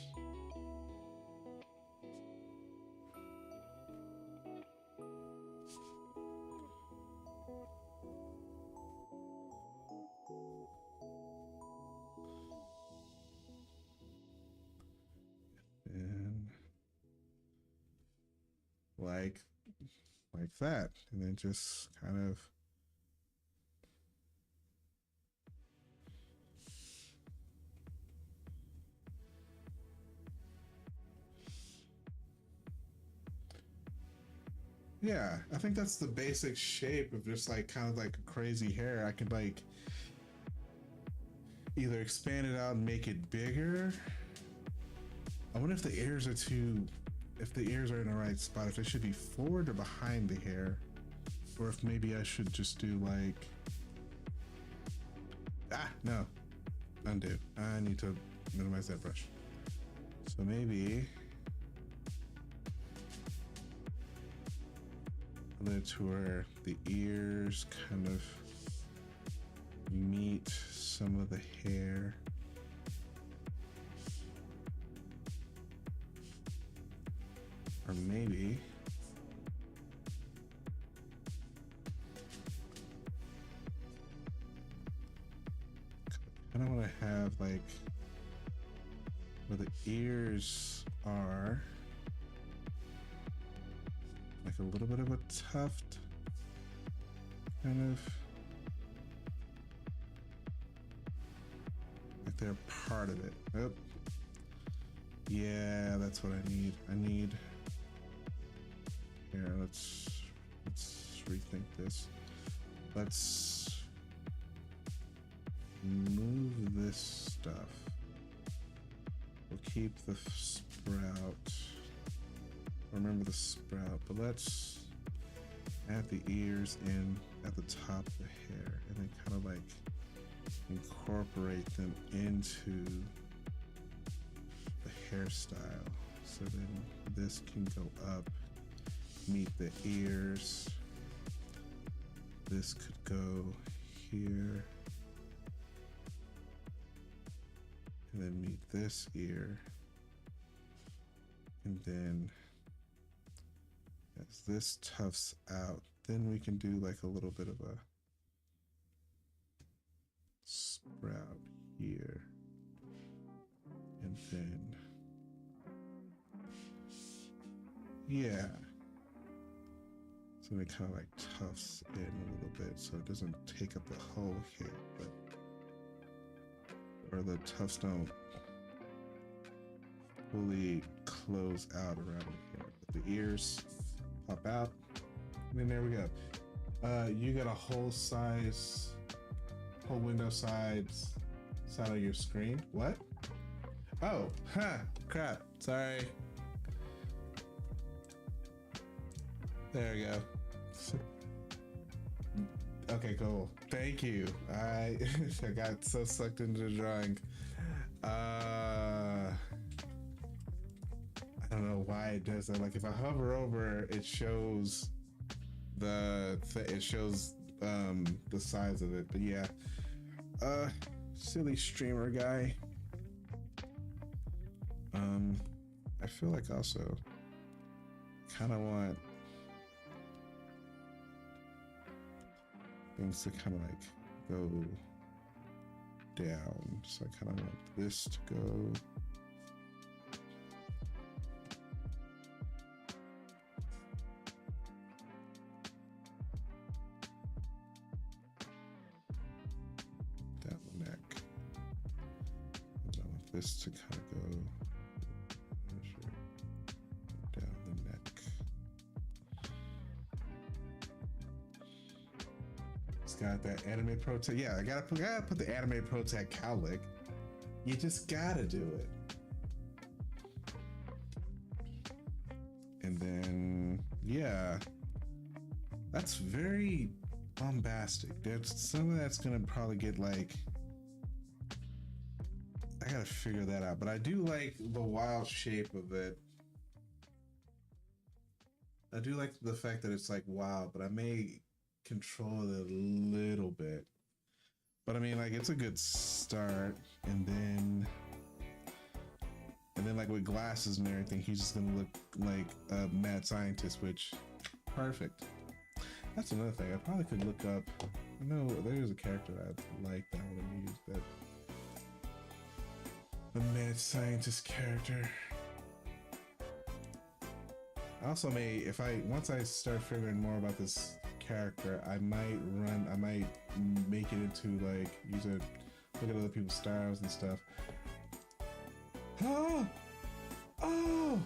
And like that, and then just kind of yeah, I think that's the basic shape of just like kind of like a crazy hair. I could like either expand it out and make it bigger. I wonder if the ears are if the ears are in the right spot, if they should be forward or behind the hair, or if maybe I should just do like, no, undo. I need to minimize that brush. So maybe to where the ears kind of meet some of the hair. Or maybe I don't want to have like where the ears are like a little bit of a tuft kind of like they're part of it. Oh, yeah, that's what I need. Here, let's rethink this. Let's move this stuff. We'll keep the sprout. Remember the sprout, but let's add the ears in at the top of the hair and then kind of like incorporate them into the hairstyle. So then this can go up, meet the ears. This could go here. And then meet this ear. And then as this tufts out, then we can do like a little bit of a sprout here. And then, yeah. So it kind of like tufts in a little bit so it doesn't take up the whole hair, but or the tufts don't fully close out around the hair. But the ears pop out, and then there we go. You got a whole window side of your screen. What? Oh, crap. Sorry. There we go. Okay, cool. Thank you. I got so sucked into the drawing. I don't know why it does that. Like if I hover over, it shows the size of it. But yeah, silly streamer guy. I feel like also kind of want things to kind of like go down. So I kind of want this to go down the neck. And I want this to kind of go down the neck. It's got that Anime Pro Tech. Yeah, I gotta put the Anime Pro Tech cowlick. You just gotta do it. And then, yeah, that's very bombastic. There's some of that's gonna probably get like, I gotta figure that out. But I do like the wild shape of it. I do like the fact that it's like wild, but I may control it a little bit. But I mean, like, it's a good start. And then And then like with glasses and everything, he's just gonna look like a mad scientist, which perfect. That's another thing. I probably could look up. No, there's a character I like that I want to use. That the mad scientist character. I also may, if I once I start figuring more about this character, I might make it into like use it, look at other people's styles and stuff. Oh, oh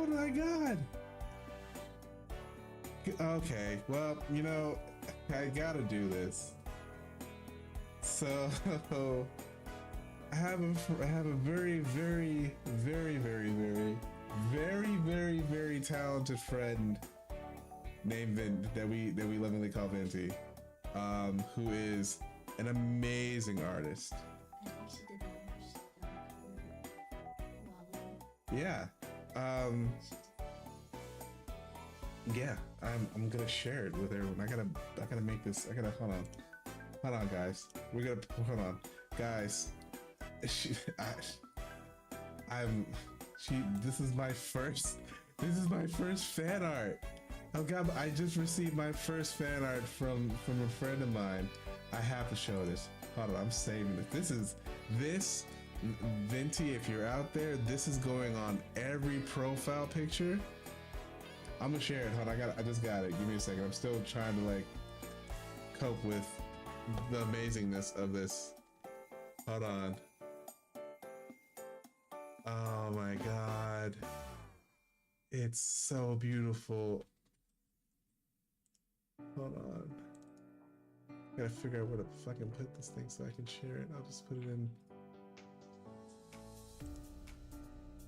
my god. Okay, well, you know, I gotta do this. So I have a very talented friend named Vin that we lovingly call Vinty, who is an amazing artist. And also did the Yeah. Yeah, I'm gonna share it with everyone. I gotta make this. Hold on, guys. Hold on, guys. This is my first fan art. Oh God, I just received my first fan art from a friend of mine. I have to show this. Hold on, I'm saving it. This Vinty, if you're out there, this is going on every profile picture. I'm gonna share it. Hold on, I just got it. Give me a second. I'm still trying to like cope with the amazingness of this. Hold on. Oh my God. It's so beautiful. Hold on. I gotta figure out where to fucking put this thing so I can share it. I'll just put it in.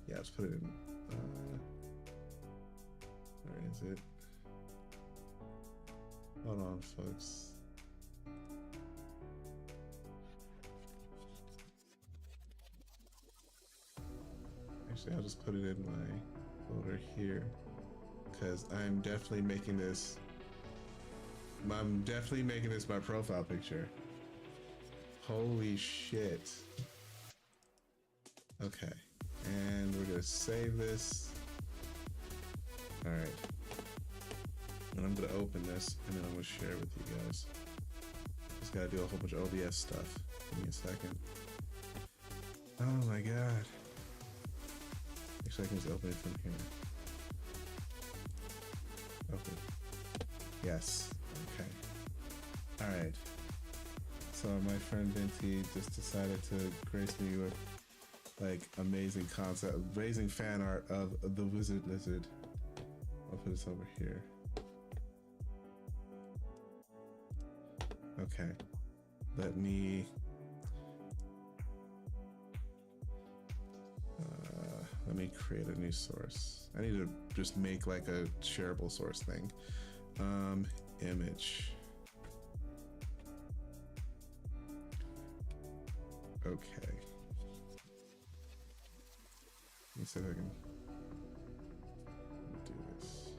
Yeah, let's put it in. Where is it? Hold on, folks. Actually, I'll just put it in my folder here, because I'm definitely making this. I'm definitely making this my profile picture. Holy shit. Okay, and we're gonna save this. All right, and I'm gonna open this, and then I'm gonna share it with you guys. Just gotta do a whole bunch of OBS stuff. Give me a second. Oh my God. Actually, I can just open it from here. Open. Yes. Okay. All right. So my friend Vinty just decided to grace me with like amazing fan art of the wizard lizard. I'll put this over here. Okay. Let me create a new source. I need to just make like a shareable source thing. Image. Okay. Let me see if I can do this.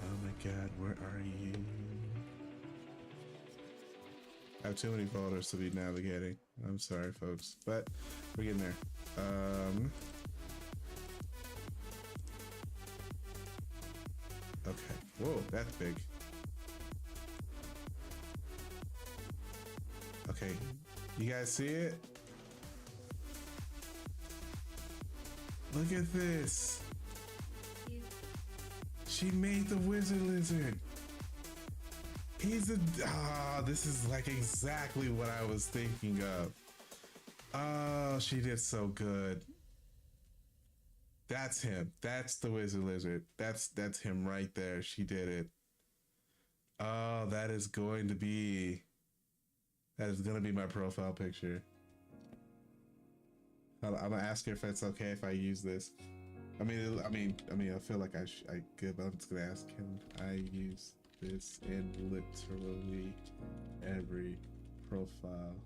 Oh my God, where are you? I have too many folders to be navigating. I'm sorry, folks, but we're getting there. Okay. Whoa, that's big. Okay, you guys see it? Look at this. She made the wizard lizard. He's a, this is like exactly what I was thinking of. Oh, she did so good. That's him. That's the wizard lizard. That's him right there. She did it. Oh, that is going to be my profile picture. I'm gonna ask her if it's okay if I use this. I mean, I feel like I could, but I'm just gonna ask him. I use this in literally every profile.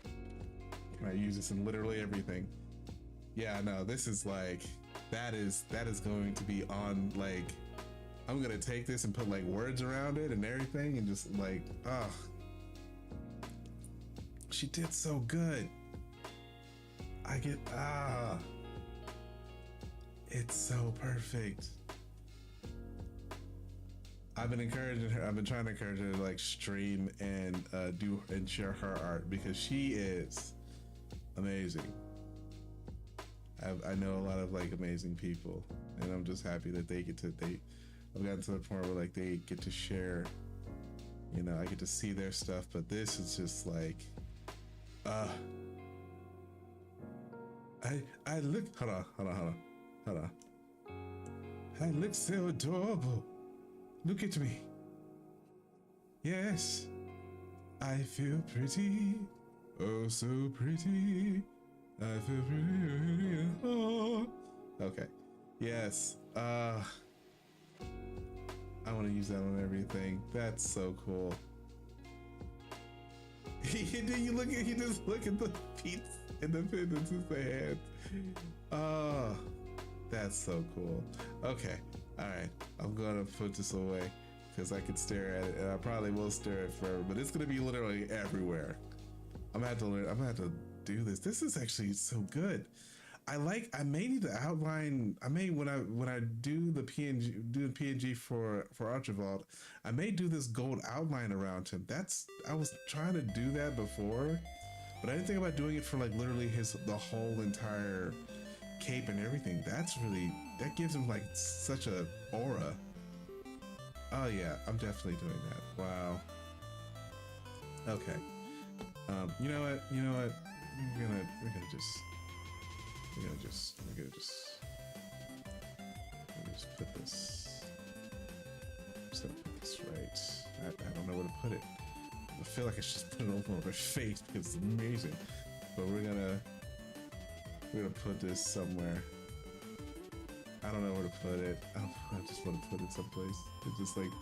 Can I use this in literally everything? Yeah, no, this is like, that is going to be on like I'm gonna take this and put like words around it and everything and just like, oh, she did so good. It's so perfect. I've been encouraging her. I've been trying to encourage her to like stream and do and share her art because she is amazing. I know a lot of like amazing people, and I'm just happy that I've gotten to the point where like they get to share. You know, I get to see their stuff, but this is just like, I look. Hold on. I look so adorable. Look at me. Yes, I feel pretty. Oh, so pretty. I feel pretty. Oh. Okay. Yes. I want to use that on everything. That's so cool. He just look at the feet and the pendants in the hand. Oh, that's so cool. Okay. All right, I'm gonna put this away because I could stare at it, and I probably will stare at it forever. But it's gonna be literally everywhere. I'm gonna have to learn. I'm gonna have to do this. This is actually so good. I may need to outline. I may when I do the PNG for Archibald, I may do this gold outline around him. I was trying to do that before, but I didn't think about doing it for like literally the whole entire cape and everything. That gives him like such a aura. Oh yeah, I'm definitely doing that. Wow. Okay. You know what? We're gonna just put this. I'm just gonna put this right. I don't know where to put it. I feel like I should just put it over my face because it's amazing. But we're gonna put this somewhere. I don't know where to put it. I just want to put it someplace. It's just like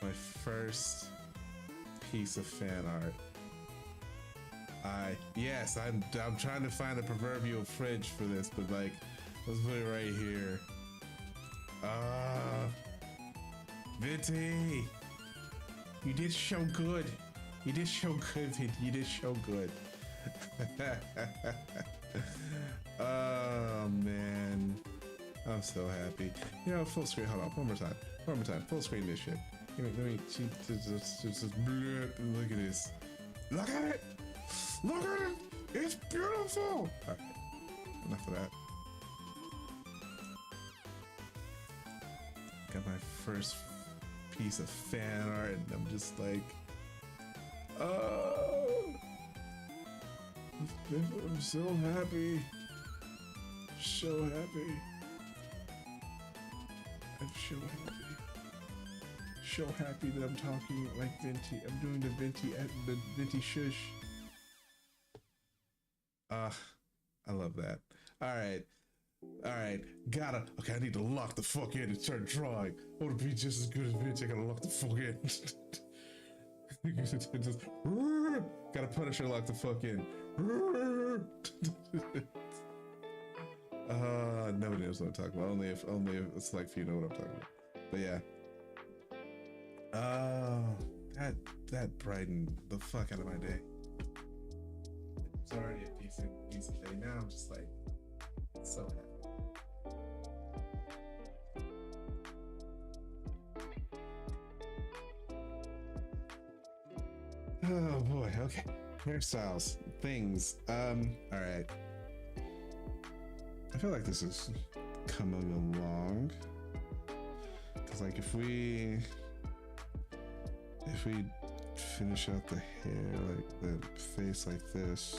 my first piece of fan art. I'm trying to find a proverbial fridge for this, but like, let's put it right here. Vinty, you did so good. You did so good, Vinty. You did so good. Oh man, I'm so happy. You know, full screen. Hold on, one more time. Full screen this shit. Let me just look at this. Look at it. Look at it. It's beautiful. All right, enough of that. Got my first piece of fan art, and I'm just like, oh. I'm so happy. So happy. I'm so happy. So happy that I'm talking like Venti. I'm doing the Venti shush. I love that. All right. Okay, I need to lock the fuck in and start drawing. I want to be just as good as Venti. I gotta lock the fuck in. Just, gotta Punisher lock the fuck in. Nobody knows what I'm talking about. Only if a select few know what I'm talking about. But yeah. That brightened the fuck out of my day. It's already a decent day. Now I'm just like so happy. Oh boy, okay. Hairstyles, things. Alright. I feel like this is coming along. Cause like if we finish out the hair, like the face like this.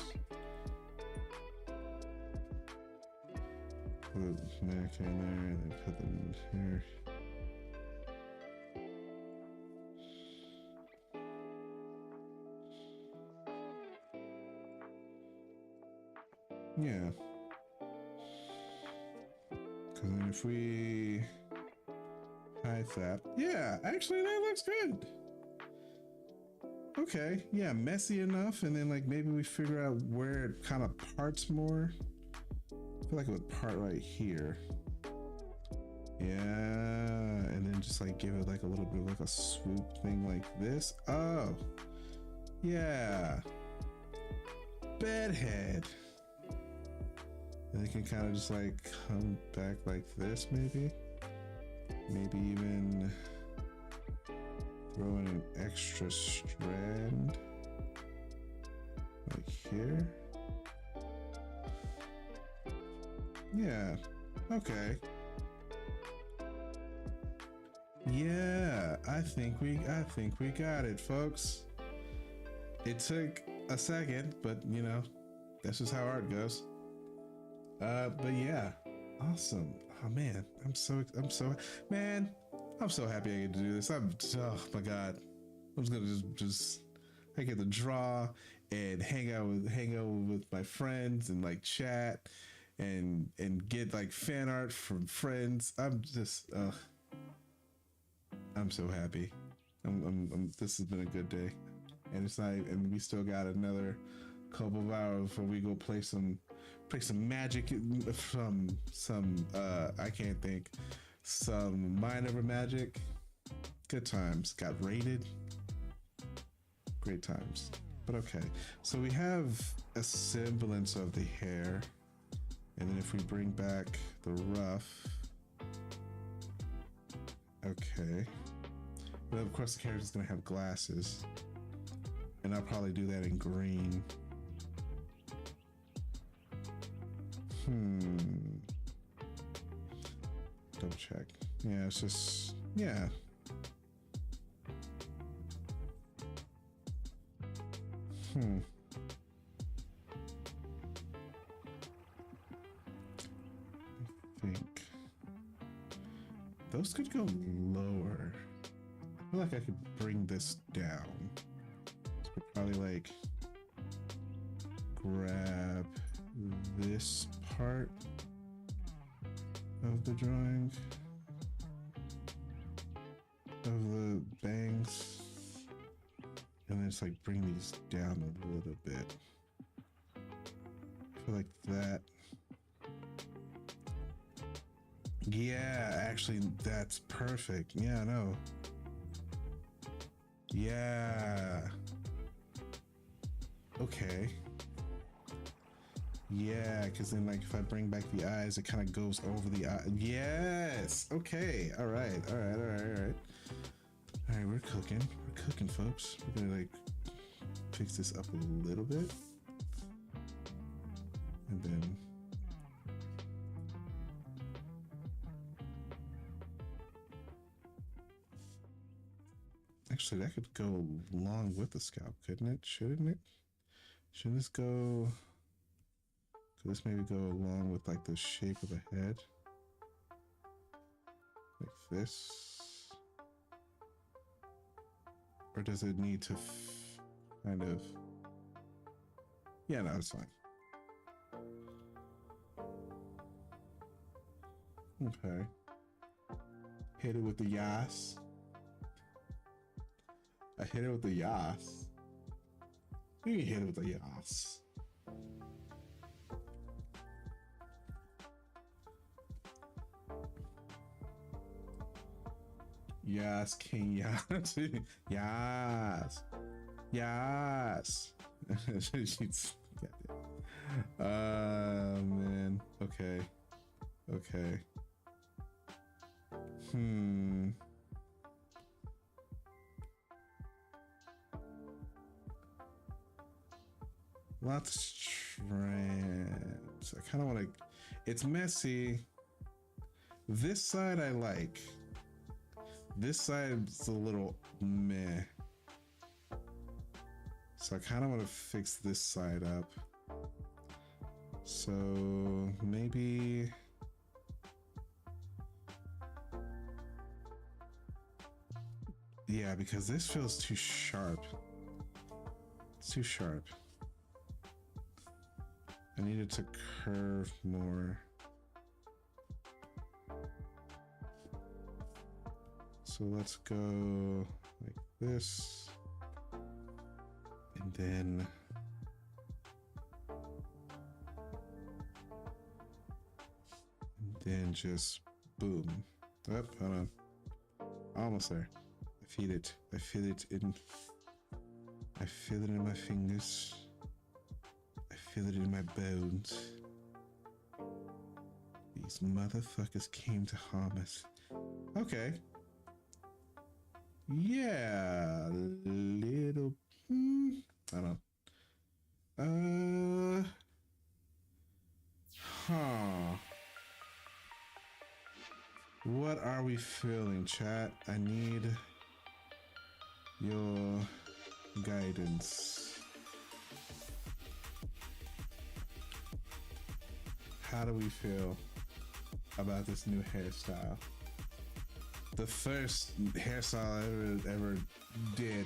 Put the neck in there and then put them in here. Yeah. Because then if we hide that, yeah, actually that looks good. Okay, yeah, messy enough, and then like maybe we figure out where it kind of parts more. I feel like it would part right here. Yeah, and then just like give it like a little bit of like a swoop thing like this. Oh, yeah. Bedhead. And it can kind of just like come back like this, maybe. Maybe even throw in an extra strand like here. Yeah, okay. Yeah, I think we got it, folks. It took a second, but you know, that's just how art goes. But yeah, awesome. Oh man, I'm so happy I get to do this. Oh my god, I'm just gonna just I get to draw and hang out with my friends and like chat and get like fan art from friends. I'm so happy. This has been a good day, and and we still got another couple of hours before we go play some magic from some I can't think, some Mind Over Magic. Good times. Got raided. Great times. But okay, so we have a semblance of the hair, and then if we bring back the ruff, okay. But of course the character's gonna have glasses, and I'll probably do that in green. Double check. Yeah, it's just, yeah. I think those could go lower. I feel like I could bring this down. So probably like grab this part of the drawing of the bangs, and then just like bring these down a little bit. I feel like that. Yeah, actually that's perfect. Yeah, no. Yeah. Okay. Yeah, because then like if I bring back the eyes, it kind of goes over the eye. Yes. Okay. All right. All right, we're cooking, folks. We're gonna like fix this up a little bit, and then actually that could go along with the scalp, couldn't it? Shouldn't it? Shouldn't this go? Could this maybe go along with like the shape of the head, like this? Or does it need to kind of... Yeah, no, it's fine. Okay. Hit it with the yas. I hit it with the yas. You can hit it with the yas. Yes, King, yes. Yes. Yes. Man. Okay. Okay. Lots of strands. I kind of want to... It's messy. This side I like. This side's a little meh. So I kind of want to fix this side up. So maybe... Yeah, because this feels too sharp. It's too sharp. I need it to curve more. So let's go like this. And then just boom. Hold on. Almost there. I feel it. I feel it in. I feel it in my fingers. I feel it in my bones. These motherfuckers came to harm us. Okay. Yeah, little. I don't know. Huh. What are we feeling, chat? I need your guidance. How do we feel about this new hairstyle? The first hairstyle I ever did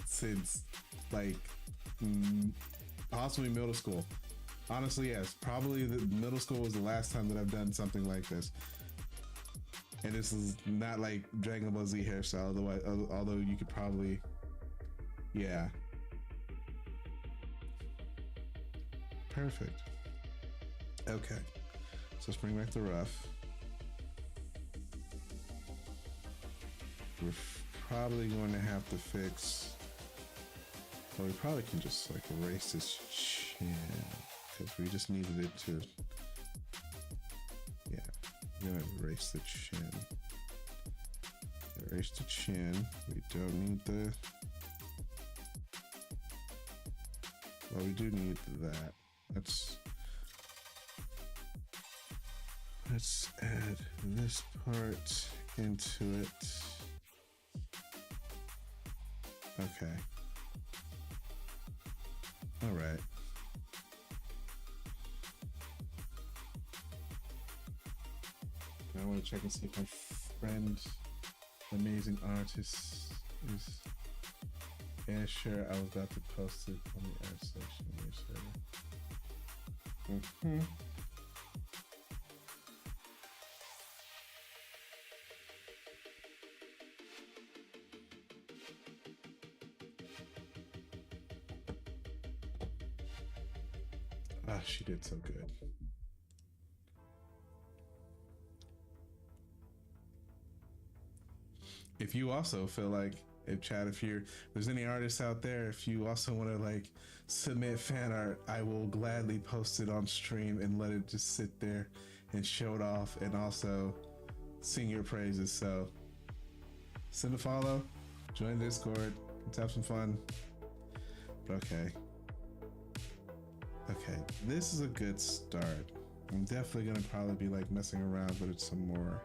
since like possibly middle school. Honestly, yes. Probably the middle school was the last time that I've done something like this. And this is not like Dragon Ball Z hairstyle, otherwise, although you could probably, yeah. Perfect. Okay. So let's bring back the rough. We're probably going to have to fix, well, we probably can just like erase this chin because we just needed it to, yeah, we're gonna erase the chin. Erase the chin. We don't need the, well, we do need that. Let's add this part into it. Okay. All right. I want to check and see if my friend, amazing artist, is. Yeah, sure. I was about to post it on the art section. Ah, she did so good. If you also feel like, if there's any artists out there, if you also want to like submit fan art, I will gladly post it on stream and let it just sit there and show it off and also sing your praises. So send a follow, join the Discord, let's have some fun. But okay, this is a good start. I'm definitely gonna probably be like messing around with it some more.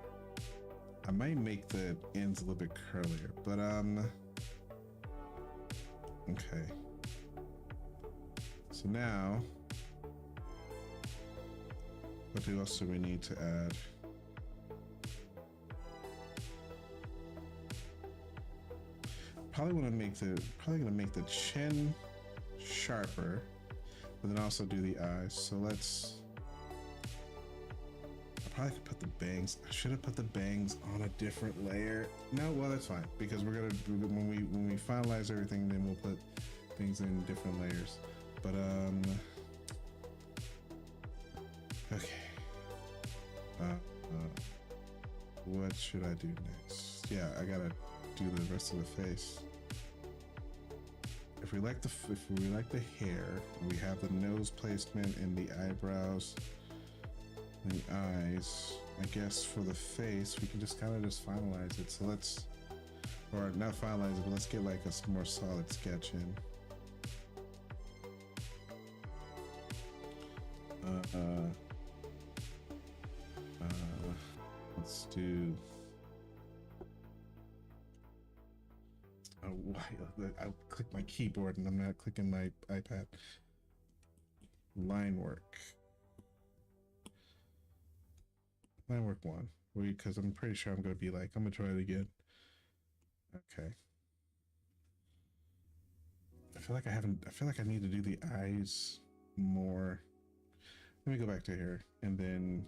I might make the ends a little bit curlier, but okay. So now, what else do we need to add? Probably gonna make the chin sharper, but then also do the eyes. So let's. I probably could put the bangs. I should have put the bangs on a different layer. No, well that's fine because we're gonna when we finalize everything, then we'll put things in different layers. But okay. What should I do next? Yeah, I gotta do the rest of the face. If we like the hair, we have the nose placement and the eyebrows. And the eyes, I guess for the face, we can just kind of just finalize it. So let's, or not finalize it, but let's get like a more solid sketch in. Let's do. Oh, I click my keyboard and I'm not clicking my iPad. Line work. Line work 1. Because I'm pretty sure I'm gonna be like, I'm gonna try it again. Okay. I feel like I need to do the eyes more. Let me go back to here and then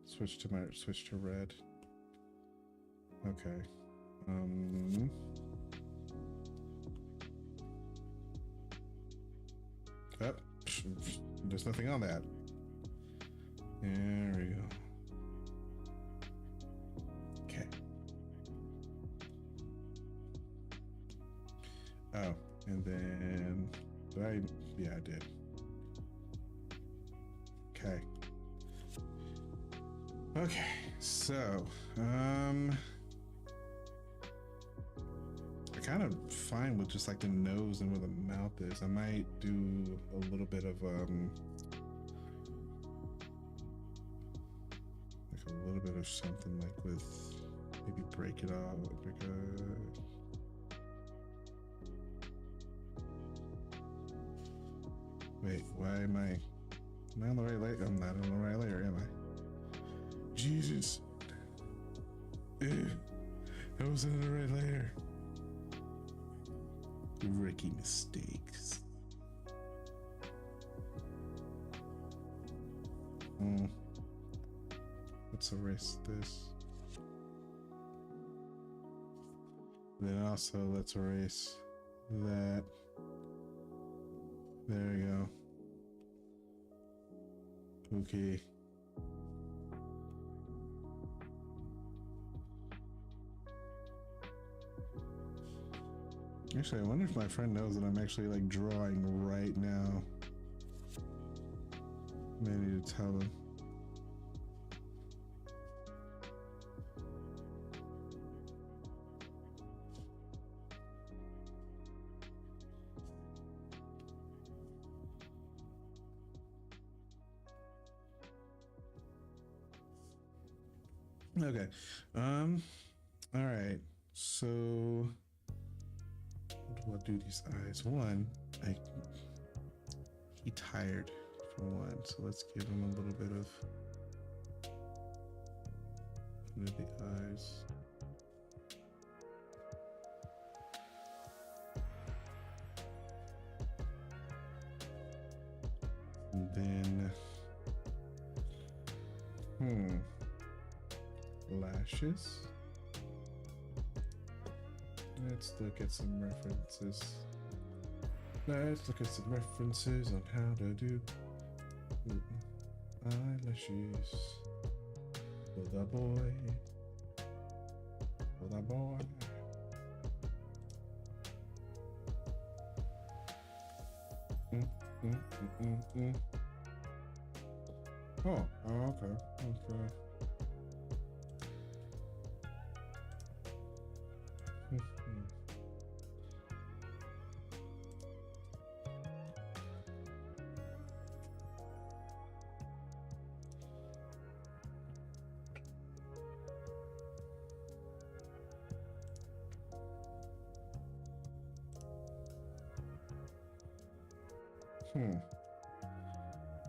switch to red. Okay. Oh, there's nothing on that. There we go. Oh, and then did I? Yeah, I did. Okay. Okay, so I'm kind of fine with just like the nose and where the mouth is. I might do a little bit of like a little bit of something like with maybe break it out like a. Wait, why am I on the right layer? I'm not on the right layer, am I? Jesus. I was in the right layer. Rookie mistakes. Let's erase this. Then also let's erase that. There we go. Okay. Actually, I wonder if my friend knows that I'm actually like drawing right now. Maybe need to tell him. Okay. All right. So what do I do these eyes? One, he tired for one, so let's give him a little bit of under the eyes. And then lashes. Let's look at some references. Let's look at some references on how to do eyelashes for the boy. For the boy. Oh, okay. Okay.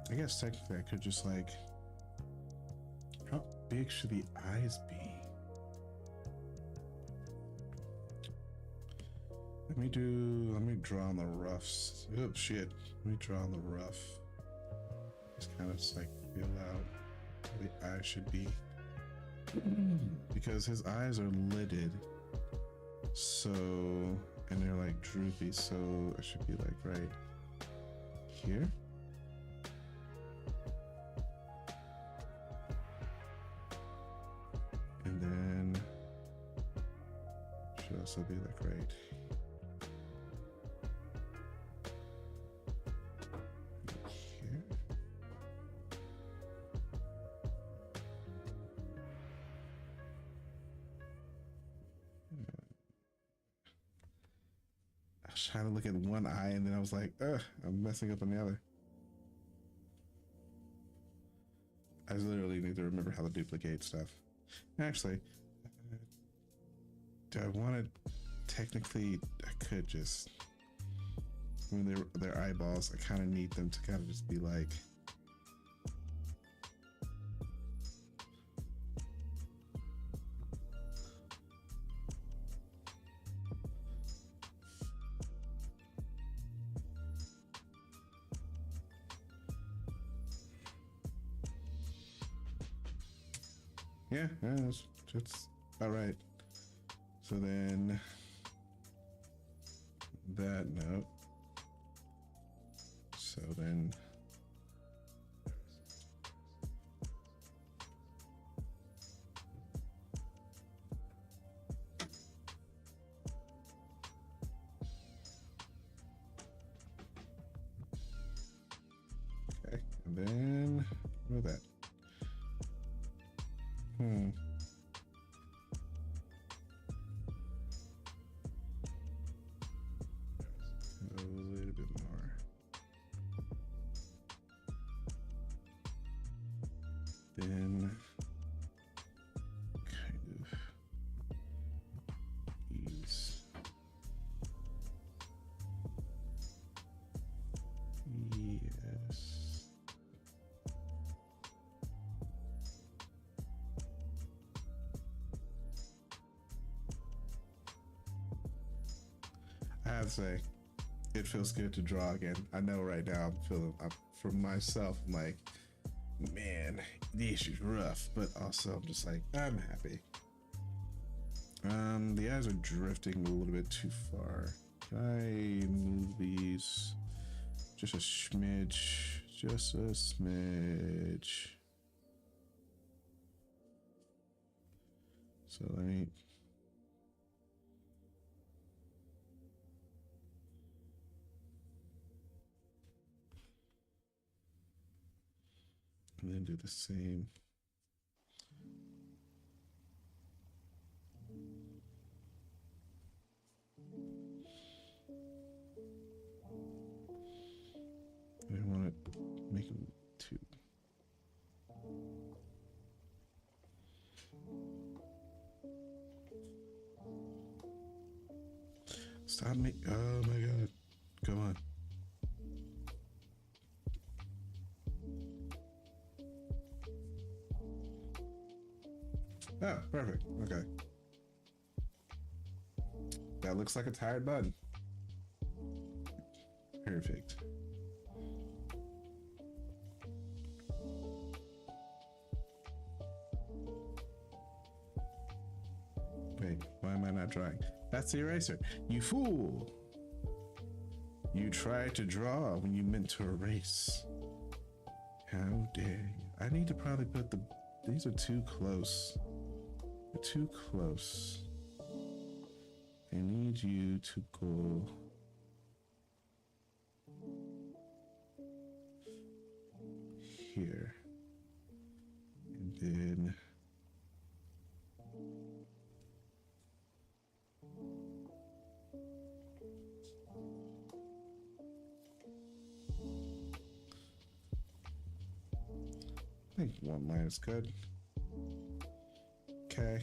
I guess technically I could just like, how big should the eyes be? Let me draw on the roughs. Oh shit. Let me draw on the rough. Just kind of just like feel out where the eye should be. Because his eyes are lidded. So, and they're like droopy, so it should be like right here. And then should also be like right here. I was trying to look at one eye and then I was like, I'm messing up on the other. I literally need to remember how to duplicate stuff. Actually, do I want to? Technically, I could just. When they're eyeballs, I kind of need them to kind of just be like. Yeah, that's all right. So then that note. So then then look at that. A little bit more. Then kind of ease. Yes. I have to say, it feels good to draw again. I know right now for myself, I'm like, man, the issue's rough, but also I'm just like, I'm happy. The eyes are drifting a little bit too far. Can I move these just a smidge? Just a smidge. So let me. And then do the same. I want to make them two. Stop me. Oh my God. Come on. Oh, perfect. Okay. That looks like a tired bud. Perfect. Wait, why am I not drawing? That's the eraser. You fool! You tried to draw when you meant to erase. How dare you? I need to probably put these are too close. They're too close. I need you to go here. And then I think one line is good. Okay.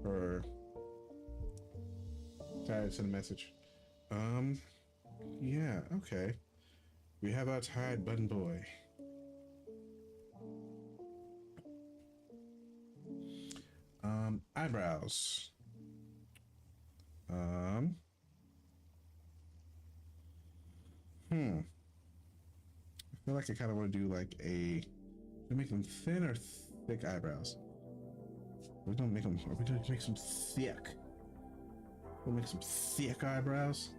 Or tired send a message. Yeah, okay. We have our tired button boy. Eyebrows. I feel like I kind of want to do like to make them thin or thick eyebrows. We're gonna make them. Are we gonna make some thick? We'll make some thick eyebrows.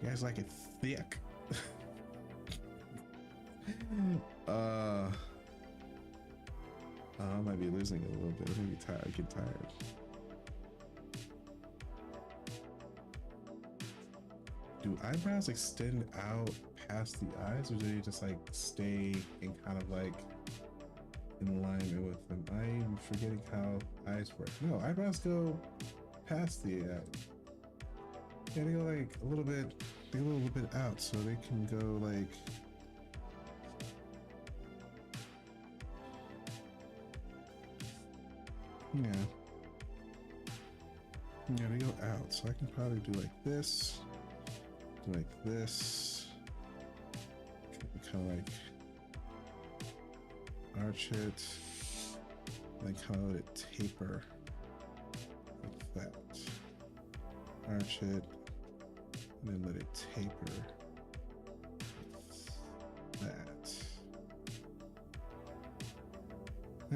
You guys like it thick? I might be losing it a little bit. I'm gonna be tired. Get tired. Do eyebrows extend out past the eyes, or do they just like stay in kind of like in alignment with them? I'm forgetting how eyes work. No, eyebrows go past the yeah, they go like a little bit, they go a little bit out, so they can go like yeah, they go out, so I can probably do like this, kind of like arch it, like how would it taper like that, arch it, and then let it taper I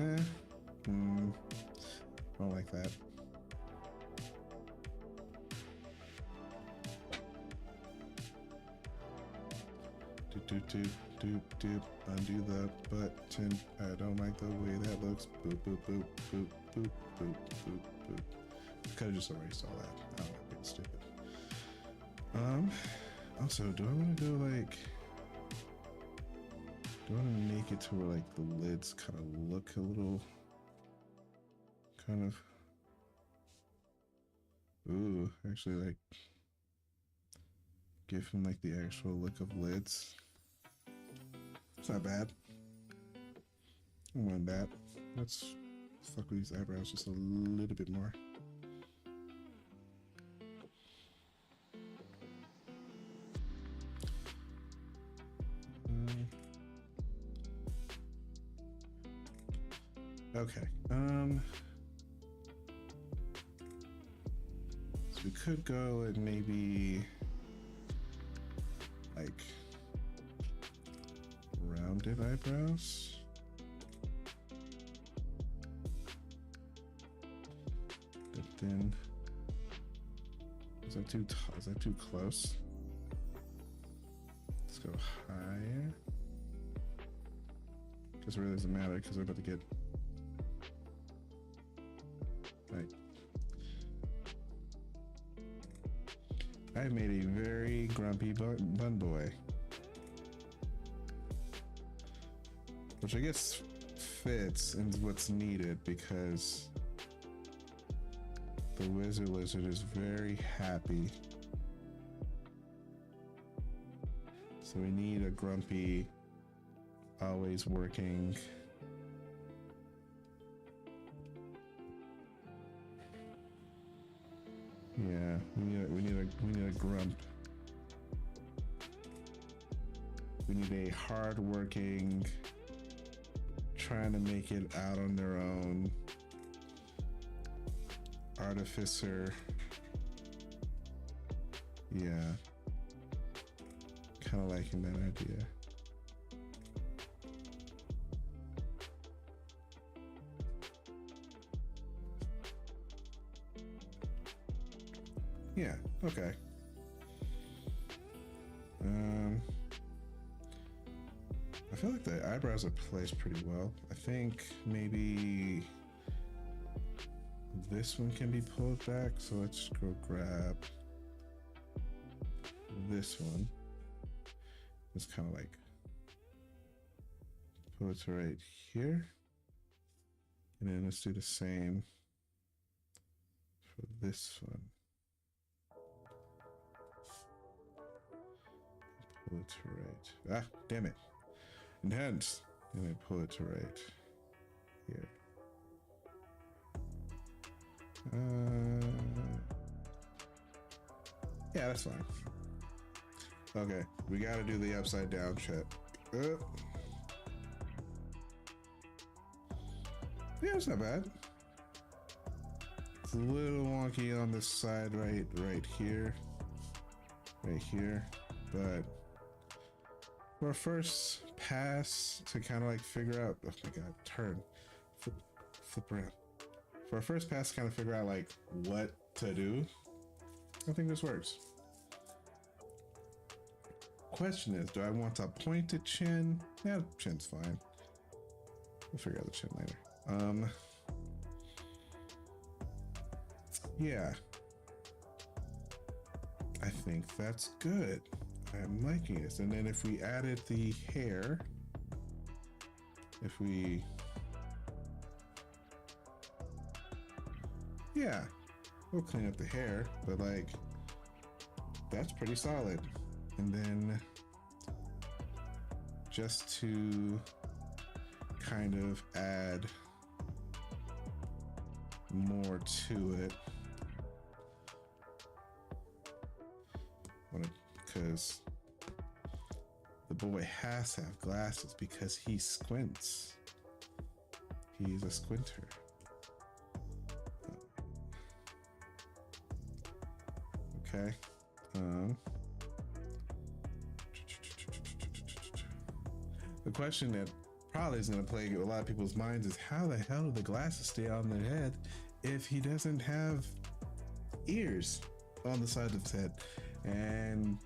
don't like that. Doop, doop, doop, doop. Undo the button. I don't like the way that looks. Boop, boop, boop, boop, boop, boop, boop, boop. I could have just erased all that. I don't know, being stupid. Also, do I want to go like... Do I want to make it to where like the lids kind of look a little... kind of... Ooh, actually like... give him like the actual look of lids. It's not bad. I don't mind that. Let's fuck with these eyebrows just a little bit more. Okay. So we could go and maybe like rounded eyebrows. But then is that too close? Let's go higher. Just really doesn't matter because we're about to get right. I've made a very grumpy bun boy, which I guess fits and what's needed because the wizard lizard is very happy. So we need a grumpy, always working. Yeah, we need a grump. We need a hard-working, trying to make it out on their own artificer. Yeah, kind of liking that idea. Yeah, okay. I feel like the eyebrows are placed pretty well. I think maybe this one can be pulled back, so let's go grab this one. It's kind of like pull it to right here. And then let's do the same for this one. Pull it to right. Ah, damn it. Enhance. And then pull it to right here. Yeah, that's fine. Okay, we gotta do the upside down shit. Yeah, it's not bad. It's a little wonky on this side right here. Right here. But for our first pass to kind of like figure out, oh my god, turn, flip around. For our first pass to kind of figure out like what to do, I think this works. Question is, do I want a pointed chin? Yeah, chin's fine. We'll figure out the chin later. Yeah. I think that's good. I'm liking this. And then if we added the hair, yeah, we'll clean up the hair, but like, that's pretty solid. And then just to kind of add more to it, because the boy has to have glasses because he squints. He's a squinter. Okay. The question that probably is going to plague a lot of people's minds is how the hell do the glasses stay on their head if he doesn't have ears on the side of his head? And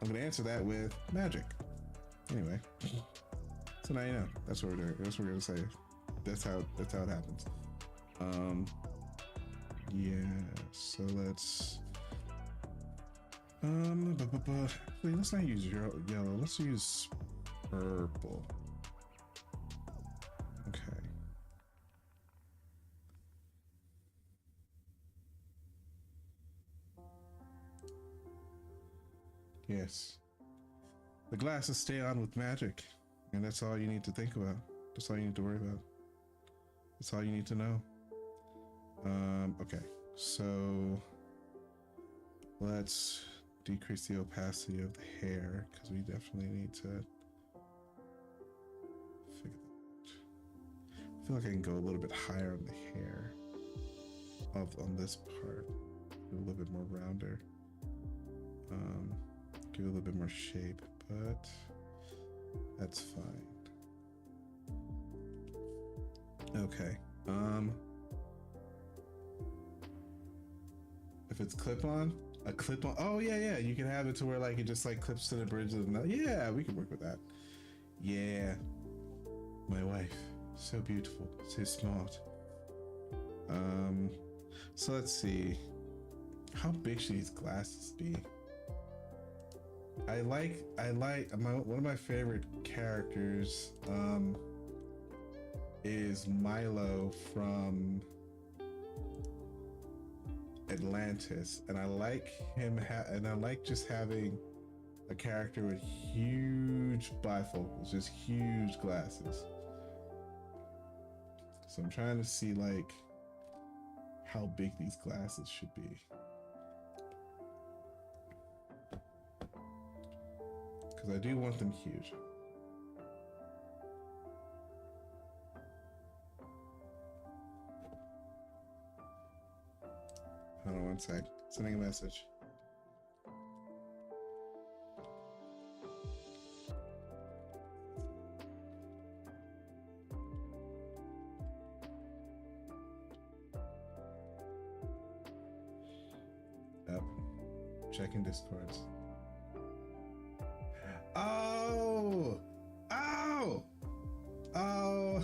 I'm going to answer that with magic. Anyway, so now you know. That's what we're doing. That's what we're going to say. That's how it happens. Yeah, so let's wait, let's not use yellow, let's use purple. Okay. Yes. The glasses stay on with magic, and that's all you need to think about. That's all you need to worry about. That's all you need to know. Okay, so let's decrease the opacity of the hair because we definitely need to figure that out. I feel like I can go a little bit higher on the hair on this part, a little bit more rounder, give it a little bit more shape, but that's fine. Okay. If it's clip-on, a clip-on. Oh yeah, you can have it to where like it just like clips to the bridge of the nose. Yeah, we can work with that. Yeah, my wife, so beautiful, so smart. So let's see. How big should these glasses be? I like one of my favorite characters is Milo from Atlantis, and I like him and I like just having a character with huge bifocals, just huge glasses. So I'm trying to see like how big these glasses should be, because I do want them huge. Hold on one sec. Sending a message. Up. Checking Discords. Oh! Oh! Oh!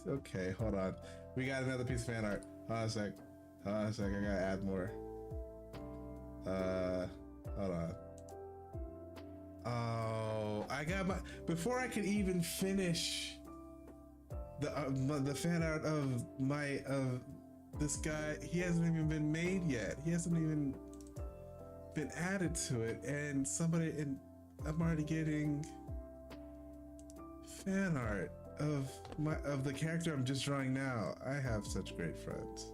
Okay, hold on. We got another piece of fan art. Hold on a sec. Hold on a sec, I gotta add more. Hold on. Oh, I got my, before I could even finish the fan art of this guy, he hasn't even been made yet. He hasn't even been added to it, and I'm already getting fan art of the character I'm just drawing now. I have such great friends.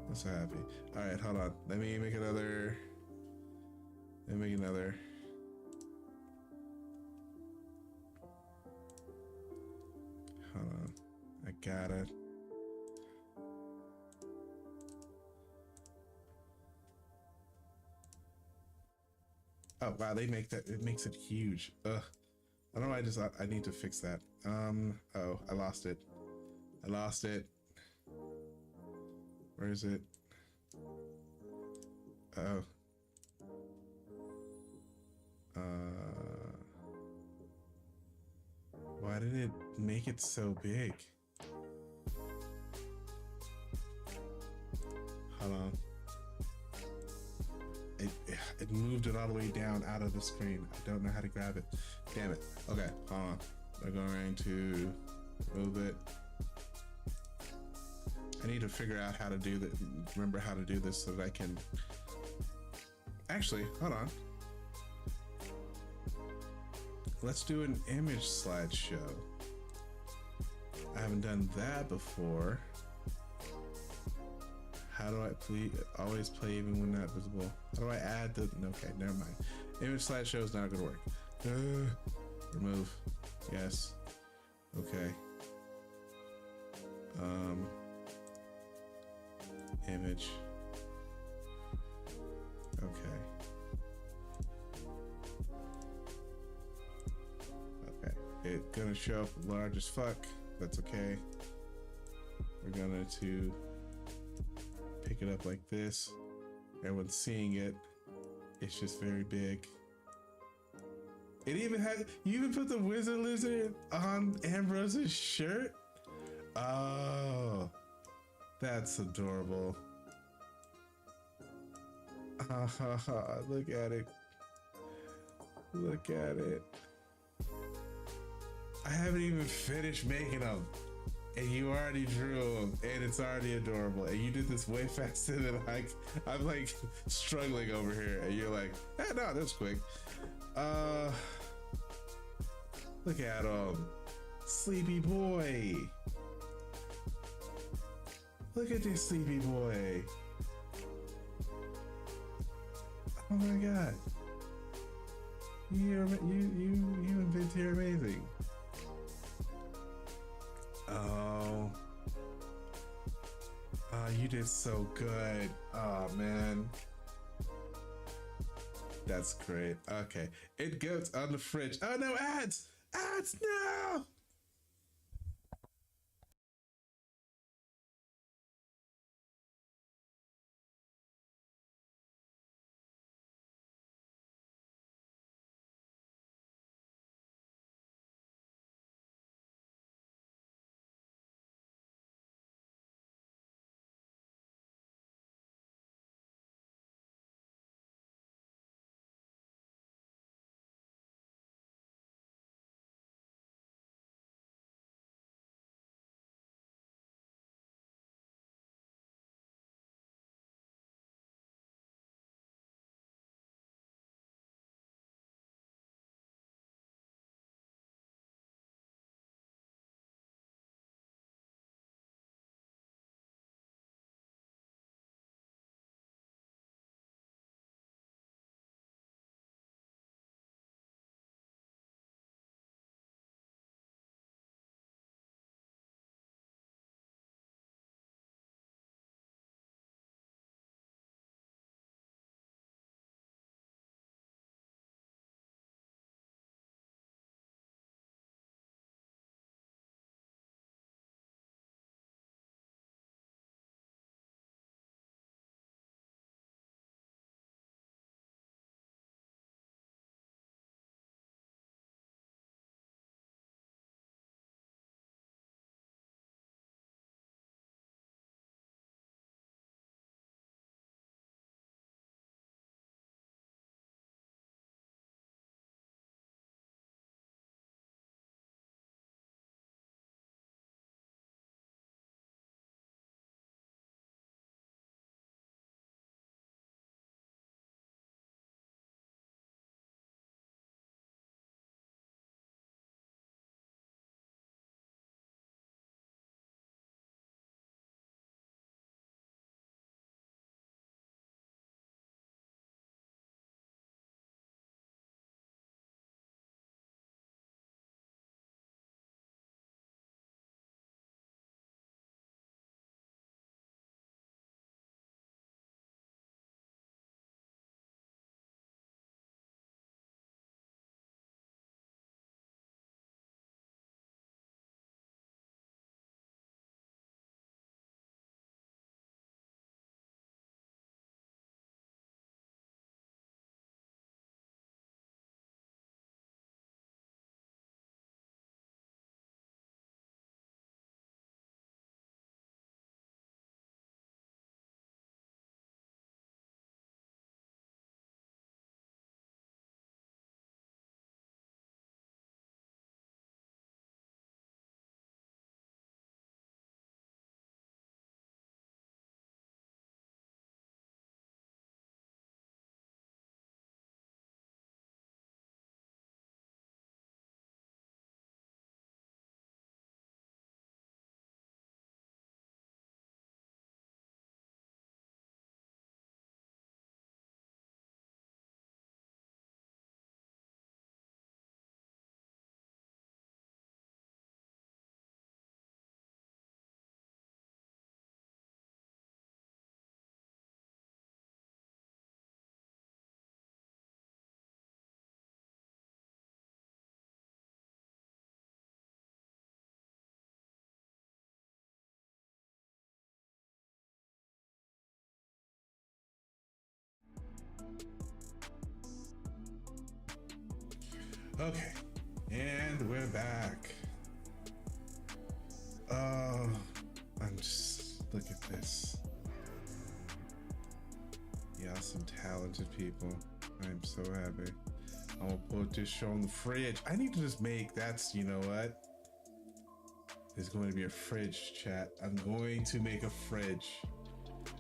I'm so happy. All right, hold on. Let me make another. Hold on. I got it. Oh wow, they make that. It makes it huge. Ugh. I don't know. I need to fix that. Oh, I lost it. Where is it? Oh. Why did it make it so big? Hold on. It moved it all the way down out of the screen. I don't know how to grab it. Damn it. Okay, hold on. We're going to move it. I need to figure out how to do that. Remember how to do this so that I can. Actually, hold on. Let's do an image slideshow. I haven't done that before. How do I always play even when not visible? How do I add the? Okay, never mind. Image slideshow is not gonna work. Remove. Yes. Okay. Image. Okay. It's gonna show up large as fuck. That's okay. We're gonna to pick it up like this. Everyone's seeing it. It's just very big. It even had, you even put the wizard lizard on Ambrose's shirt? Oh, that's adorable. Look at it. Look at it. I haven't even finished making them, and you already drew them, and it's already adorable. And you did this way faster than I'm like struggling over here, and you're like, no, that's quick. Look at him, sleepy boy. Look at this sleepy boy. Oh my god. You invent, you're amazing. Oh, you did so good. Oh man, that's great. Okay, it goes on the fridge. Oh no, ads, no. Okay, and we're back. Oh, I'm just look at this. Y'all some talented people. I'm so happy. I'm gonna put this show on the fridge. I need to just make that's you know what? There's going to be a fridge, chat. I'm going to make a fridge.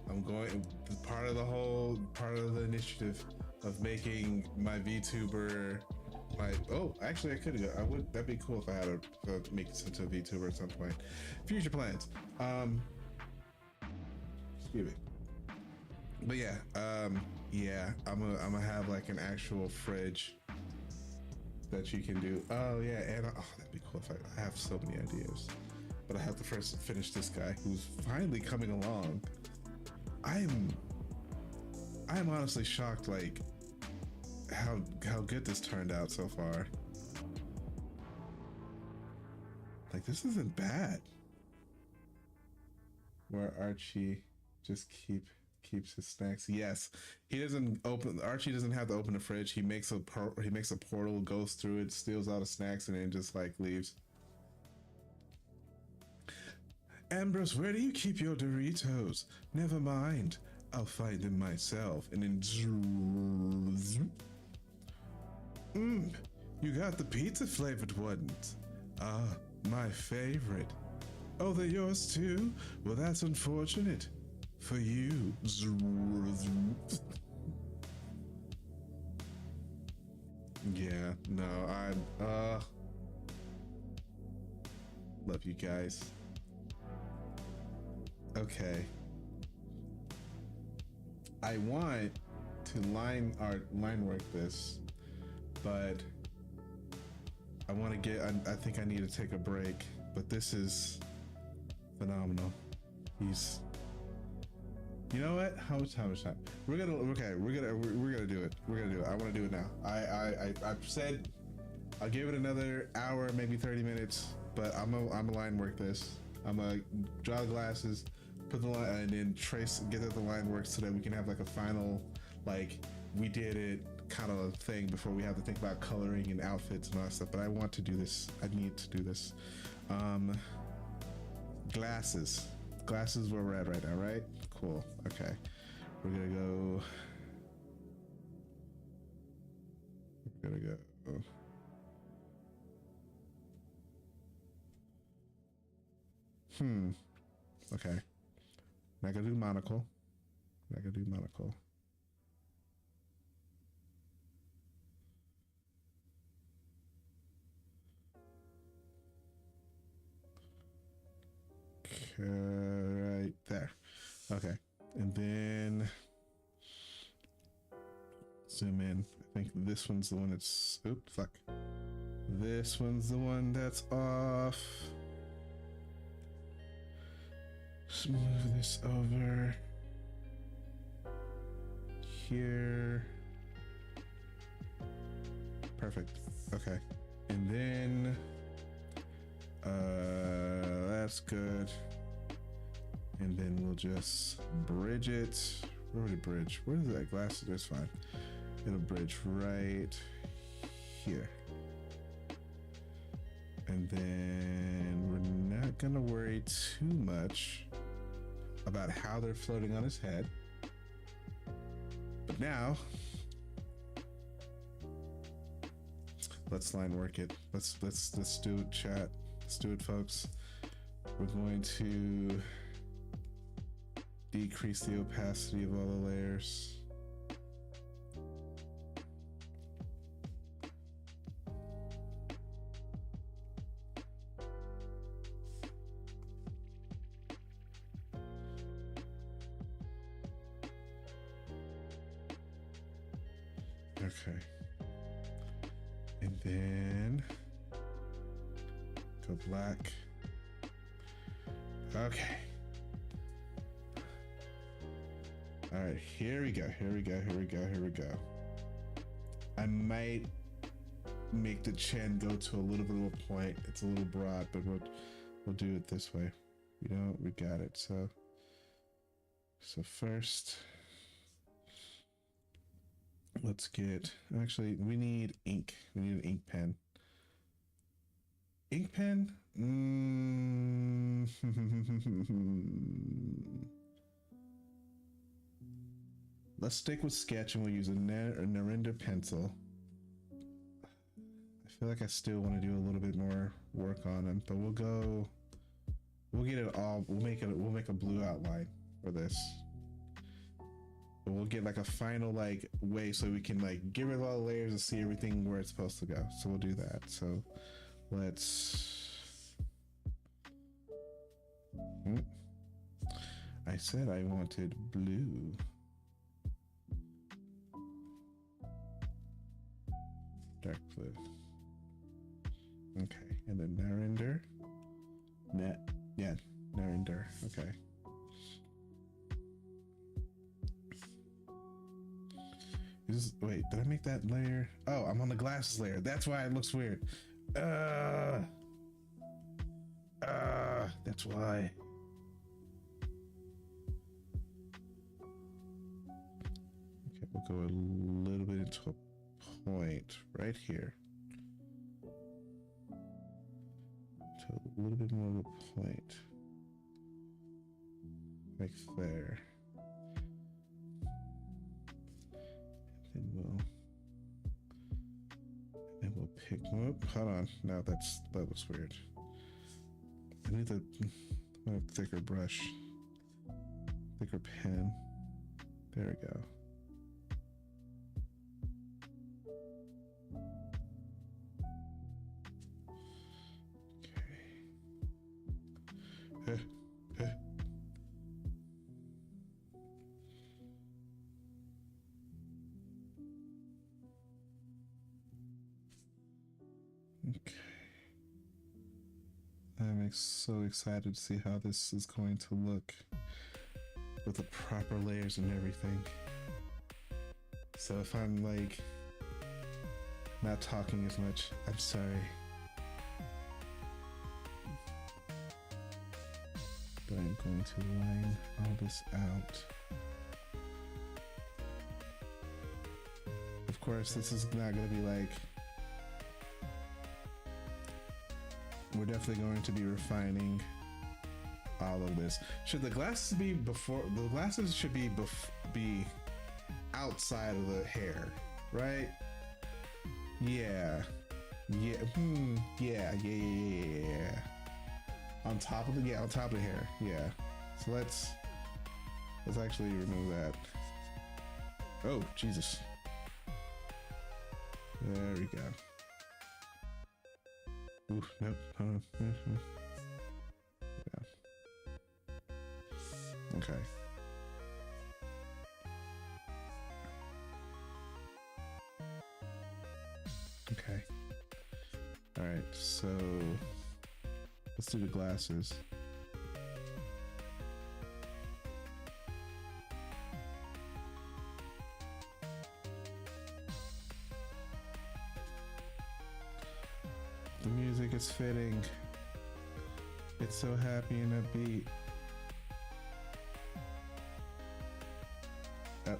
I'm going part of the initiative of making my VTuber actually I would that'd be cool if I had to make this into a VTuber at some point. Future plans. Excuse me. But yeah, I'm gonna have like an actual fridge that you can do. Oh yeah, and that'd be cool if I have so many ideas. But I have to first finish this guy who's finally coming along. I'm honestly shocked like how good this turned out so far. Like this isn't bad. Where Archie just keeps his snacks. Yes, he doesn't open. Archie doesn't have to open the fridge. He makes a portal, goes through it, steals all the snacks, and then just like leaves. Ambrose, where do you keep your Doritos? Never mind, I'll find them myself. And then you got the pizza flavored ones. Ah, my favorite. Oh, they're yours too? Well, that's unfortunate for you. Yeah, no, I'm love you guys. Okay. I want to line work this, but I want to get I think I need to take a break, but this is phenomenal. He's you know what? How much time? We're gonna do it. We're gonna do it. I want to do it now. I've said I'll give it another hour, maybe 30 minutes, but I'm a line work this. I'm gonna draw the glasses, put the line, and then get the line work so that we can have like a final, like we did it kind of thing before we have to think about coloring and outfits and all that stuff. But I want to do this. I need to do this. Glasses where we're at right now, right? Cool. Okay, we're gonna go. Okay. Not gonna do monocle. Right there. Okay. And then zoom in. I think this one's the one that's oops, fuck. This one's the one that's off. Let's move this over here. Perfect. Okay. And then that's good. And then we'll just bridge it. Where would it bridge? Where is that glass? That's fine. It'll bridge right here. And then we're not gonna worry too much about how they're floating on his head. But now, let's line work it. Let's do it, chat. Let's do it, folks. We're going to decrease the opacity of all the layers. Okay. And then go black. Okay. All right, here we go. I might make the chin go to a little bit of a point. It's a little broad, but we'll do it this way. You know, we got it. So first, Let's get, actually, we need ink. We need an ink pen. Ink pen? Let's stick with sketch and we'll use a Narendra pencil. I feel like I still want to do a little bit more work on them, but we'll get it all, we'll make a blue outline for this. But we'll get like a final like way so we can like get rid of all the layers and see everything where it's supposed to go. So we'll do that. So let's, I said I wanted blue. Dark blue. Okay, and then Narendra. Narendra. Okay. Wait, did I make that layer? Oh, I'm on the glasses layer. That's why it looks weird. That's why. Okay, we'll go a little bit into a point right here. To a little bit more of a point. Like there. And we'll pick, whoop, hold on. No, that looks weird. I need a thicker brush. Thicker pen. There we go. Okay. Okay. I'm so excited to see how this is going to look with the proper layers and everything. So if I'm like not talking as much, I'm sorry. But I'm going to line all this out. Of course, this is not going to be like, we're definitely going to be refining all of this. Should the glasses be before? The glasses should be outside of the hair, right? Yeah. Yeah. On top of the hair. Yeah. So let's actually remove that. Oh, Jesus. There we go. Ooh, nope. Hold on. Yeah. Okay. Okay. All right. So let's do the glasses. The music is fitting. It's so happy and upbeat. Oh.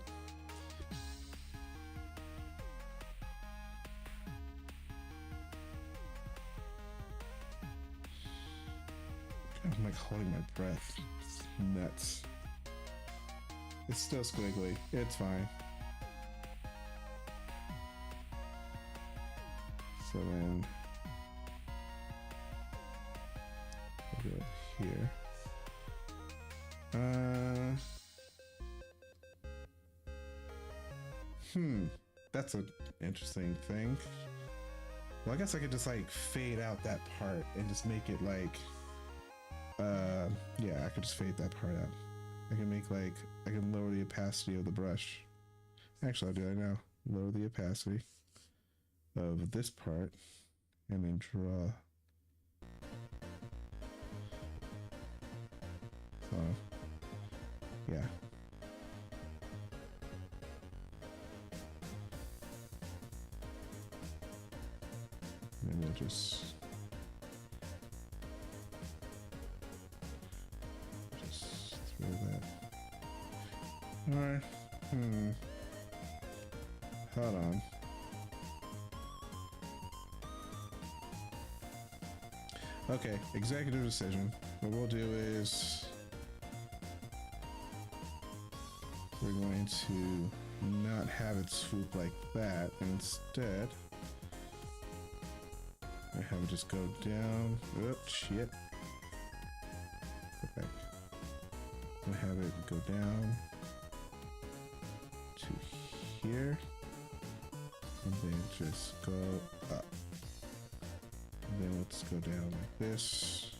I'm like holding my breath. It's nuts. It's still squiggly. It's fine. So then we'll go here. That's an interesting thing. Well, I guess I could just like fade out that part and just make it like, yeah, I could just fade that part out. I can make like, I can lower the opacity of the brush. Actually, I'll do that now. Lower the opacity of this part and then draw. Yeah. And we'll just throw that. All right. Hold on. Okay, executive decision. What we'll do is we're going to not have it swoop like that. Instead, I have it just go down. Oops, shit. Go back. I'm gonna have it go down to here, and then just go up. And then let's go down like this.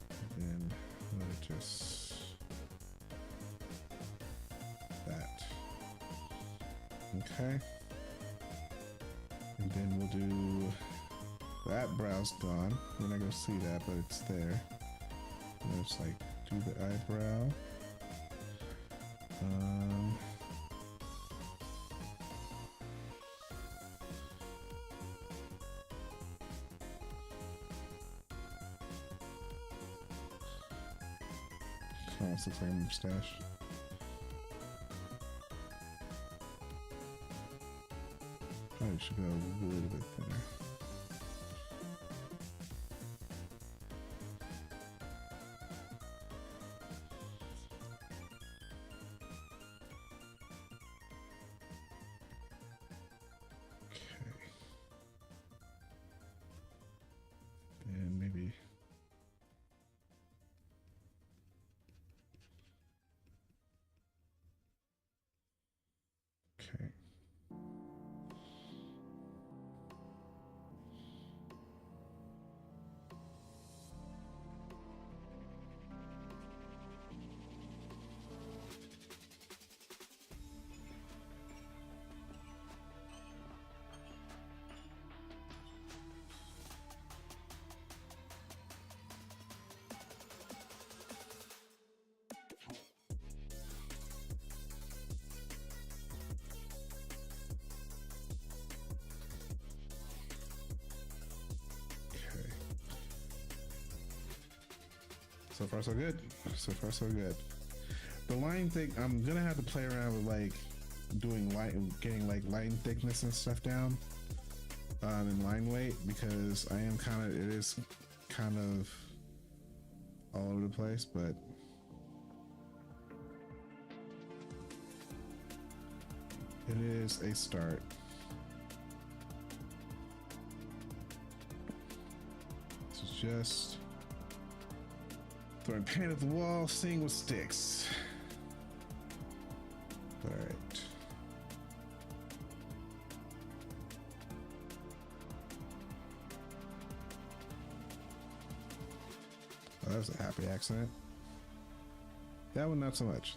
And then I'm gonna just that. Okay. And then we'll do that brow's gone. We're not gonna see that, but it's there. And it's like do the eyebrow. Almost looks like a mustache. Probably should go a little bit thinner. Okay. And maybe. Okay. So far so good. So far so good. The line thing, I'm gonna have to play around with like doing getting like line thickness and stuff down, and line weight, because I am it is kind of all over the place, but it is a start. This is just throwing paint at the wall, seeing what sticks. All right. Oh, that was a happy accident. That one, not so much.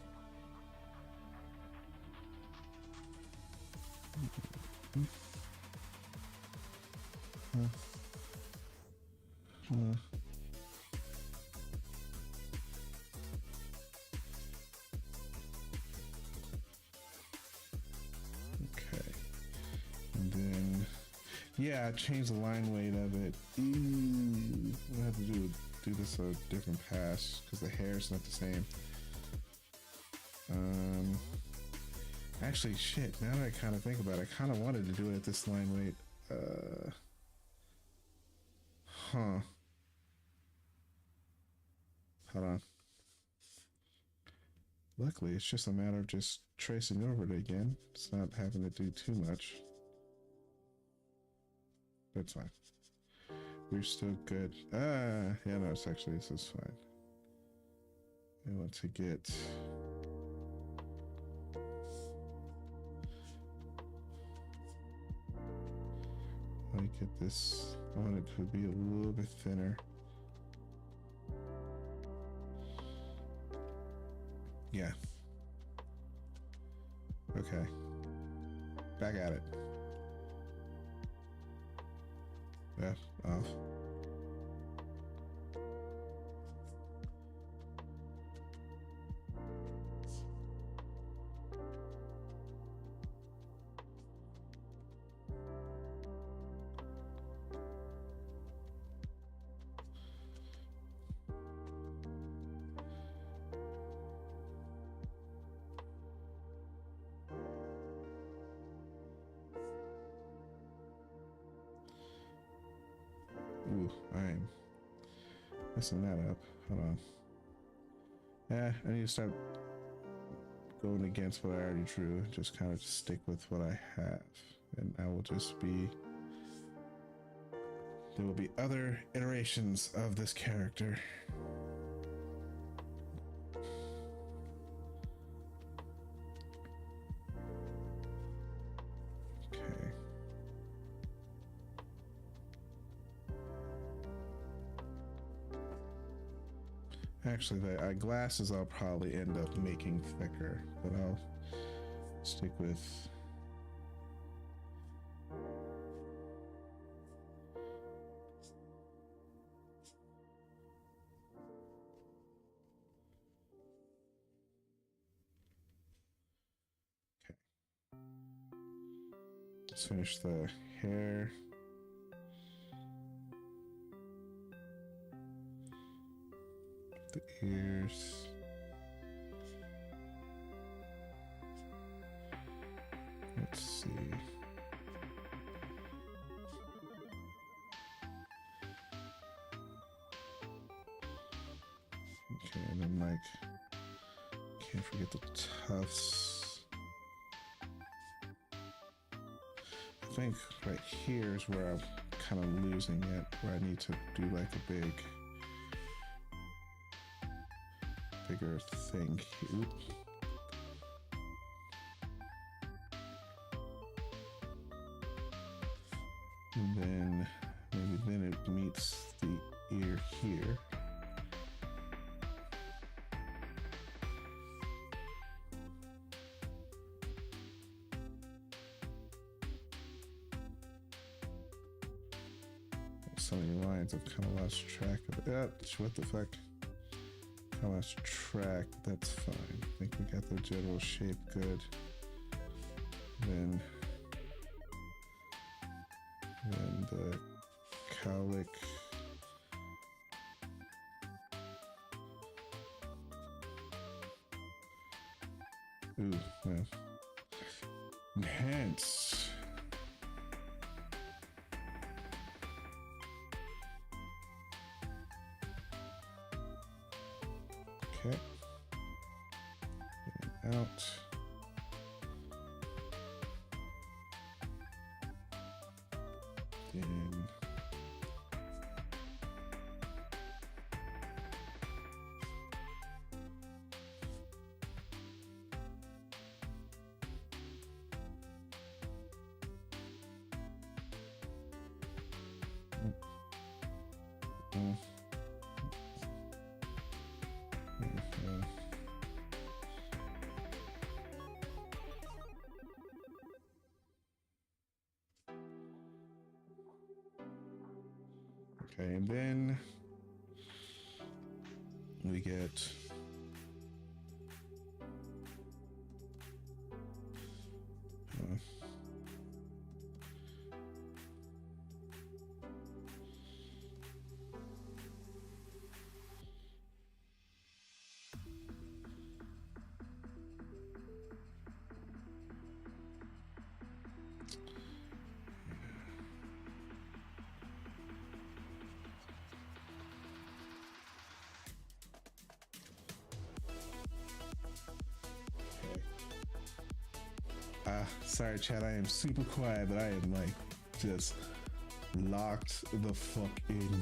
Okay. And then, yeah, change the line weight of it. I'm gonna have to do this a different pass because the hair's not the same. Actually, shit, now that I kind of think about it, I kind of wanted to do it at this line weight. Hold on. Luckily, it's just a matter of just tracing over it again. It's not having to do too much. That's fine. We're still good. Yeah, no, it's actually, this is fine. I want to get... Let me get this. I want it to be a little bit thinner. Yeah. Okay. Back at it. Yeah, off. Ooh, I'm messing that up. Hold on. Yeah, I need to start going against what I already drew. Just kind of stick with what I have. And I will just be... There will be other iterations of this character. Okay. Actually, the glasses I'll probably end up making thicker, but I'll stick with... Let's finish the hair. The ears. Let's see. Okay, and then like, can't forget the tufts. I think right here is where I'm kind of losing it, where I need to do like a bigger thing here. Oop. And then maybe then it meets the ear here. So many lines, I've kind of lost track of it. What the fuck? I lost track. That's fine. I think we got the general shape good. Then the cowlick. Ooh, well. Enhance. Okay. And out. Then okay, and then we get sorry chat, I am super quiet, but I am like just locked the fuck in.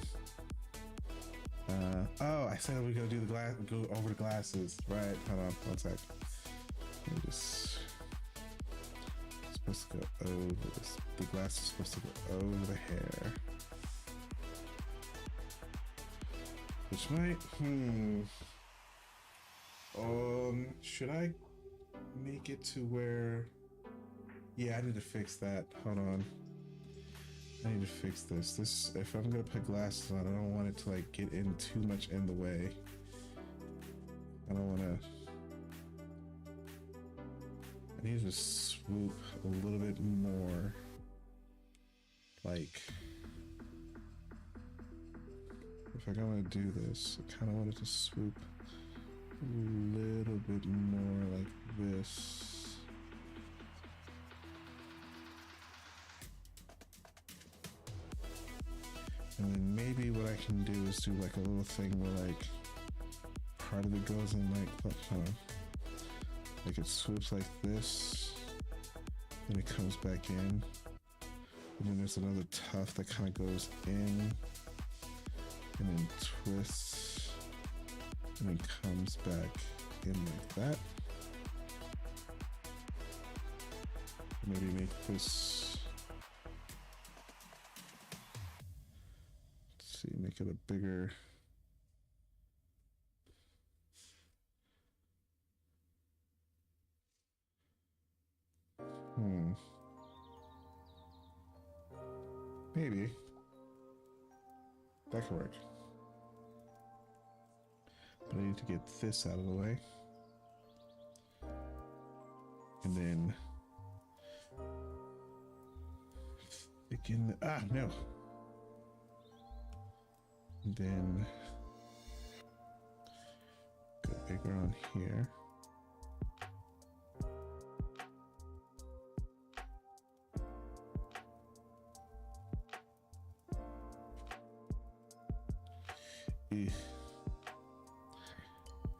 Oh, I said we go do the glass, go over the glasses, right? Hold on, one sec. Let me just, it's supposed to go over this. The glass is supposed to go over the hair. Which might, should I make it to where, yeah, I need to fix that. Hold on. I need to fix this. This, if I'm gonna put glasses on, I don't want it to like get in too much in the way. I don't want to. I need to swoop a little bit more. Like, if I'm gonna do this, I kind of want it to swoop a little bit more like this. And then maybe what I can do is do like a little thing where like part of it goes in like, like it swoops like this, then it comes back in, and then there's another tuft that kind of goes in, and then twists, and then comes back in like that. Maybe make this, let's see, make it a bigger, maybe that could work. But I need to get this out of the way. And then thicken the, no. And then go bigger on here.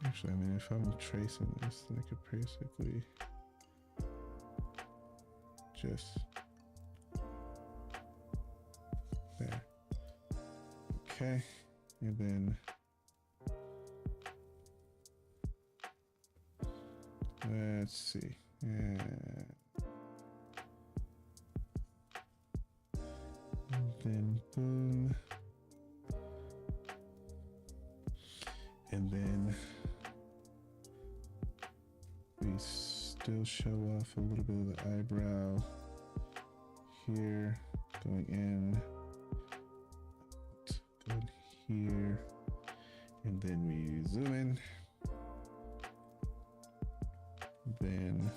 Actually, I mean, if I'm tracing this, then I could basically just there. Okay, and then let's see. And then boom. And then we still show off a little bit of the eyebrow here, going in, going here, and then we zoom in, then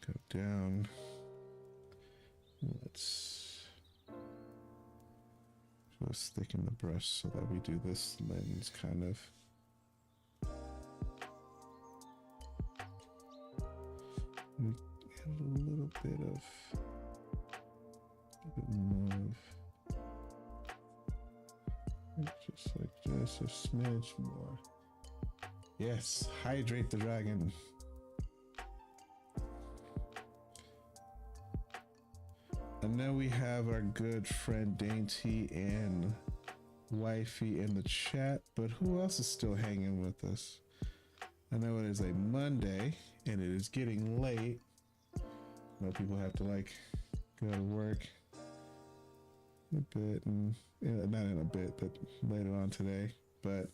go down. Let's just thicken the brush so that we do this lens kind of. We add a little bit more of, just like just a smidge more. Yes, hydrate the dragon. And now we have our good friend Dainty and Wifey in the chat, but who else is still hanging with us? I know it is a Monday and it is getting late. I know people have to like go to work in a bit, and not in a bit, but later on today. But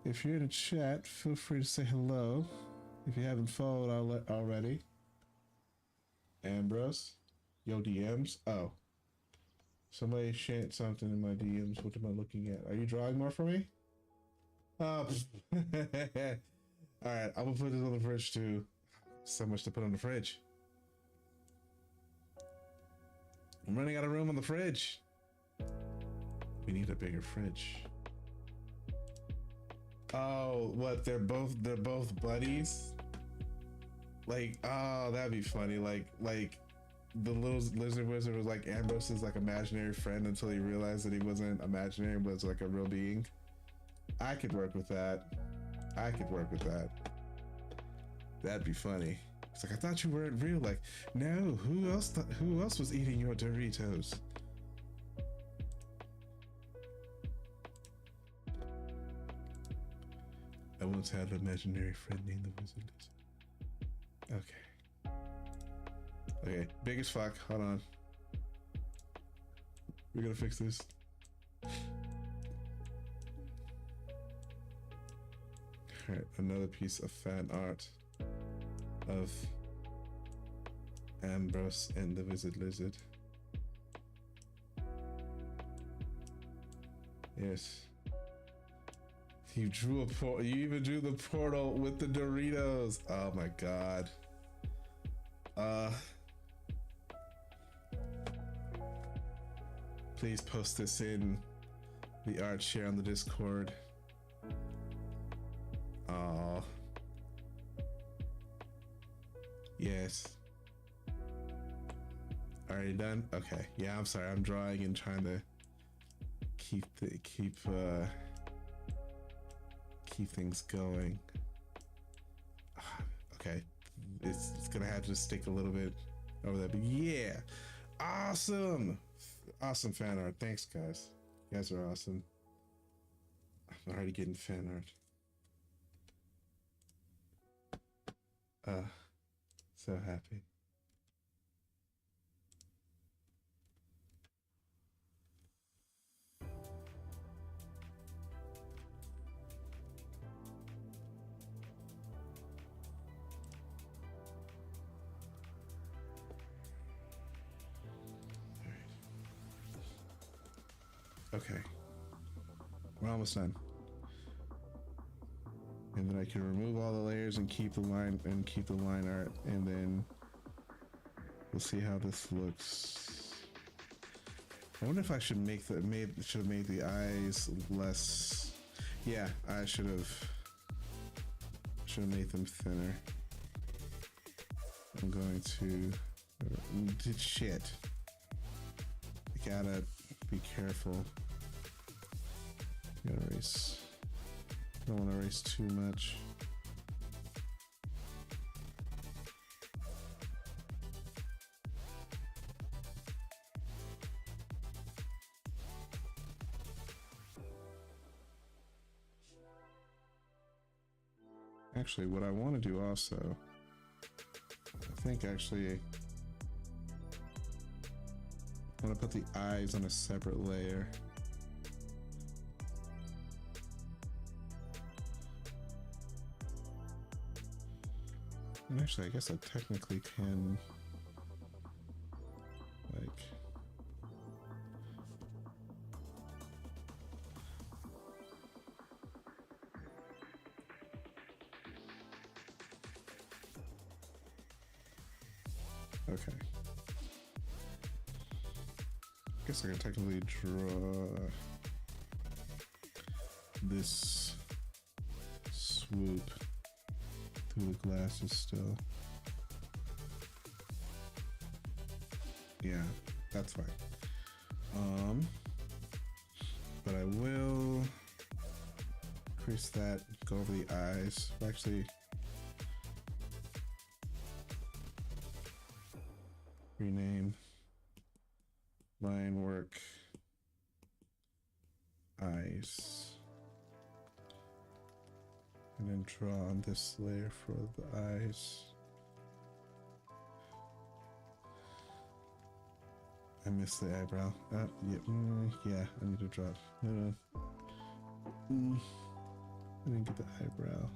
if you're in the chat, feel free to say hello if you haven't followed already. Ambrose. Yo, DMs. Oh, somebody shared something in my DMs. What am I looking at? Are you drawing more for me? Oh, all right. I'm gonna put this on the fridge too. So much to put on the fridge. I'm running out of room on the fridge. We need a bigger fridge. Oh, what? They're both buddies. Like, oh, that'd be funny. Like. The little lizard wizard was like Ambrose's like imaginary friend until he realized that he wasn't imaginary, but was like a real being. I could work with that. That'd be funny. It's like, I thought you weren't real. Like, no, who else was eating your Doritos? I once had an imaginary friend named the Wizard. Okay. Okay, big as fuck. Hold on. We're gonna fix this. Alright, another piece of fan art of Ambrose and the Wizard Lizard. Yes. You drew a portal. You even drew the portal with the Doritos. Oh my god. Please post this in the art share on the Discord. Oh. Yes. Already done? Okay. Yeah, I'm sorry. I'm drawing and trying to keep things going. Okay. It's gonna have to stick a little bit over there. But yeah. Awesome. Awesome fan art. Thanks, guys. You guys are awesome. I'm already getting fan art. So happy. Okay, we're almost done. And then I can remove all the layers and keep the line art, and then we'll see how this looks. I wonder if I should have made the eyes less. Yeah, I should have made them thinner. I'm going to shit. I gotta be careful. Gotta erase. Don't want to erase too much. Actually, what I want to do also, I think actually, I want to put the eyes on a separate layer. And actually, I guess I technically can, like, okay. I guess I can technically draw this swoop through the glasses still. Yeah, that's fine. But I will increase that, go over the eyes. Actually, rename line work eyes. And then draw on this layer for the eyes. I missed the eyebrow. Yeah, yeah, I need to draw. No. I didn't get the eyebrow.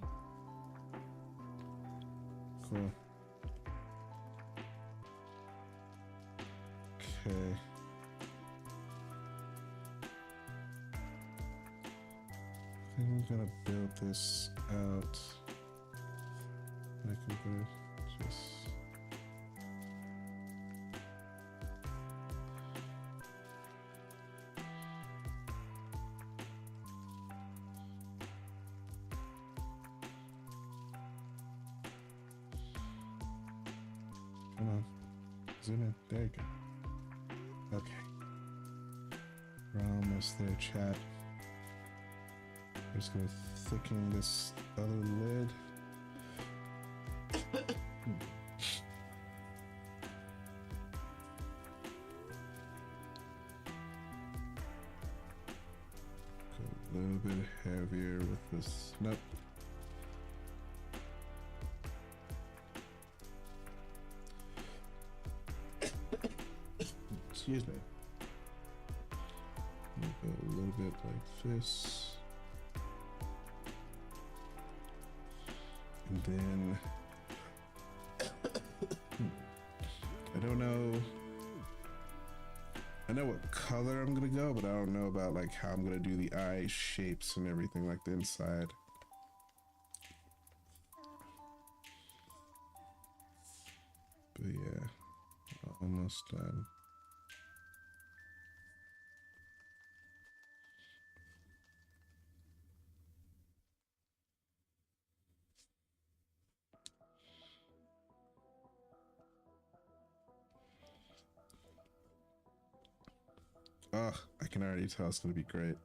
Cool. Okay. I'm gonna build this out. I can go just. Come on. Zoom in. There you go. Okay. We're almost there, chat. I'm just gonna thicken this other lid. Go a little bit heavier with this. Nope. Excuse me. Go a little bit like this. And then I don't know. I know what color I'm gonna go, but I don't know about like how I'm gonna do the eye shapes and everything like the inside. But yeah, almost done. Oh, I can already tell it's gonna be great.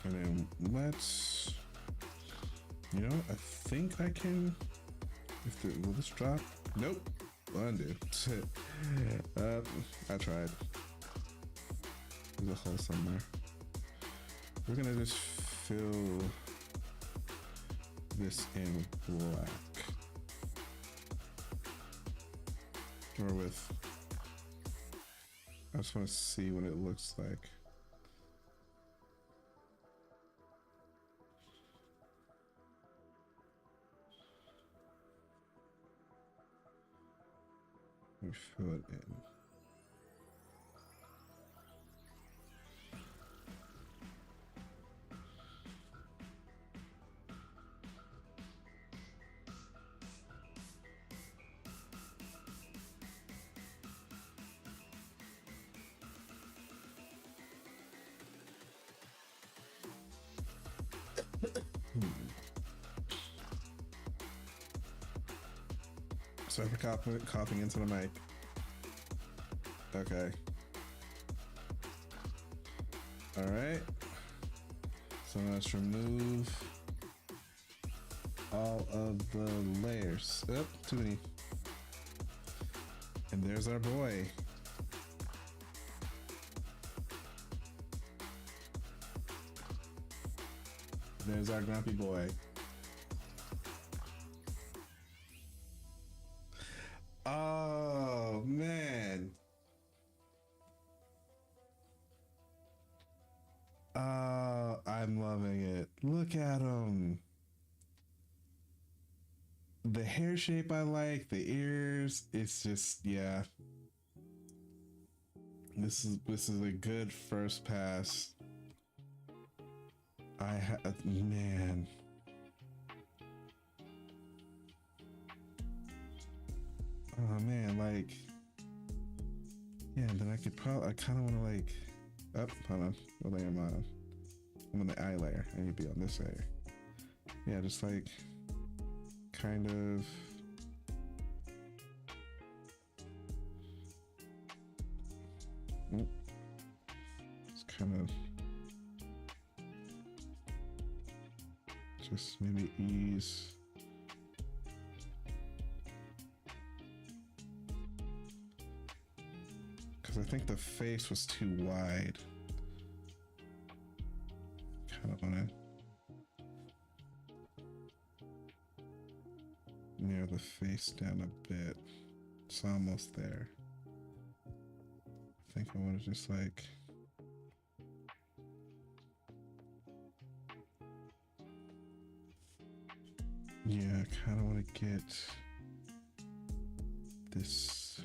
And then let's, you know, I think I can, will this drop? Nope, undo. I tried. There's a hole somewhere. We're gonna just fill this in black. Or with, I just want to see what it looks like. Let me fill it in. Sorry for coughing into the mic. Okay. All right. So let's remove all of the layers. Oh, too many. And there's our boy. There's our grumpy boy. Oh, man. Oh, I'm loving it. Look at him. The hair shape I like, the ears, it's just, yeah. This is a good first pass. Man. Oh man, like, yeah, and then I kind of want to like, hold on, what layer am I on? I'm on the eye layer, I need to be on this layer. Yeah, just like, kind of, just kind of, just maybe ease. I think the face was too wide. Kind of want to narrow the face down a bit. It's almost there. I think I want to just like, yeah, I kind of want to get this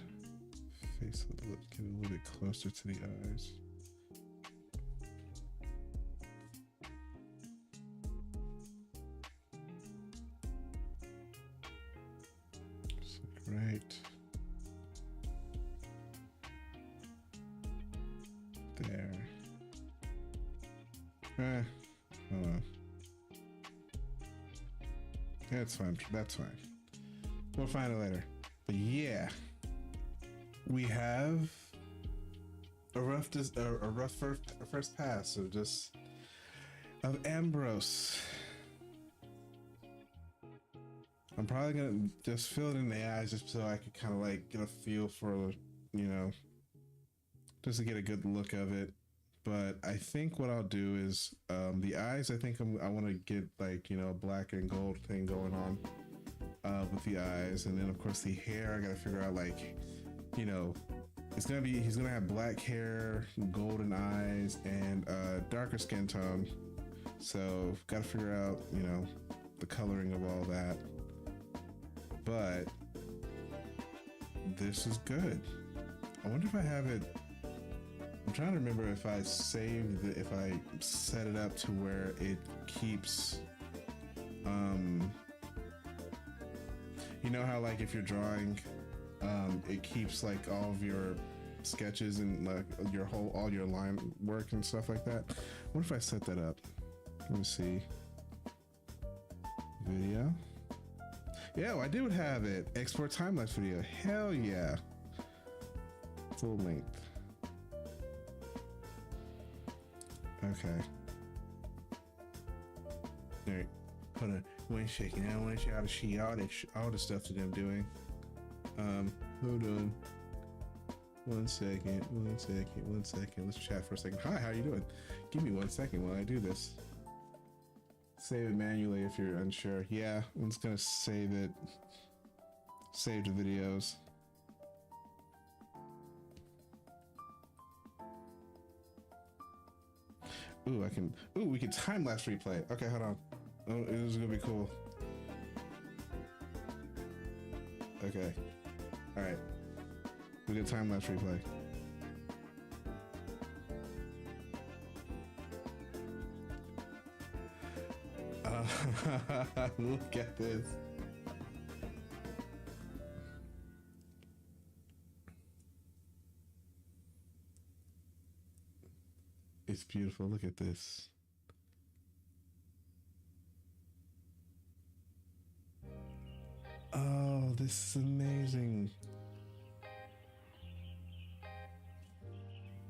face get a little bit closer to the eyes. Just like right there. Hold on. Yeah, it's fine. That's fine. We'll find it later. But yeah. We have a rough first pass of Ambrose. I'm probably gonna just fill it in the eyes just so I can kind of like get a feel for, you know, just to get a good look of it. But I think what I'll do is the eyes. I think I want to get like, you know, black and gold thing going on with the eyes, and then of course the hair. I gotta figure out like, you know, he's gonna have black hair, golden eyes, and darker skin tone. So gotta figure out, you know, the coloring of all that. But this is good. I wonder if I have it. I'm trying to remember if I saved it, if I set it up to where it keeps, you know how like if you're drawing, it keeps like all of your sketches and like all your line work and stuff like that. What if I set that up? Let me see. Video. Yeah, I do have it. Export time-lapse video. Hell yeah. Full length. Okay. Alright. Hold on. 1 second. I want y'all to see all the stuff that I'm doing. Hold on. 1 second. 1 second. 1 second. Let's chat for a second. Hi, how you doing? Give me 1 second while I do this. Save it manually if you're unsure. Yeah, I'm just gonna save it. Save the videos. Ooh, we can time-lapse replay. Okay, hold on. Oh, this is gonna be cool. Okay. Alright. We can time-lapse replay. Look at this. It's beautiful. Look at this. Oh, this is amazing.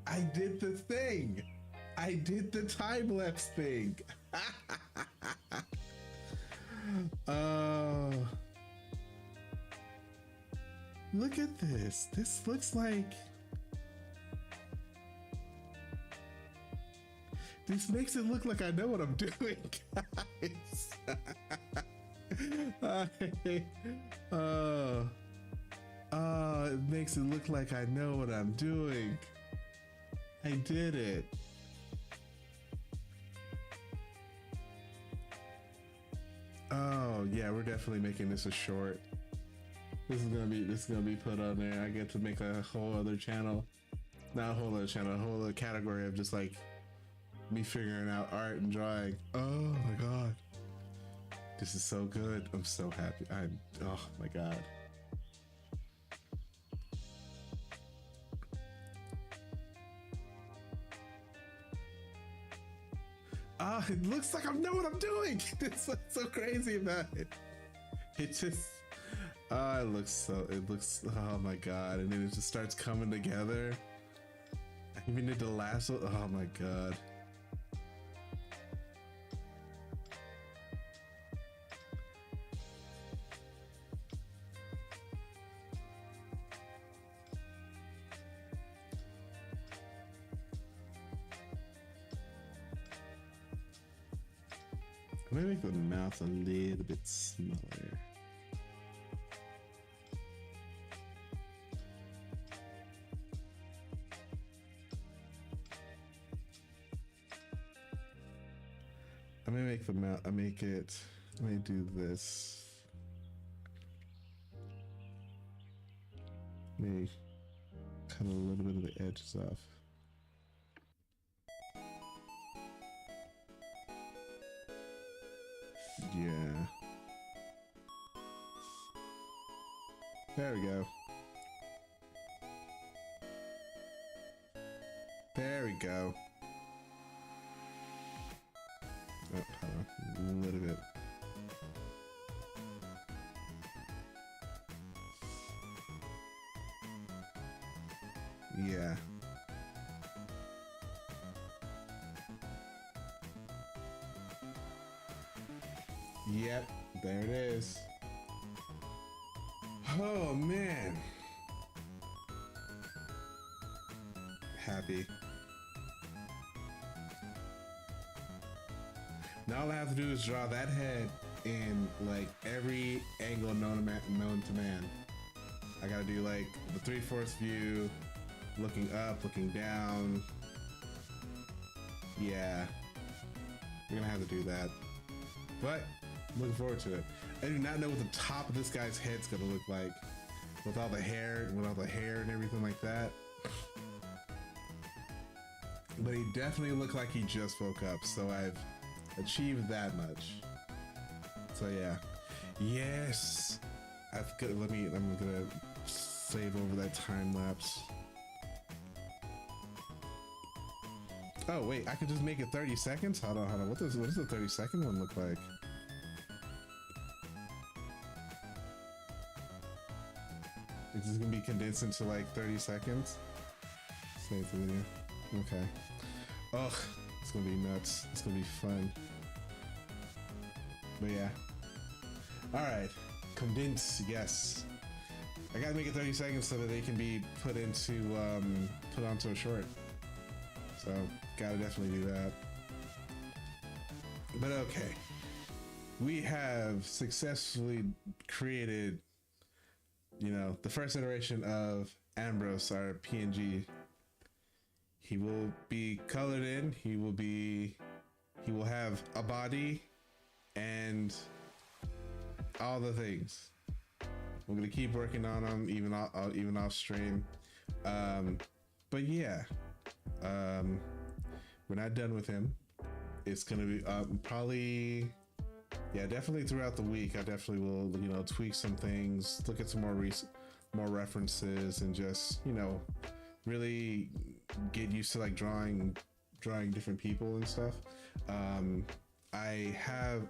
I did the thing. I did the time-lapse thing. Oh, look at this. This looks like, this makes it look like I know what I'm doing, guys. It makes it look like I know what I'm doing. I did it. Oh yeah, we're definitely making this a short. This is gonna be put on there. I get to make a whole other channel. Not a whole other channel, a whole other category of just like me figuring out art and drawing. Oh my god. This is so good. I'm so happy. Oh my god. It looks like I know what I'm doing. It's what's so crazy about it. It just, it looks, oh my god. And then it just starts coming together. I even did the last one. Oh my god. I'm gonna make the mouth a little bit smaller. I'm gonna make the mouth, let me do this. Let me cut a little bit of the edges off. Yeah. There we go. There we go. Oh, hold on. A little bit. Yeah. Yep, there it is. Oh man. Happy. Now all I have to do is draw that head in like every angle known to man. I gotta do like the 3/4 view, looking up, looking down. Yeah, we're gonna have to do that. But I'm looking forward to it. I do not know what the top of this guy's head's gonna look like. with all the hair and everything like that. But he definitely looked like he just woke up, so I've achieved that much. So yeah, yes, I'm gonna save over that time lapse. Oh wait, I could just make it 30 seconds. Hold on. What does the 30-second one look like? Is this gonna be condensed into like 30 seconds? Save the video. Okay. Ugh, it's gonna be nuts. It's gonna be fun. But yeah. Alright. Condense, yes. I gotta make it 30 seconds so that they can be put onto a short. So gotta definitely do that. But okay. We have successfully created, the first iteration of Ambrose, our PNG. He will be colored in. He will have a body and all the things. We're gonna keep working on him, even off stream. But yeah, we're not done with him. It's gonna be probably, yeah, definitely throughout the week. I definitely will, tweak some things, look at some more references, and just really get used to like drawing different people and stuff. I have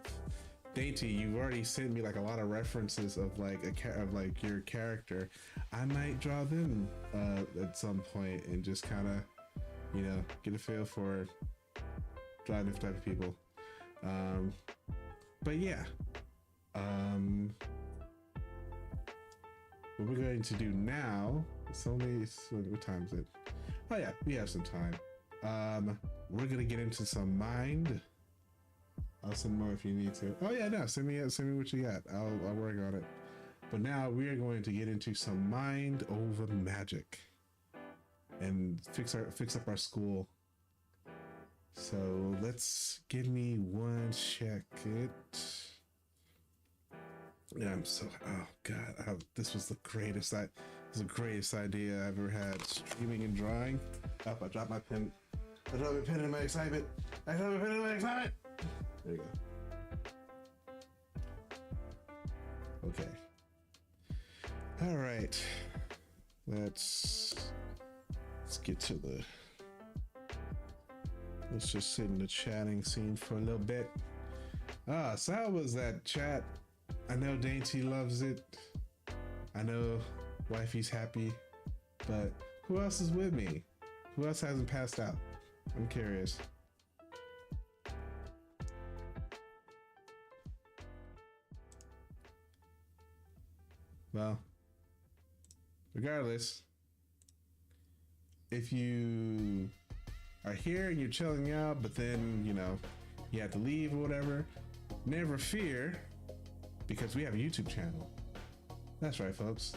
Dainty, you've already sent me like a lot of references of like your character. I might draw them at some point and just kind of get a feel for drawing different type of people. But yeah, what we're going to do now, what time is it? Oh yeah, we have some time. We're gonna get into some mind. I'll send more if you need to. Oh yeah, no, send me what you got. I'll work on it. But now we are going to get into some mind over magic and fix up our school. So give me one second. Yeah, I'm so, oh god, this was the greatest idea I've ever had, streaming and drawing. Oh, I dropped my pen. I dropped my pen in my excitement. There you go. Okay. All right. Let's get to let's just sit in the chatting scene for a little bit. So how was that chat? I know Dainty loves it. I know Wifey's happy, but who else is with me? Who else hasn't passed out? I'm curious. Well, regardless, if you are here and you're chilling out, but then, you have to leave or whatever, never fear, because we have a YouTube channel. That's right, folks.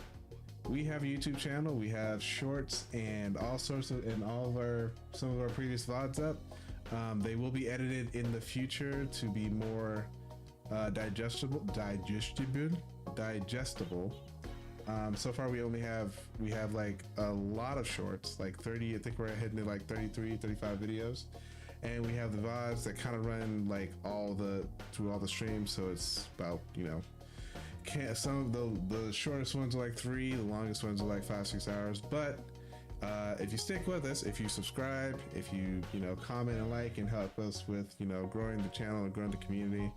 We have a YouTube channel. We have shorts and some of our previous VODs up. They will be edited in the future to be more digestible. So far we have like a lot of shorts, like 30, I think we're heading to like 33, 35 videos. And we have the VODs that kind of run like through all the streams. So it's about, some of the shortest ones are like 3, the longest ones are like 5-6 hours. But if you stick with us, if you subscribe, if you comment and like and help us with growing the channel and growing the community,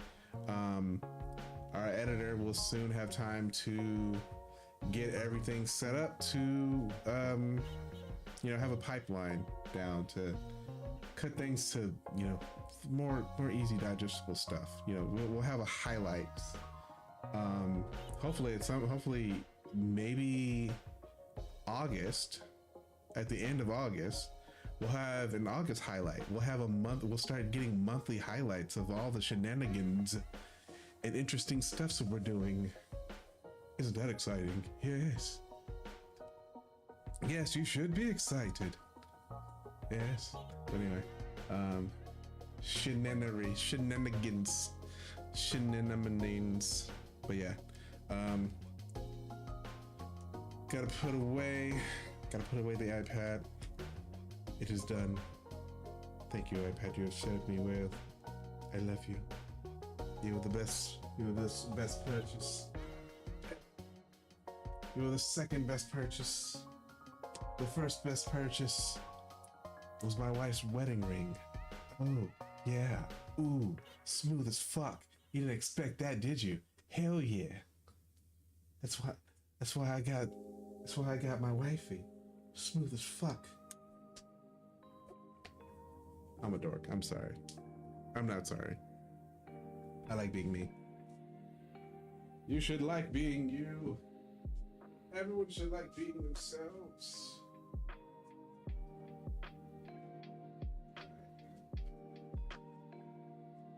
our editor will soon have time to get everything set up to have a pipeline down to cut things to more easy digestible stuff. We'll have a highlights. Hopefully maybe August, at the end of August, we'll have an August highlight. We'll have a month. We'll start getting monthly highlights of all the shenanigans and interesting stuff that we're doing. Isn't that exciting? Yes. Yes, you should be excited. Yes. But anyway, shenanigans. But yeah, Gotta put away the iPad. It is done. Thank you, iPad. You have showed me well. I love you. You were the best. You were the best purchase. You were the second best purchase. The first best purchase was my wife's wedding ring. Oh, yeah. Ooh, smooth as fuck. You didn't expect that, did you? Hell yeah. That's why I got my wifey. Smooth as fuck. I'm a dork. I'm sorry. I'm not sorry. I like being me. You should like being you. Everyone should like being themselves.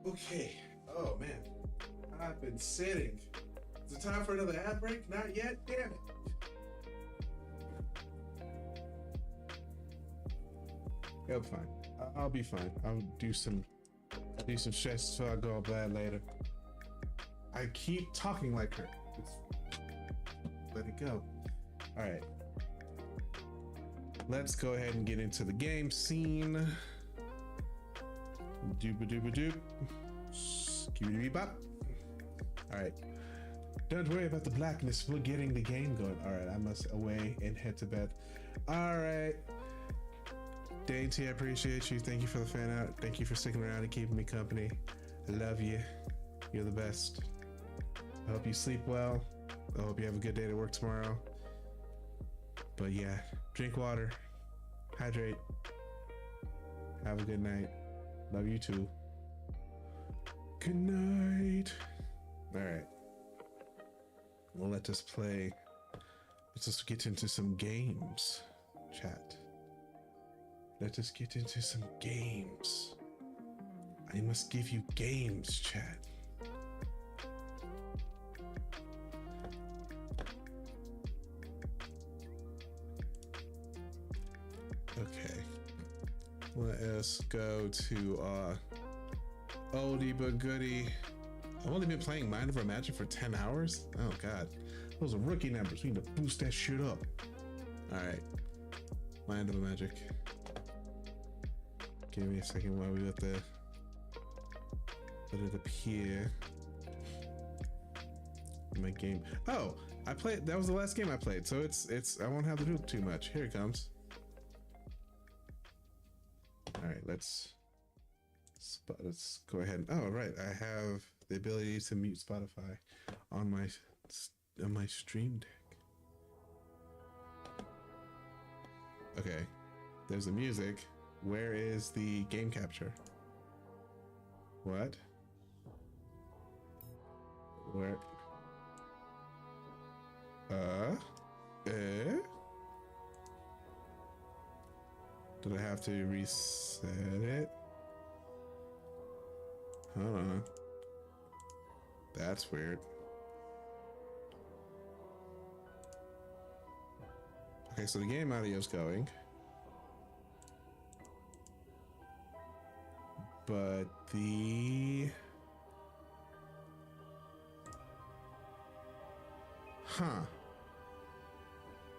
Okay. Oh man. I've been sitting. Is it time for another ad break? Not yet? Damn it. It'll be fine. I'll be fine. I'll do some stress so I go all bad later. I keep talking like her. Just let it go. Alright. Let's go ahead and get into the game scene. Dooba-dooba-doop. Skibidi-bop. Alright. Don't worry about the blackness. We're getting the game going. Alright, I must away and head to bed. Alright. Dainty, I appreciate you. Thank you for the fan out. Thank you for sticking around and keeping me company. I love you. You're the best. I hope you sleep well. I hope you have a good day to work tomorrow. But yeah, drink water. Hydrate. Have a good night. Love you too. Good night. All right. Well, let us play. Let's just get into some games, chat. Let us get into some games. I must give you games, chat. Okay. Let us go to oldie but goodie. I've only been playing Mind Over Magic for 10 hours? Oh god. Those are rookie numbers. We need to boost that shit up. Alright. Mind Over Magic. Give me a second while we let it appear. My game. Oh, I played. That was the last game I played, so it's. I won't have to do too much. Here it comes. All right, let's go ahead. Oh, right, I have the ability to mute Spotify on my Stream Deck. Okay, there's the music. Where is the game capture? What? Where? Did I have to reset it? Hold on. That's weird. Okay, so the game audio's going. But the... Huh.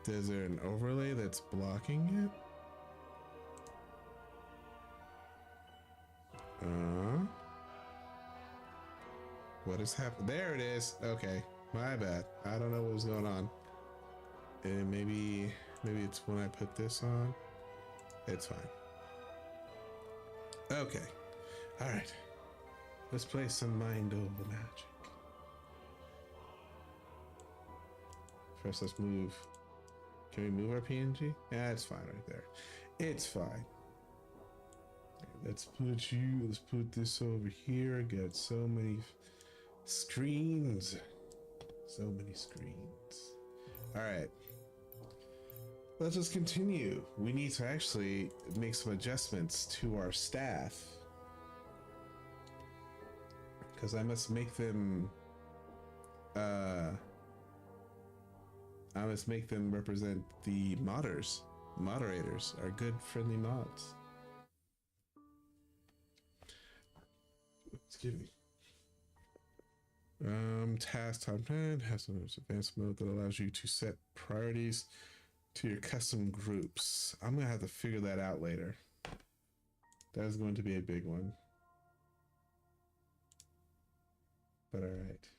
Is there an overlay that's blocking it? What is happening? There it is. Okay, my bad. I don't know what was going on. And maybe it's when I put this on. It's fine. Okay. All right. Let's play some Mind Over Magic. First, let's move. Can we move our PNG? Yeah, it's fine right there. It's fine. Let's put this over here. I got so many screens. So many screens. All right. Let's just continue. We need to actually make some adjustments to our staff. Because I must make them represent the moderators, our good friendly mods. Excuse me. Task time 10 has an advanced mode that allows you to set priorities to your custom groups. I'm gonna have to figure that out later. That is going to be a big one. But all right.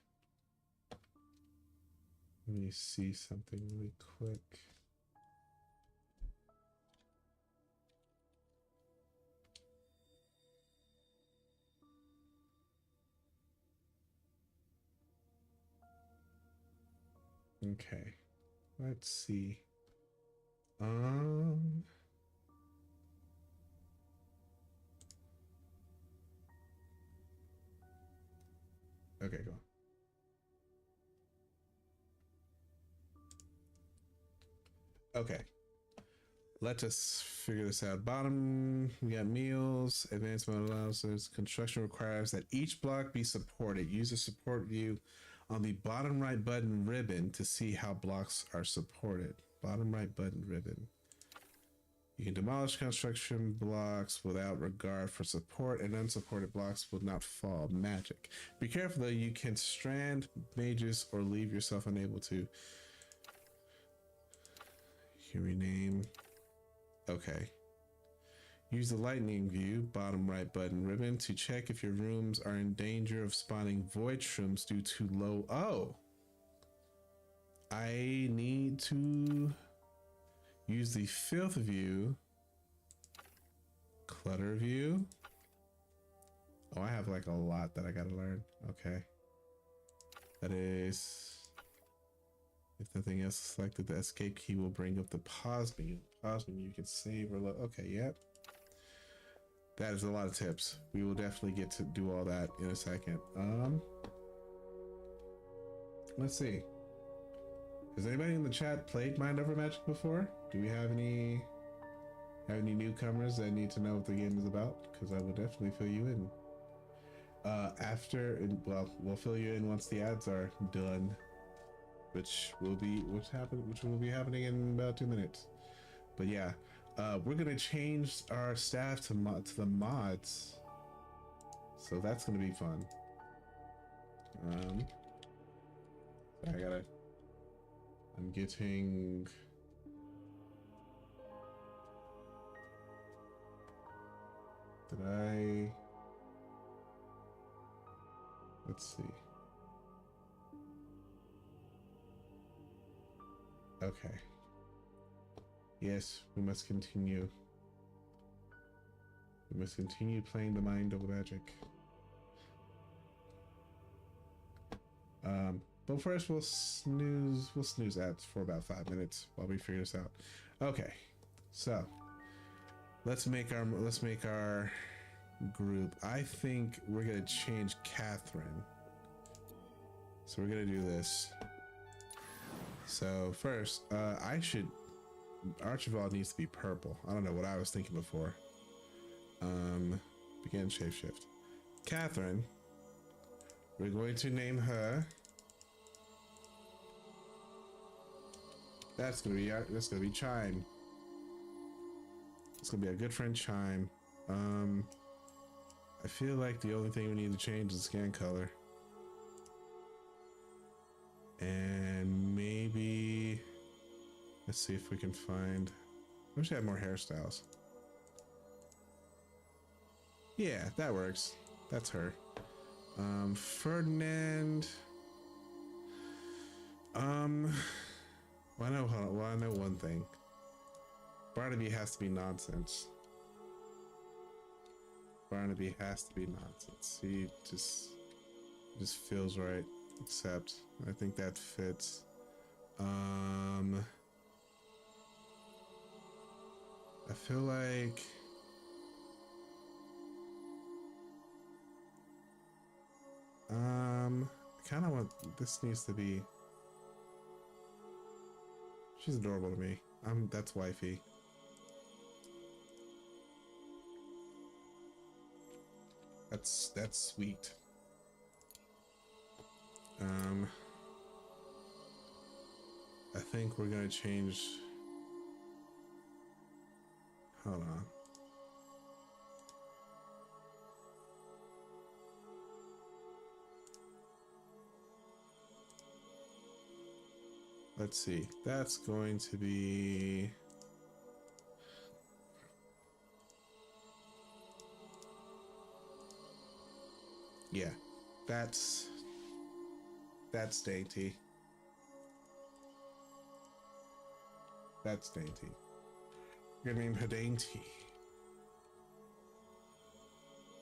Let me see something really quick. Okay, let's see. Okay, go on. Okay, let us figure this out. Bottom, we got meals. Advanced mode allows us. Construction requires that each block be supported. Use the support view on the bottom right button ribbon to see how blocks are supported. Bottom right button ribbon. You can demolish construction blocks without regard for support, and unsupported blocks will not fall. Magic. Be careful though, you can strand mages or leave yourself unable to. You can rename. Okay. Use the lightning view, bottom right button ribbon, to check if your rooms are in danger of spawning void shrooms due to low. Oh, I need to use the filth view, clutter view. Oh, I have like a lot that I gotta learn. Okay. That is, if nothing else is selected, the escape key will bring up the pause menu. Pause menu, you can save or load. Okay, yep. That is a lot of tips. We will definitely get to do all that in a second. Let's see. Has anybody in the chat played Mind Over Magic before? Do we have any newcomers that need to know what the game is about? Because I will definitely fill you in. We'll fill you in once the ads are done, which will be happening in about 2 minutes. But yeah, we're gonna change our staff to the mods, so that's gonna be fun. I'm getting. Let's see. Okay. Yes, we must continue. We must continue playing the Mind Over Magic. But first we'll snooze ads for about 5 minutes while we figure this out. Okay, so let's make our group. I think we're gonna change Catherine. So we're gonna do this. So first, Archibald needs to be purple. I don't know what I was thinking before. Begin shapeshift. Catherine, we're going to name her. That's gonna be Chime. It's gonna be our good friend Chime. I feel like the only thing we need to change is skin color. And maybe let's see if we can find. I wish I had more hairstyles. Yeah, that works. That's her. Ferdinand. Well, I know one thing. Barnaby has to be nonsense. Barnaby has to be nonsense. He just feels right. Except I think that fits. I feel like I kind of want this needs to be. She's adorable to me. That's wifey. That's sweet. I think we're gonna change. Hold on. let's see. That's going to be. Yeah, that's dainty. That's dainty. We're gonna name her Dainty.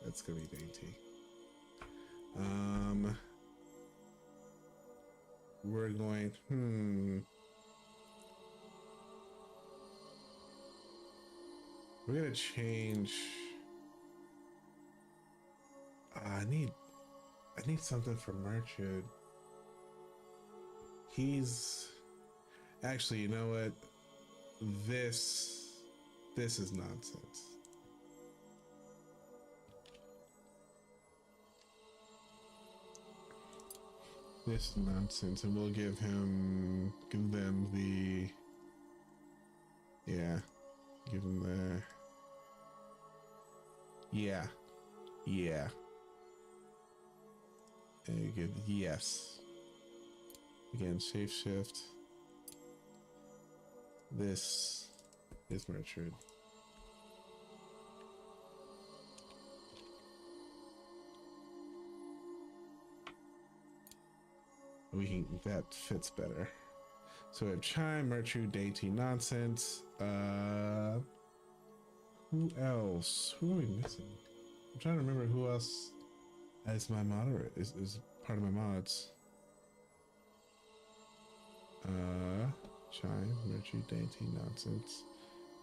That's gonna be dainty. We're going. We're gonna change. I need something for Merchant. He's actually, you know what? This is nonsense. This nonsense, and we'll give them the, yeah, give them the, yeah, and give yes. Again, shape shift. This is Merchant. We can, that fits better. So we have Chime, Merchu, Dainty, Nonsense. Who else? Who are we missing? I'm trying to remember who else as my moderate is part of my mods. Chime, Merchu, Dainty, Nonsense.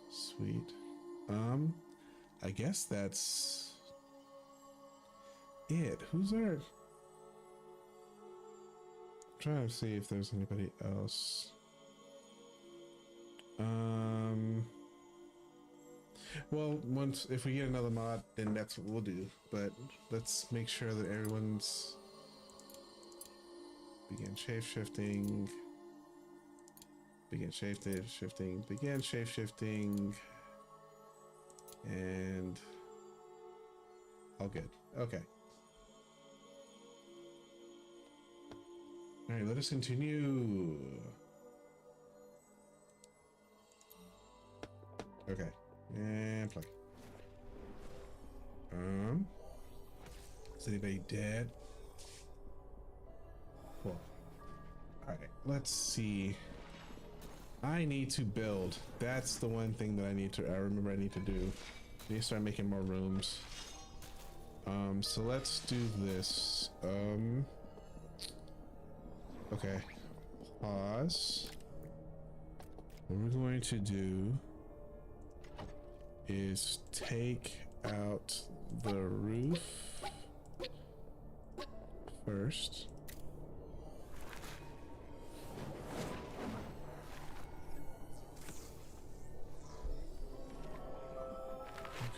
Sweet. I guess that's it. Who's our... Trying to see if there's anybody else. Well, if we get another mod, then that's what we'll do. But let's make sure that everyone's begin shape shifting. Begin shape shifting. Begin shape shifting. And all good. Okay. All right, let us continue. Okay, and play. Is anybody dead? Cool. All right, let's see. I need to build. That's the one thing that I remember I need to do. I need to start making more rooms. So let's do this. Okay, pause. What we're going to do is take out the roof first.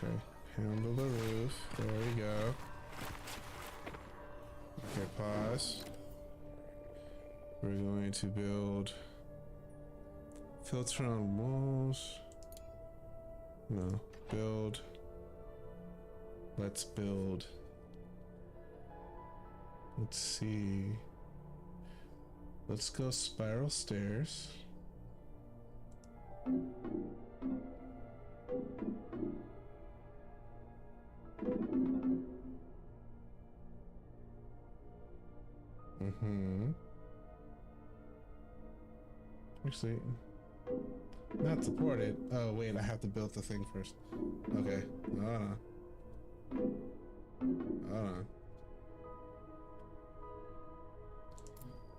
Okay, handle the roof. There we go. Okay, pause. We're going to build filter on walls. No, build. Let's build. Let's see. Let's go spiral stairs. Actually, not supported. Oh wait, I have to build the thing first. Okay, hold on. Hold on.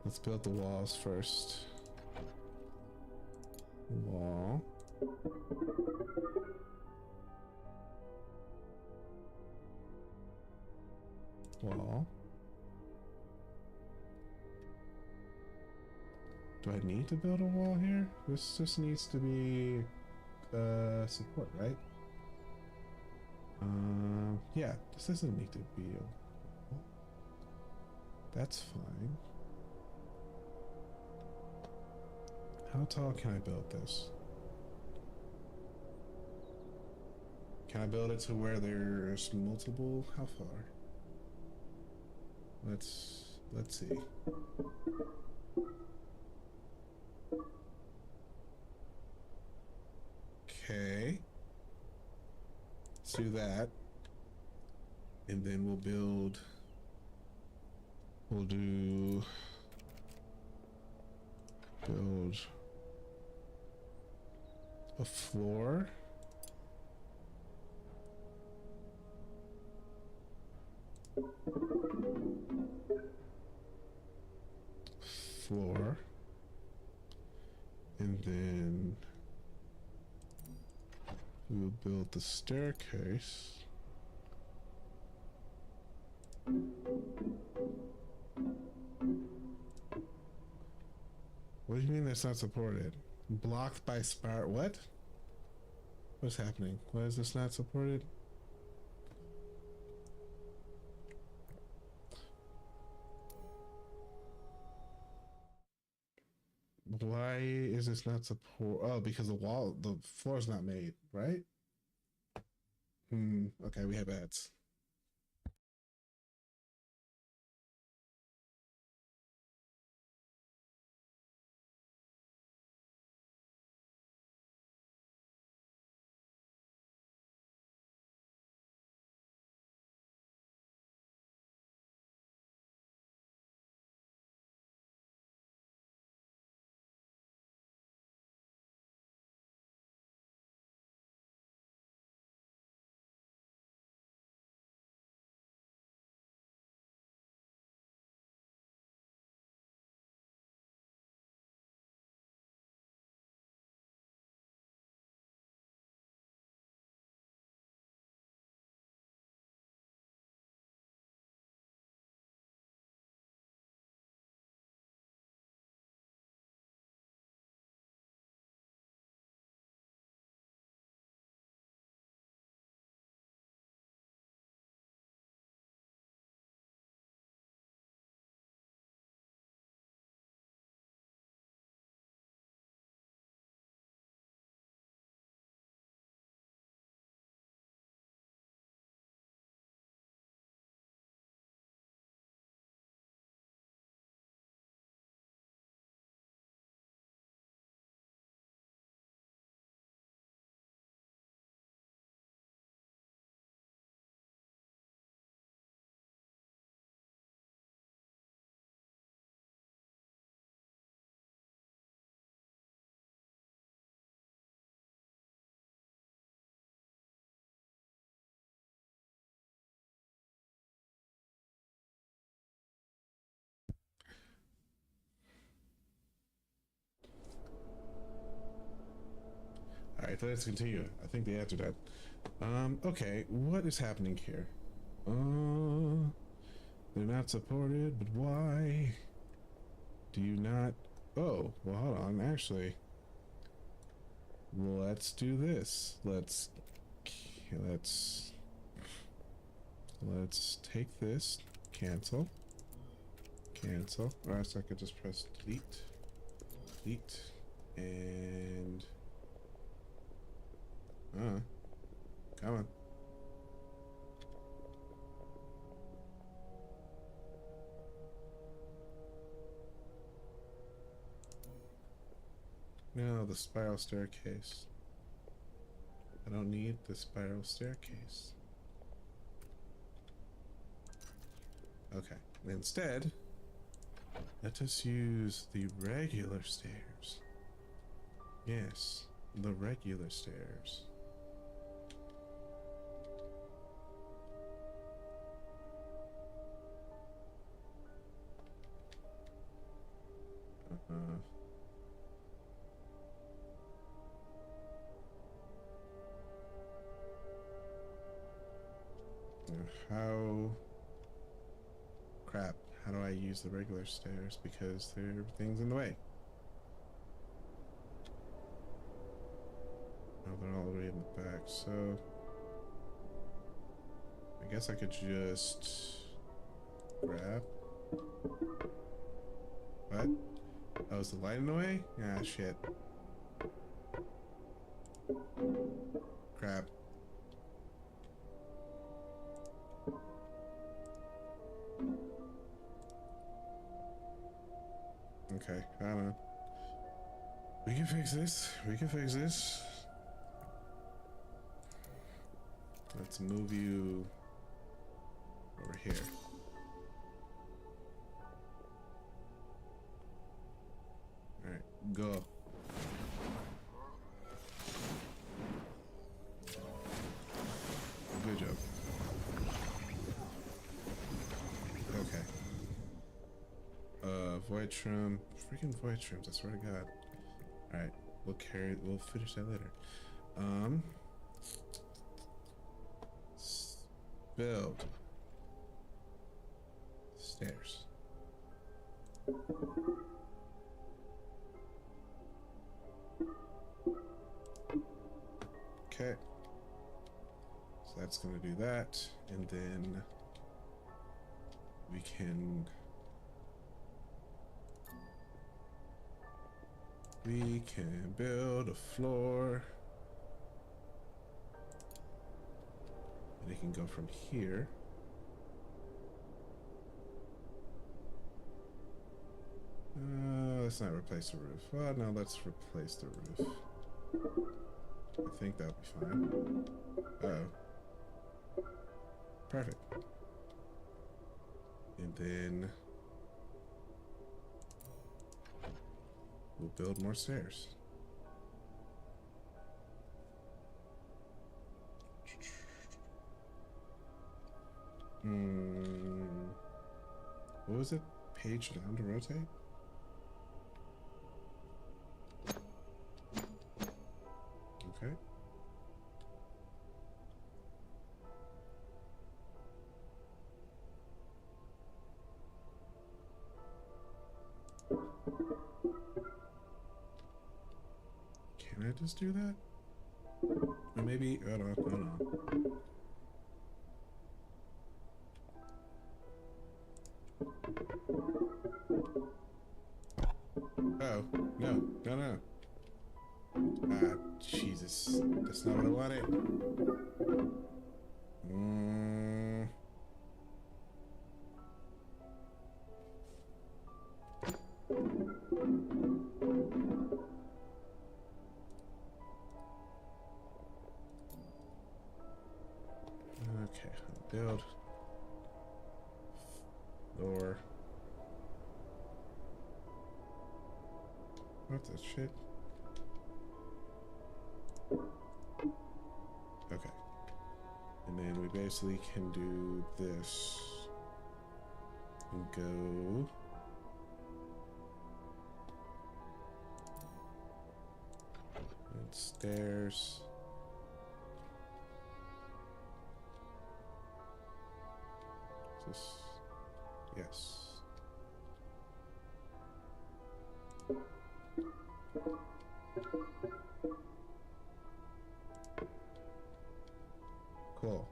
Let's build the walls first. Wall. Wall. Do I need to build a wall here? This just needs to be support, right? Yeah, this doesn't need to be a wall. That's fine. How tall can I build this? Can I build it to where there's multiple? How far? Let's see. Okay. Let's do that. And then we'll build. We'll do. Build a floor. Floor. And then we'll build the staircase. What do you mean that's not supported? Blocked by spire. What? What's happening? Why is this not supported? Why is this not support? Oh, because the floor's not made, right? Okay, we have ads. All right, let's continue. I think they answered that. Okay, what is happening here? They're not supported, but why? Do you not? Oh, well, hold on. Actually, let's do this. Let's take this. Cancel. Cancel. Or else I could just press delete. Delete. And come on. No, the spiral staircase. I don't need the spiral staircase. Okay. Instead, let us use the regular stairs. Yes, the regular stairs. How... Crap. How do I use the regular stairs? Because everything's in the way. Oh, they're all the way in the back, so... I guess I could just... grab... What? Oh, is the light in the way? Ah, shit. Crap. Okay, I don't know. We can fix this. We can fix this. Let's move you over here. All right, go. Good job. Okay. Void shroom. Freaking void shrooms, I swear to God. Alright, we'll finish that later. Build. Stairs. Okay. So that's gonna do that, and then we can build a floor, and it can go from here let's not replace the roof. Well, no, let's replace the roof. I think that'll be fine. Uh-oh. Perfect. And then we'll build more stairs. What was it? Page down to rotate? Okay. Can I just do that? Or maybe, oh no, no, no. Oh, no, no, no. Ah, Jesus. That's not what I wanted. Okay, build. Door. What the shit? Okay. And then we basically can do this and go and stairs. Just yes. Cool.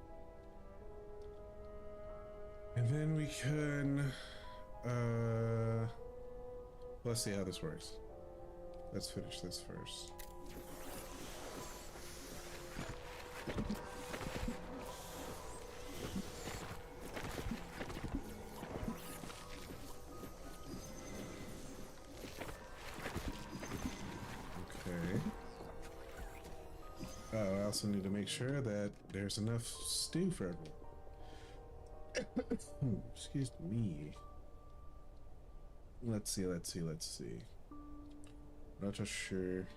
And then we can let's see how this works. Let's finish this first. I also need to make sure that there's enough stew for everyone. Excuse me. Let's see. Not just sure.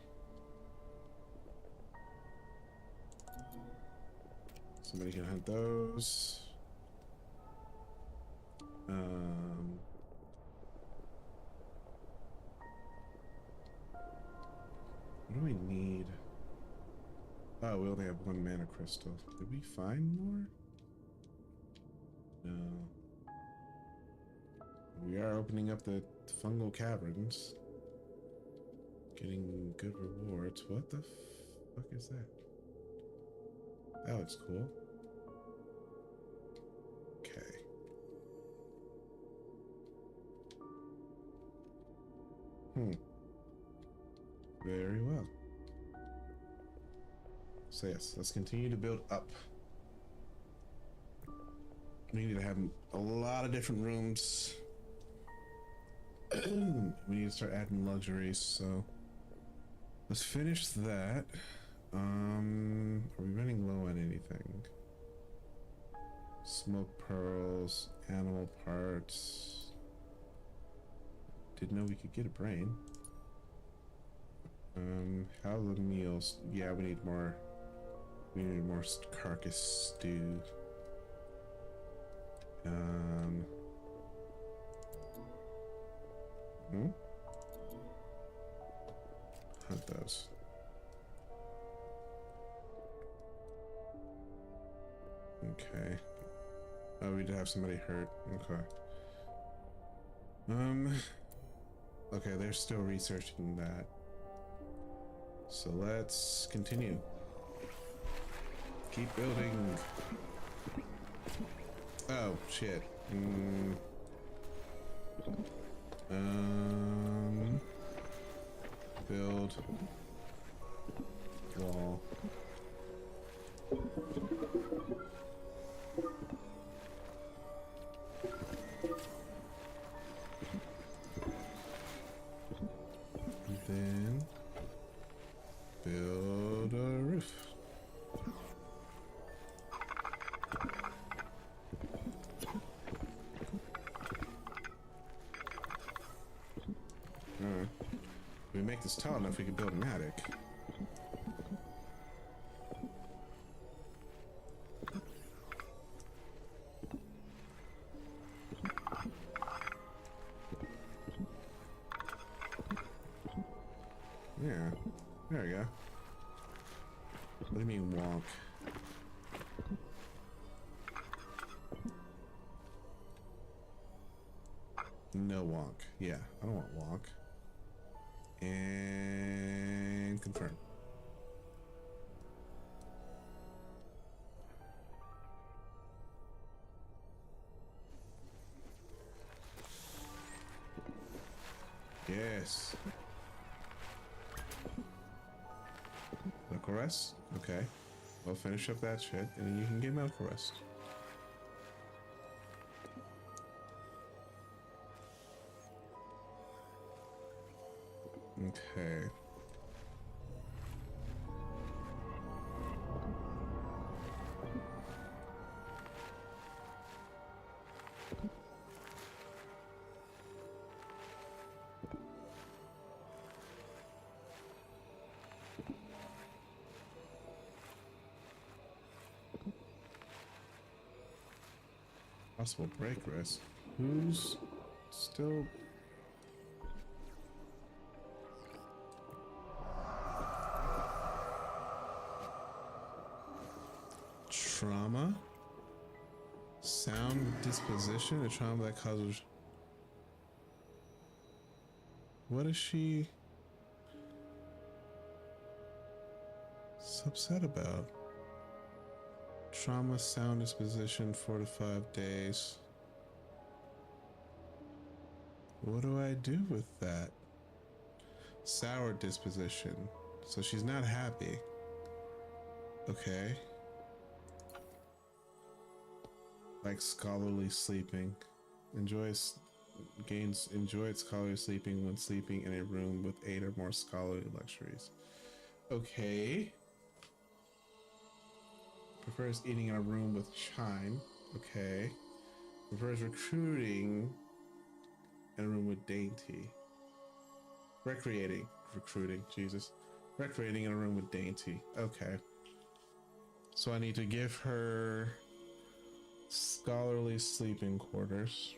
Somebody can hunt those. What do we need? Oh, we only have one mana crystal. Did we find more? No. We are opening up the fungal caverns. Getting good rewards. What the fuck is that? That looks cool. Okay. Very well. So yes, let's continue to build up. We need to have a lot of different rooms. We need to start adding luxuries, so let's finish that. Are we running low on anything? Smoke pearls, animal parts. Didn't know we could get a brain. How are the meals? Yeah, we need more. We need more carcass stew. Hunt those. Okay. Oh, we did have somebody hurt. Okay. Okay, they're still researching that. So let's continue. Keep building. Oh, shit. Build wall. And then build a roof. Alright. If we make this tall enough, we can build an attic. Yeah, there we go. What do you mean wonk? No wonk. Yeah, I don't want wonk. And confirm. Yes. Medical rest? Okay. We'll finish up that shit, and then you can get medical rest. Okay. Possible break risk. Who's still... Trauma? Sound disposition? A trauma that causes... What is she so upset about? Trauma, sound disposition, 4 to 5 days. What do I do with that? Sour disposition. So she's not happy. Okay. Like scholarly sleeping. Enjoyed scholarly sleeping when sleeping in a room with 8 or more scholarly luxuries. Okay. Prefers eating in a room with chime. Okay. Prefers recruiting in a room with dainty. Recreating. Recruiting. Jesus. Recreating in a room with dainty. Okay. So I need to give her scholarly sleeping quarters.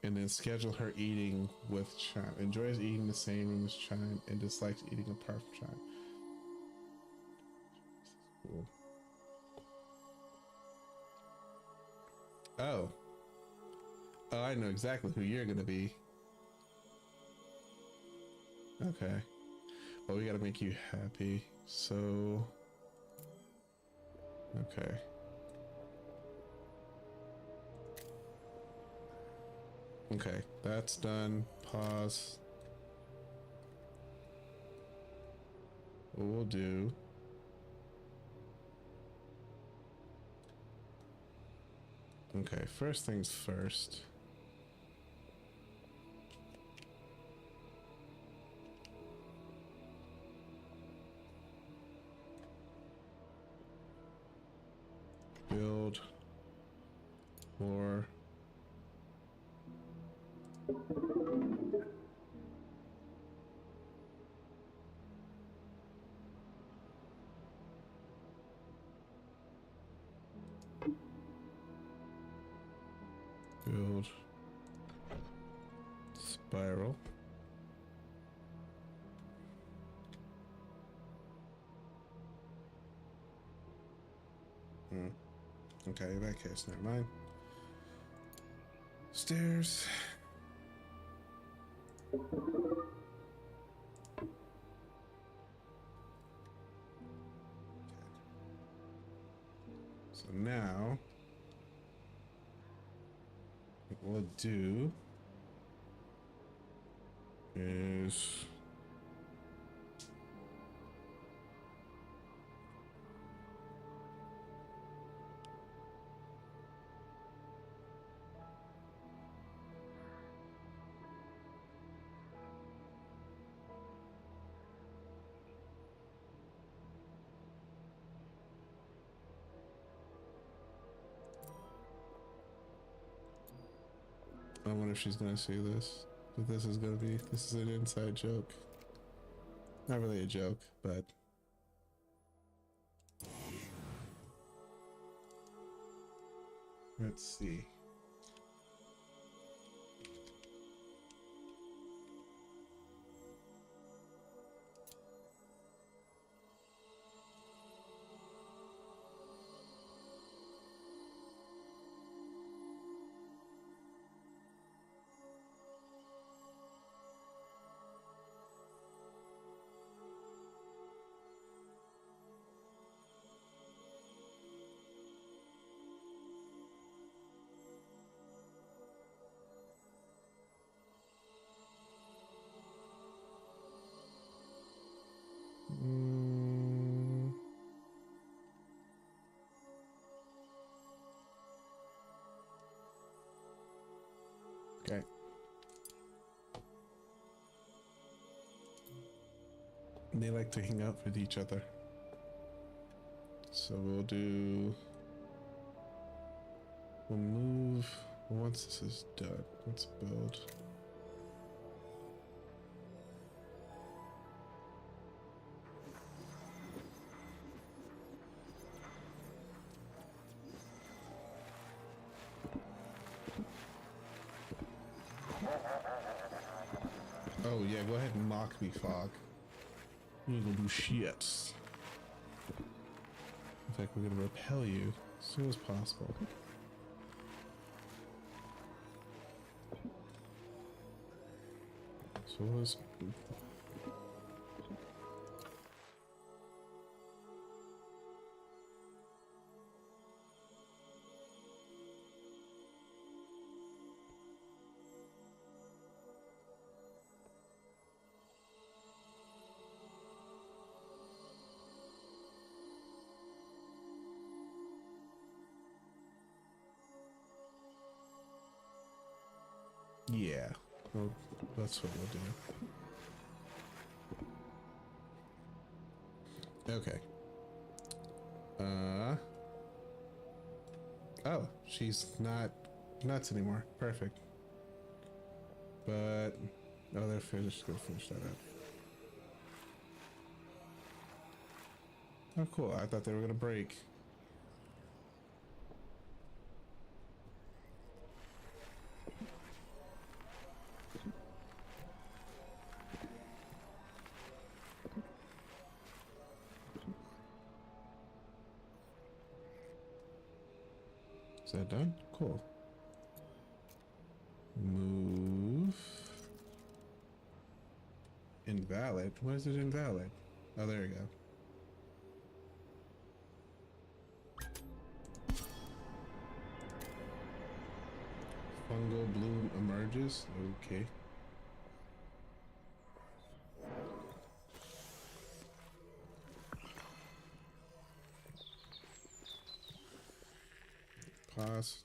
And then schedule her eating with chime. Enjoys eating the same room as chime and dislikes eating apart from chime. Cool. Oh. Oh, I know exactly who you're gonna be. Okay. Well, we gotta make you happy. So... Okay. Okay, that's done. Pause. What we'll do... Okay, first things first. Build floor. Build spiral. Okay, in that case, never mind. Stairs. So now, what we'll do is I wonder if she's gonna see this. But this is an inside joke. Not really a joke, but let's see. Okay. They like to hang out with each other. So we'll move once this is done. Let's build. Oh yeah, go ahead and mock me, Fog. You ain't gonna do shit. In fact, we're gonna repel you as soon as possible. So let's yeah, well, that's what we'll do. Okay. Oh, she's not nuts anymore. Perfect. But oh, they're finished. Gonna finish that up. Oh, cool. I thought they were gonna break. Is that done? Cool. Move. Invalid? Why is it invalid? Oh, there we go. Fungal bloom emerges. Okay. Pause.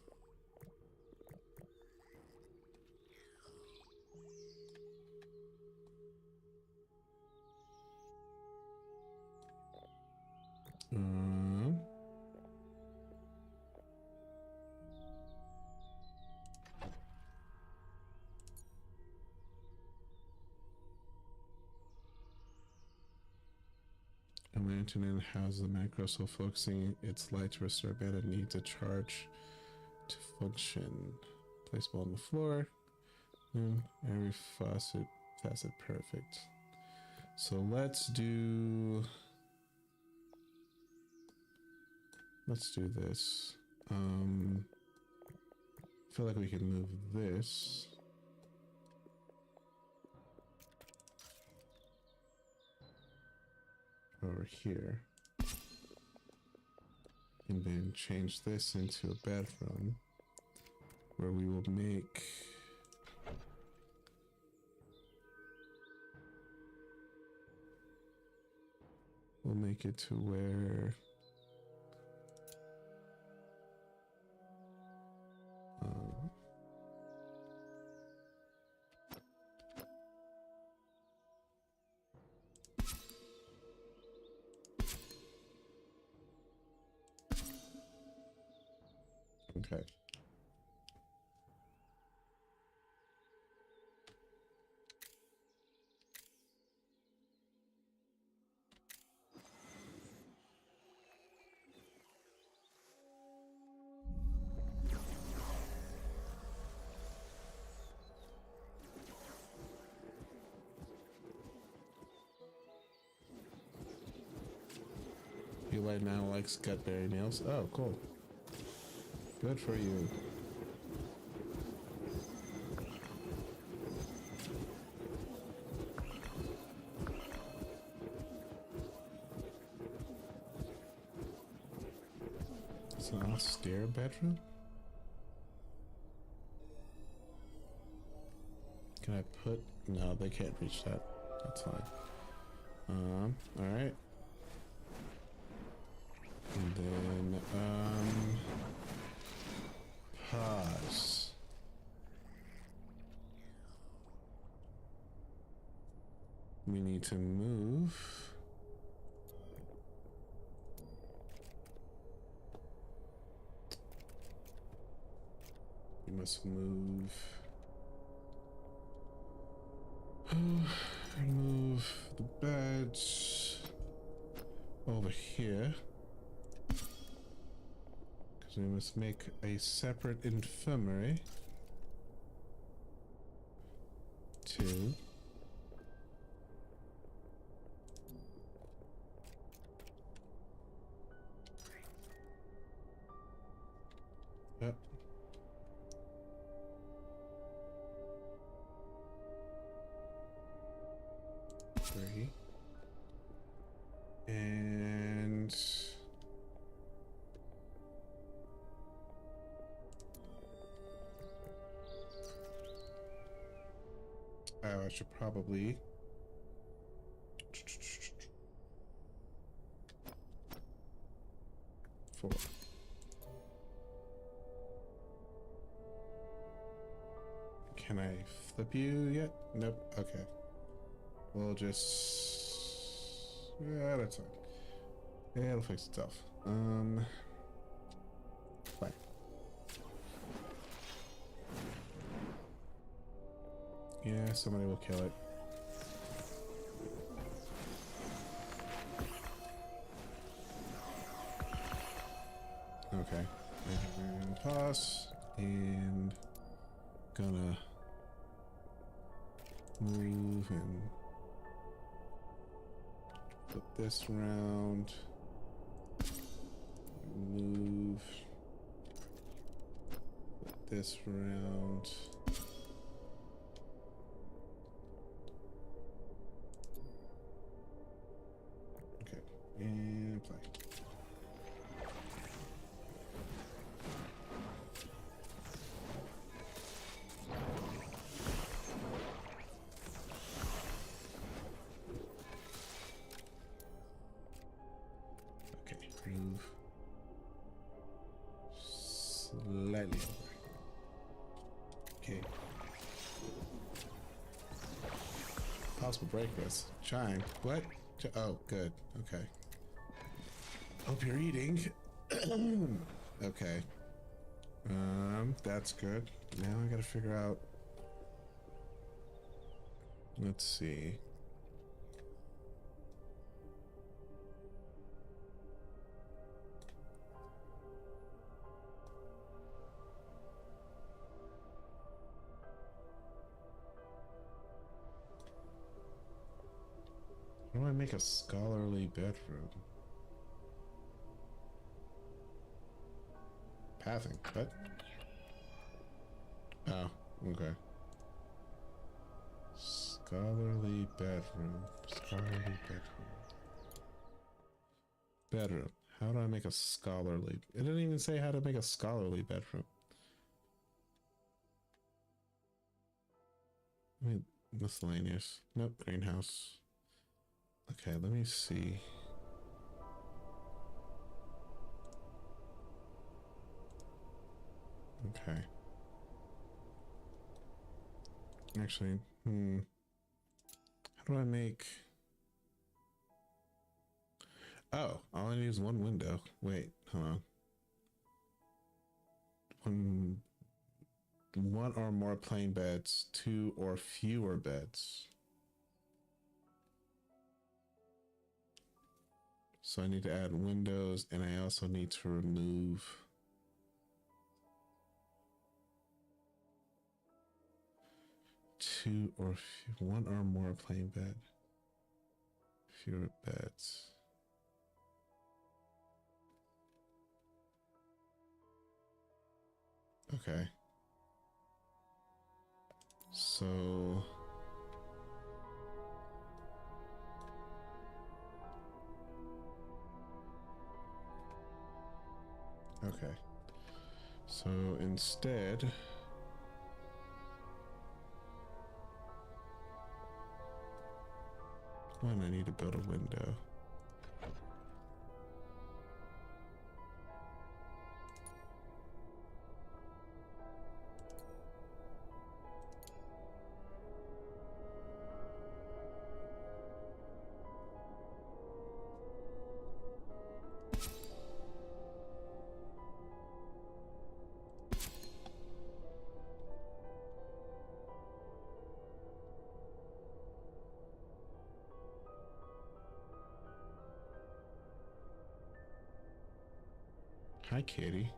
And my internet houses the macro, so focusing its light to restore bed and needs a charge to function. Placable on the floor. Every facet perfect. So let's do this. I feel like we can move this over here. And then change this into a bedroom where we will make it to where okay. Eli now likes gutberry nails. Oh, cool. Good for you. It's an austere bedroom? Can I put... No, they can't reach that. That's fine. Alright. And then, pause. We need to move. We must move. Move the beds over here. We must make a separate infirmary. 2. Yep. Three. And I should probably four. Can I flip you yet? Nope. Okay. We'll just... Yeah, that's fine. Yeah, it'll fix itself. Fine. Yeah, somebody will kill it. Okay. And toss. And gonna move and flip this around. Move. Flip this around. Okay. And play. Move slightly over. Okay. Possible breakfast. Chime. What? Oh, good. Okay. Hope you're eating. Okay. That's good. Now I gotta figure out. Let's see. make a scholarly bedroom? Pathing. What? Oh, okay. Scholarly bedroom. Scholarly bedroom. Bedroom. How do I make a scholarly? It didn't even say how to make a scholarly bedroom. I mean, miscellaneous. Nope, greenhouse. Okay, let me see. Okay. Actually, how do I make... Oh, all I need is one window. Wait, hold on. One or more plain beds, 2 or fewer beds. So I need to add windows, and I also need to remove 2 or 1 or more plain bed, fewer beds. Okay. So okay. So instead, one, I need to build a window. Hi, Katie.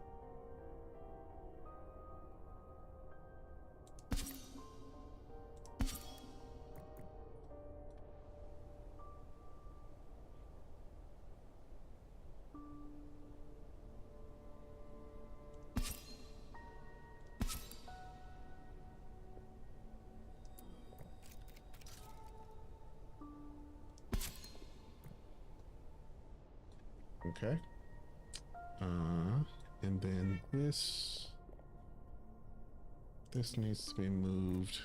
Okay. And then this needs to be moved.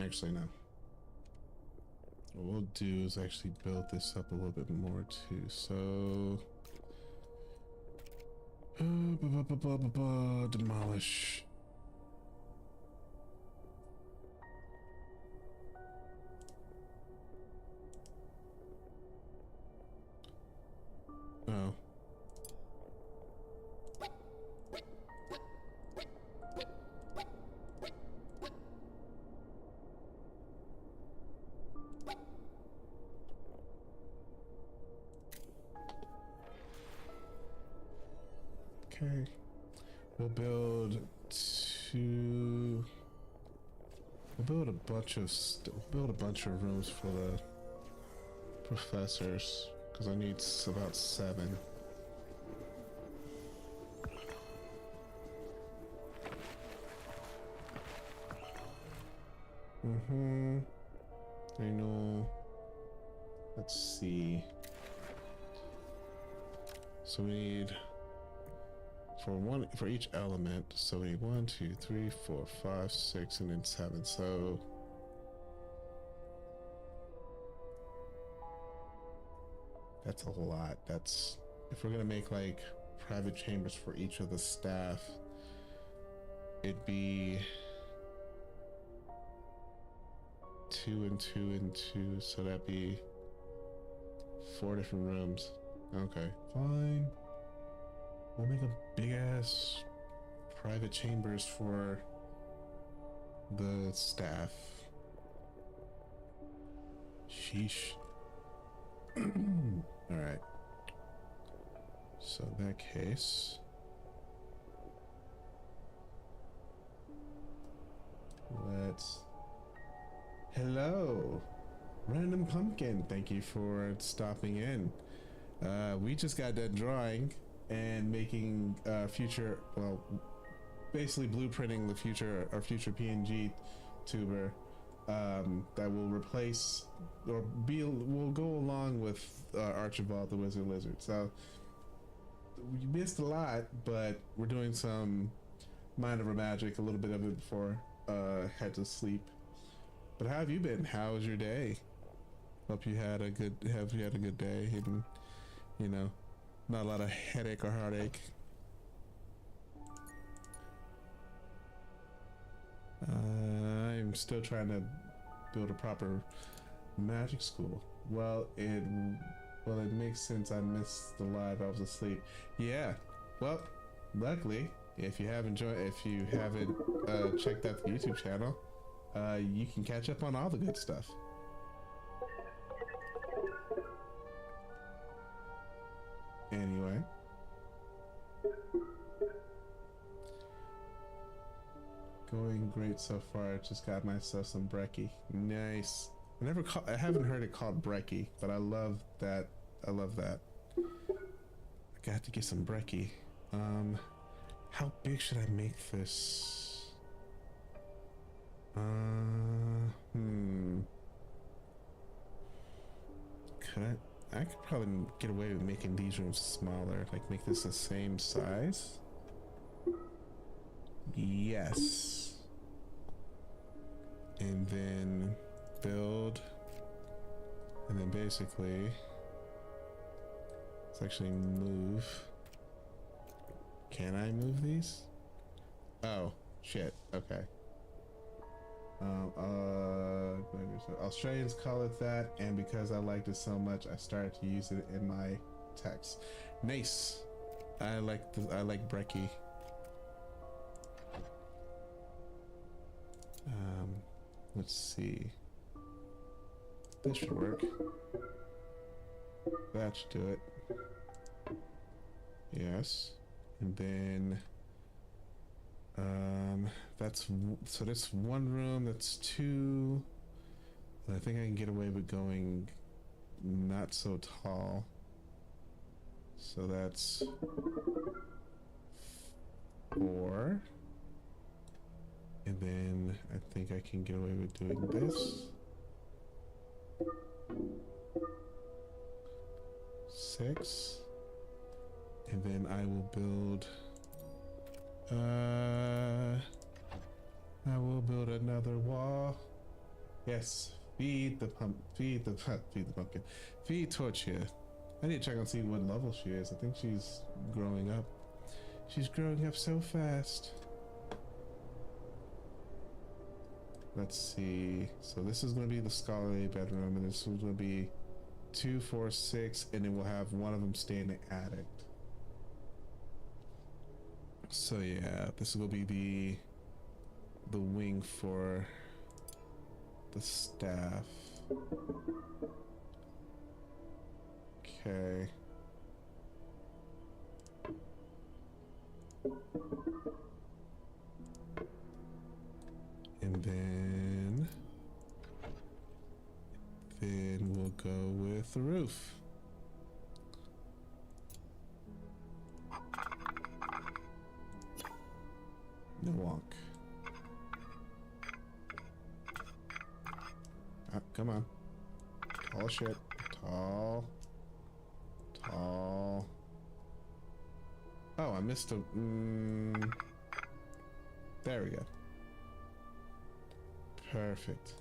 Actually, no. What we'll do is actually build this up a little bit more too. So, demolish. Oh. Okay. We'll build two. We'll build a bunch of rooms for the professors because I need about 7. I know. Let's see. So we need for each element. So we need 1, 2, 3, 4, 5, 6, and then 7. So that's a lot. That's if we're gonna make like private chambers for each of the staff. It'd be 2 and 2 and 2, so that'd be 4 different rooms. Okay, fine. We'll make a big ass private chambers for the staff. Sheesh. All right. So in that case, and thank you for stopping in. We just got done drawing and making future, well, basically blueprinting the future, our future PNG tuber that will replace or will go along with Archibald the Wizard Lizard. So we missed a lot, but we're doing some Mind Over Magic, a little bit of it before head to sleep. But how have you been? How was your day? Hope you had a good day, and you know, not a lot of headache or heartache. I'm still trying to build a proper magic school. Well, it makes sense. I missed the live. I was asleep. Yeah. Well, luckily, if you haven't checked out the YouTube channel, you can catch up on all the good stuff. Anyway. Going great so far. I just got myself some brekkie. Nice. I haven't heard it called brekkie, but I love that. I got to get some brekkie. How big should I make this? I could probably get away with making these rooms smaller, like make this the same size. Yes. And then build, and then basically let's actually move. Can I move these? Oh shit. Okay. Australians call it that, and because I liked it so much, I started to use it in my text. Nice. I like brekkie. Let's see. This should work. That should do it. Yes. And then that's one room, that's two. I think I can get away with going not so tall. So that's 4. And then I think I can get away with doing this. 6. And then I will build another wall. Yes, feed the pumpkin. Feed Torchia. I need to check and see what level she is. I think she's growing up. She's growing up so fast. Let's see. So this is going to be the scholarly bedroom, and this is going to be 2, 4, 6, and then we'll have one of them stay in the attic. So yeah, this will be the wing for the staff. Okay. And then we'll go with the roof. No walk. Ah, come on. Tall shit. Tall. Oh, I missed a... There we go. Perfect.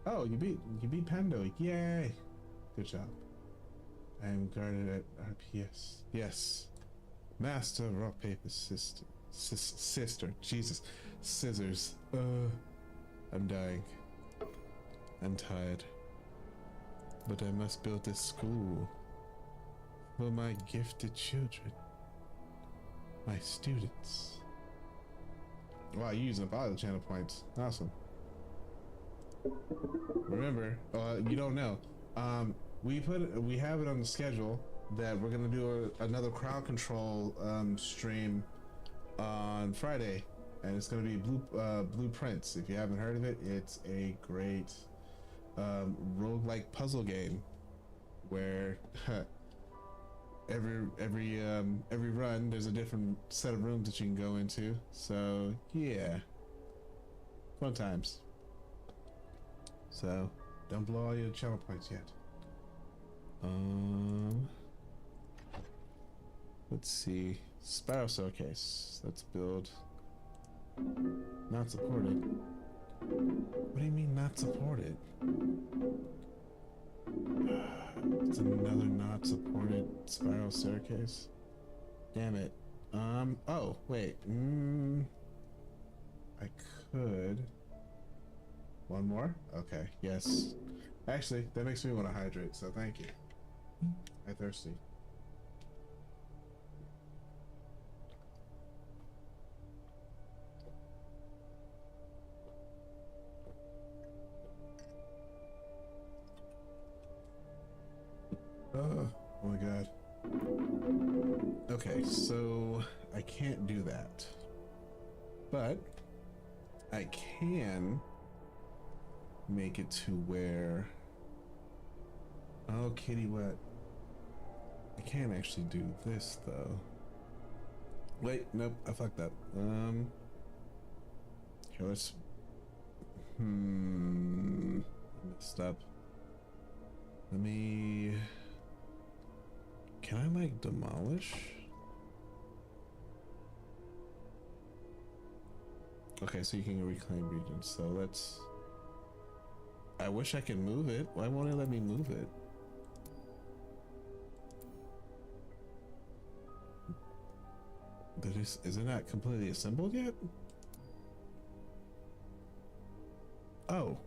Oh, you beat Pando. Yay! Good job. I am guarded at RPS. Yes. Master rock paper sister. Jesus. Scissors. I'm dying. I'm tired. But I must build this school for my gifted children. My students. Wow, you're using up all the channel points. Awesome. Remember, you don't know. We have it on the schedule that we're gonna do another crowd control stream on Friday. and it's gonna be Blueprints. If you haven't heard of it, it's a great roguelike puzzle game where every run there's a different set of rooms that you can go into. So yeah, fun times. So don't blow all your channel points yet. Let's see. Spiral staircase. Let's build. Not supported. What do you mean not supported? It's another not supported spiral staircase. Damn it. Oh, wait. I could. One more? Okay, yes. Actually, that makes me want to hydrate, so thank you. I'm thirsty. Oh my god. Okay, so I can't do that. But I can make it to where... Oh, kitty wet. I can't actually do this though. Wait, nope, I fucked up. Here, let's... I messed up. Let me... Can I like demolish? Okay, so you can reclaim regions. So let's... I wish I could move it. Why won't it let me move it? Is it not completely assembled yet? Oh.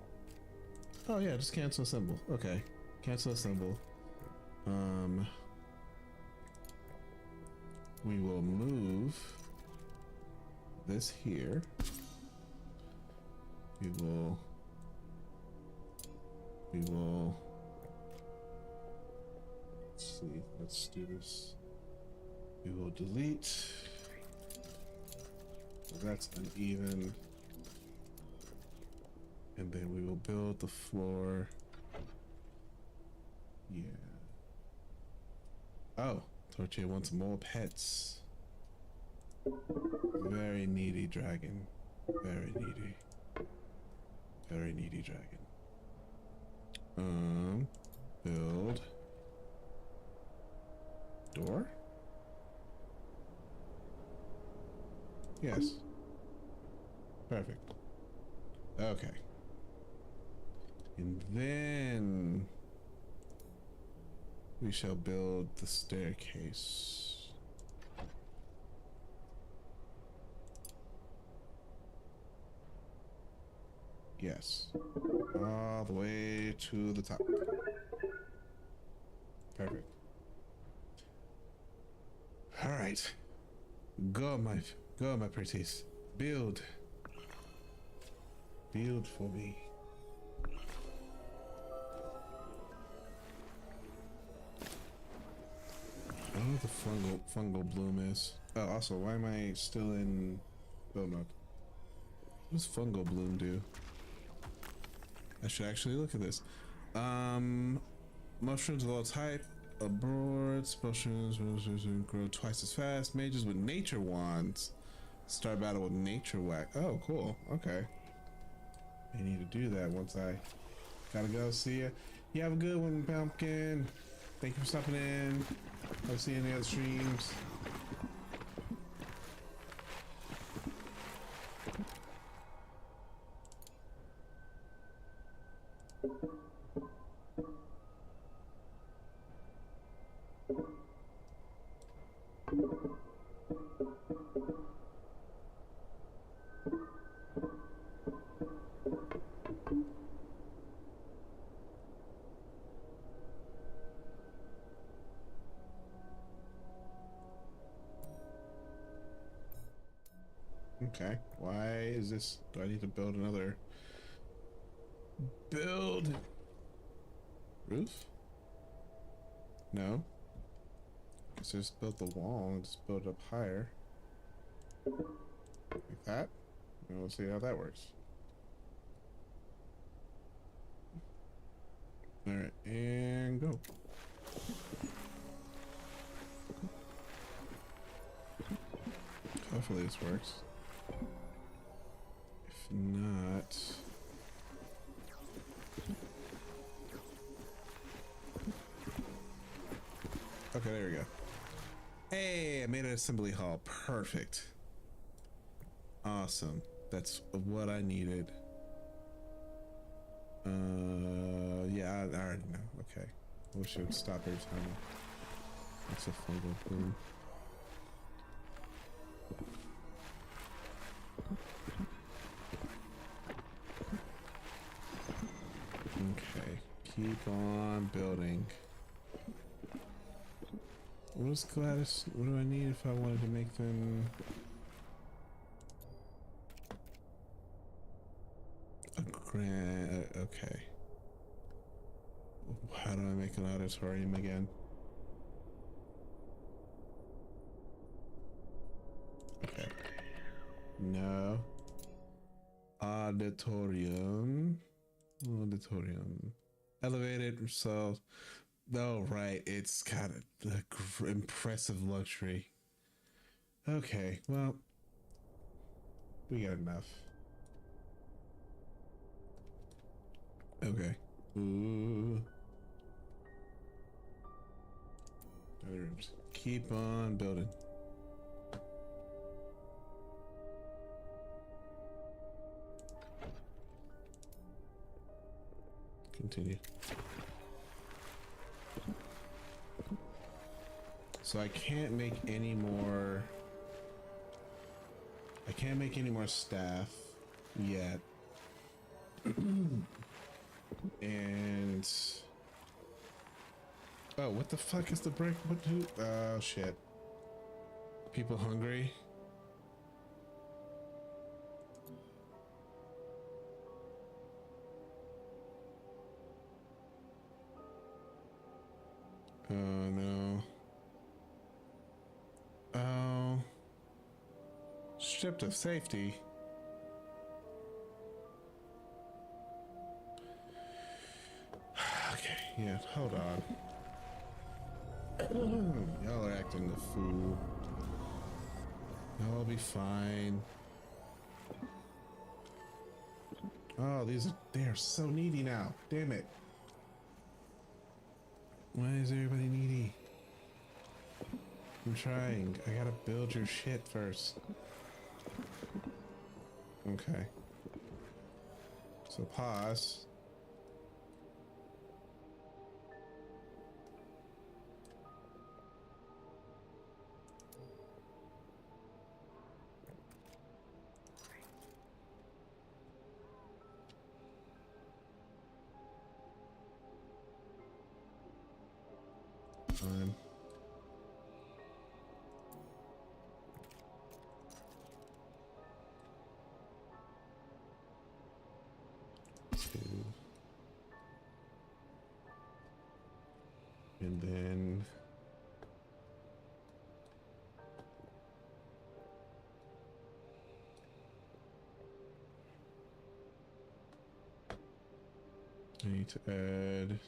Oh yeah, just cancel assemble. Okay. Cancel assemble. We will move this here. We will let's see, let's do this. We will delete. So that's uneven. And then we will build the floor. Yeah. Oh, Torche wants more pets. Very needy dragon. Very needy. Very needy dragon. Build. Door? Yes. Perfect. Okay. And then we shall build the staircase. Yes. All the way to the top. Perfect. All right. Go, my pretties. Build. Build for me. I don't know what the fungal bloom is. Oh, also, why am I still in build mode? What does fungal bloom do? I should actually look at this. Mushrooms of all type, abroad, mushrooms grow twice as fast. Mages with nature wands start battle with nature whack. Oh, cool. Okay. I need to do that once I gotta go. See ya. You have a good one, Pumpkin. Thank you for stopping in. I'll see you in the other streams. Okay, why is this? Do I need to build another build roof? No. Guess I just built the wall and just build it up higher. Like that. We'll see how that works. All right, and go. Hopefully this works. If not... Okay, there we go. Hey, I made an assembly hall. Perfect. Awesome. That's what I needed. Yeah, I already know. Okay. I wish it would stop every time. It's a fungal boom. Okay. Keep on building. What is Gladys? What do I need if I wanted to make them? A grand. Okay. How do I make an auditorium again? Okay. No. Auditorium. Auditorium. Elevated. So. Oh, right. It's got a impressive luxury. Okay. Well. We got enough. Okay. Ooh. Other rooms. Keep on building. Continue. So I can't make any more. I can't make any more staff yet. And oh, what the fuck is the break? What do? Oh shit! People hungry? Oh no! Oh, stripped of safety. Okay, yeah, hold on. Y'all are acting the fool. Y'all will be fine. Oh, they are so needy now. Damn it. Why is everybody needy? I'm trying. I gotta build your shit first. Okay. So pause. Fine. Two. And then I need to add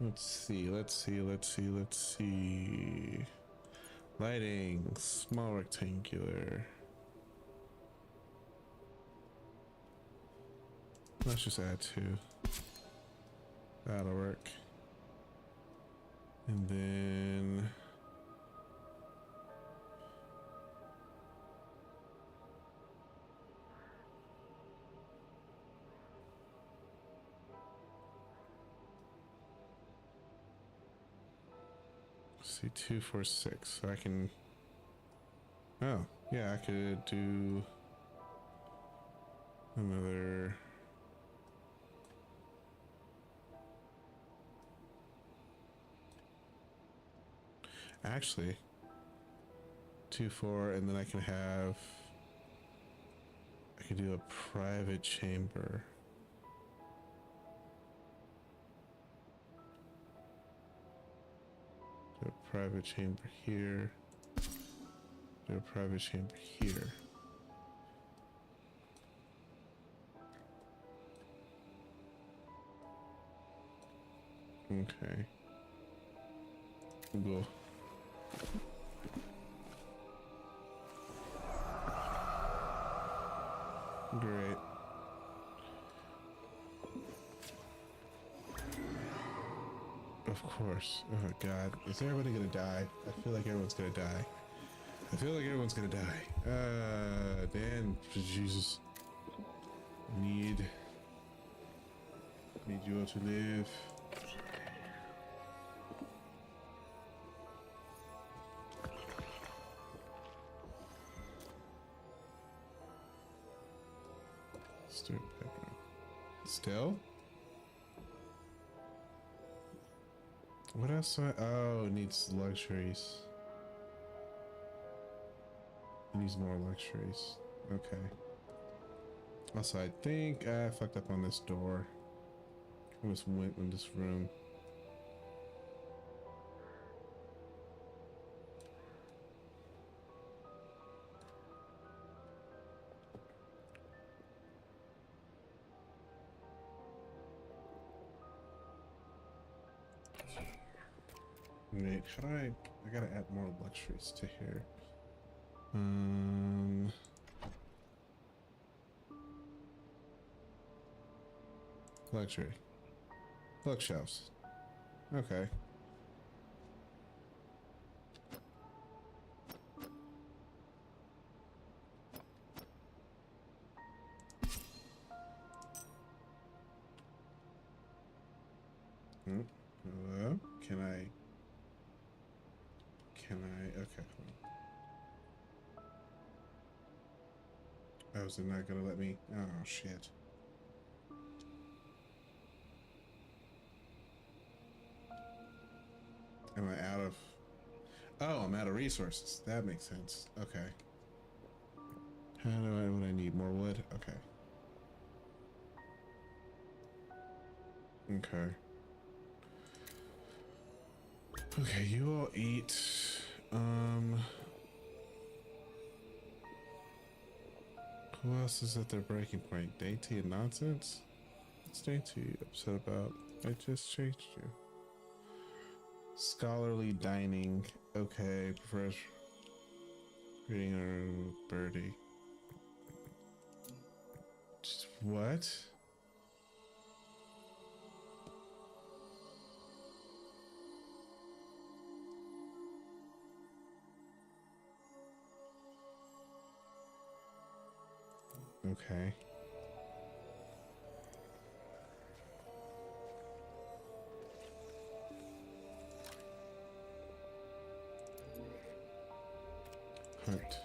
let's see. Lighting, small rectangular. Let's just add two. That'll work. And then let's see, 2, 4, 6. So I can. Oh, yeah, I could do another. Actually, 2, 4, and then I can have. I can do a private chamber. Do a private chamber here. Do a private chamber here. Okay. Go. Great. Of course. Oh god. Is everybody gonna die? I feel like everyone's gonna die. I feel like everyone's gonna die. Dan, Jesus. Need you all to live. Stir pepper. Still? What else do I... Oh, it needs luxuries. It needs more luxuries. Okay. Also, I think I fucked up on this door. I almost went in this room. Wait, how do I gotta add more luxuries to here. Luxury. Bookshelves. Okay. Hello? Can I? Okay. Oh, is it not gonna let me? Oh, shit. Am I out of... Oh, I'm out of resources. That makes sense. Okay. How do I... What I need? More wood? Okay. Okay. Okay, you all eat. Who else is at their breaking point? Dainty and Nonsense? What's Dainty upset about? I just changed you. Scholarly dining. Okay, prefers reading a birdie. Just what? Okay. Hunt.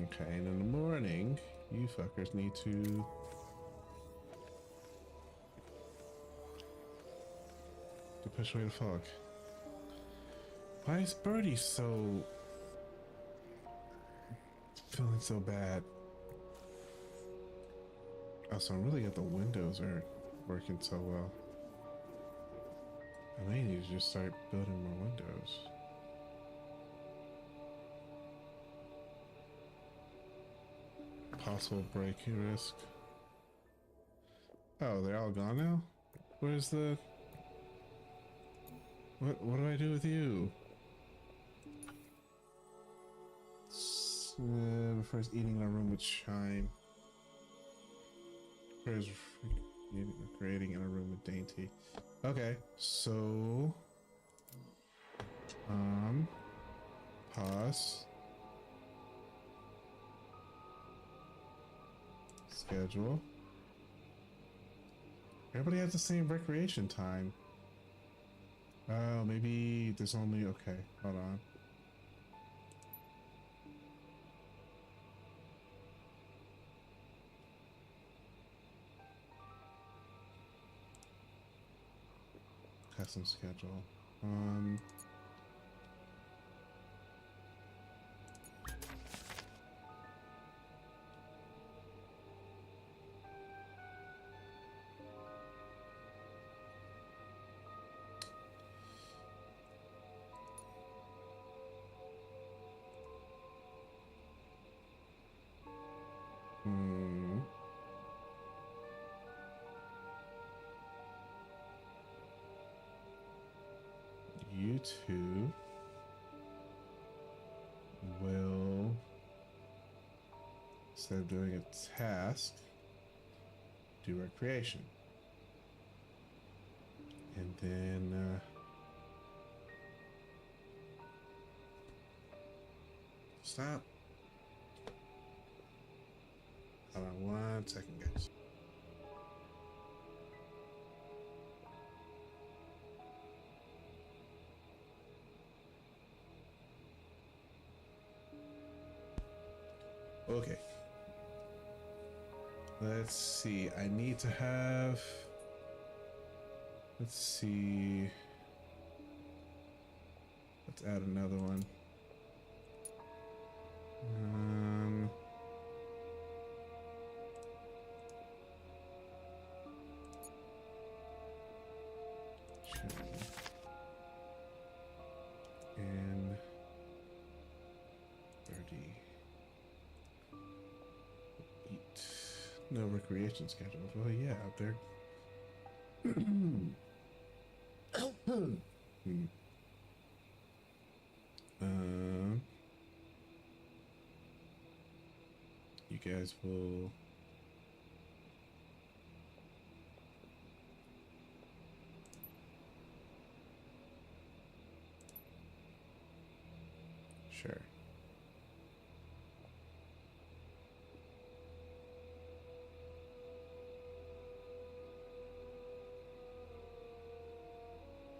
Okay, and in the morning, you fuckers need to push away the fog. Why is Birdie so feeling so bad? Also, I'm really glad the windows are working so well. I may need to just start building more windows. Possible breaking risk. Oh, they're all gone now? Where's the... What do I do with you? Prefers eating in a room with Chime. Prefers creating in a room with Dainty. Okay, so... Pause. Schedule. Everybody has the same recreation time. Oh, maybe there's only... Okay, hold on. Custom schedule. two will, instead of doing a task, do recreation. And then stop. Hold on 1 second, guys. Okay. Let's see. I need to have. Let's see. Let's add another one. Sure. And 30. Eat. No recreation schedule. Well, yeah, they're. You guys will. Sure.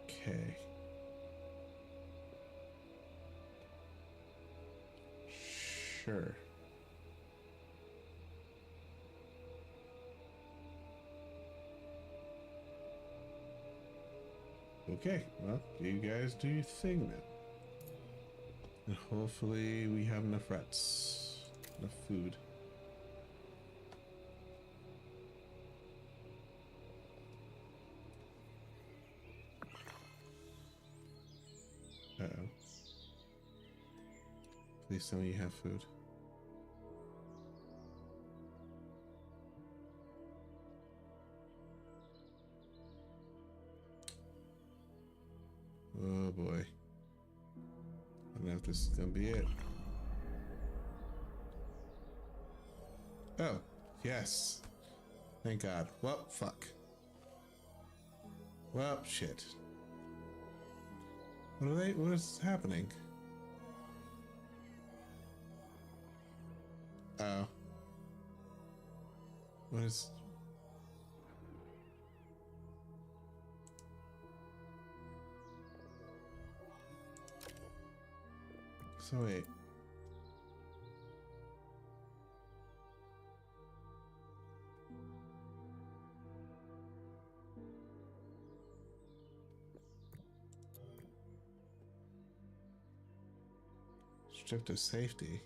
Okay. Sure. Okay, well, you guys do your thing then. And hopefully we have enough rats. Enough food. Uh-oh. Please tell me you have food. Oh boy. I don't know if this is gonna be it. Oh, yes. Thank God. Well, fuck. Well, shit. What is happening? Oh. What is... So wait. Stripped of safety.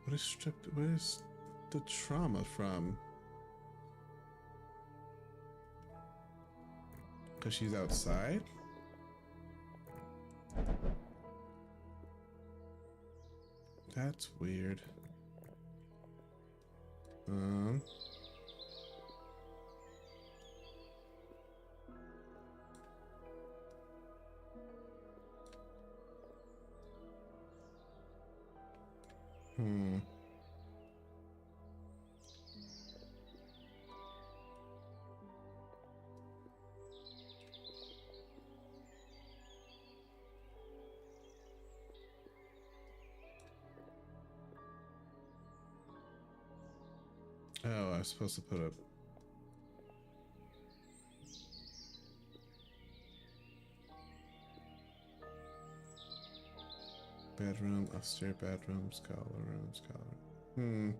What is stripped? Where is the trauma from? Because she's outside? That's weird. Oh, I was supposed to put a... bedroom, upstairs bedroom, scholar room,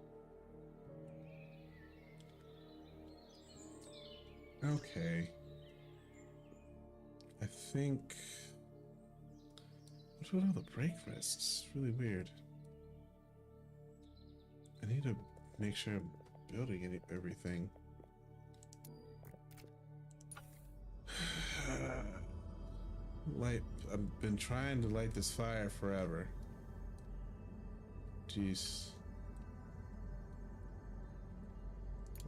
Okay. I think... What's with all the break risks? Really weird. I need to make sure I'm building everything. I've been trying to light this fire forever. Jeez.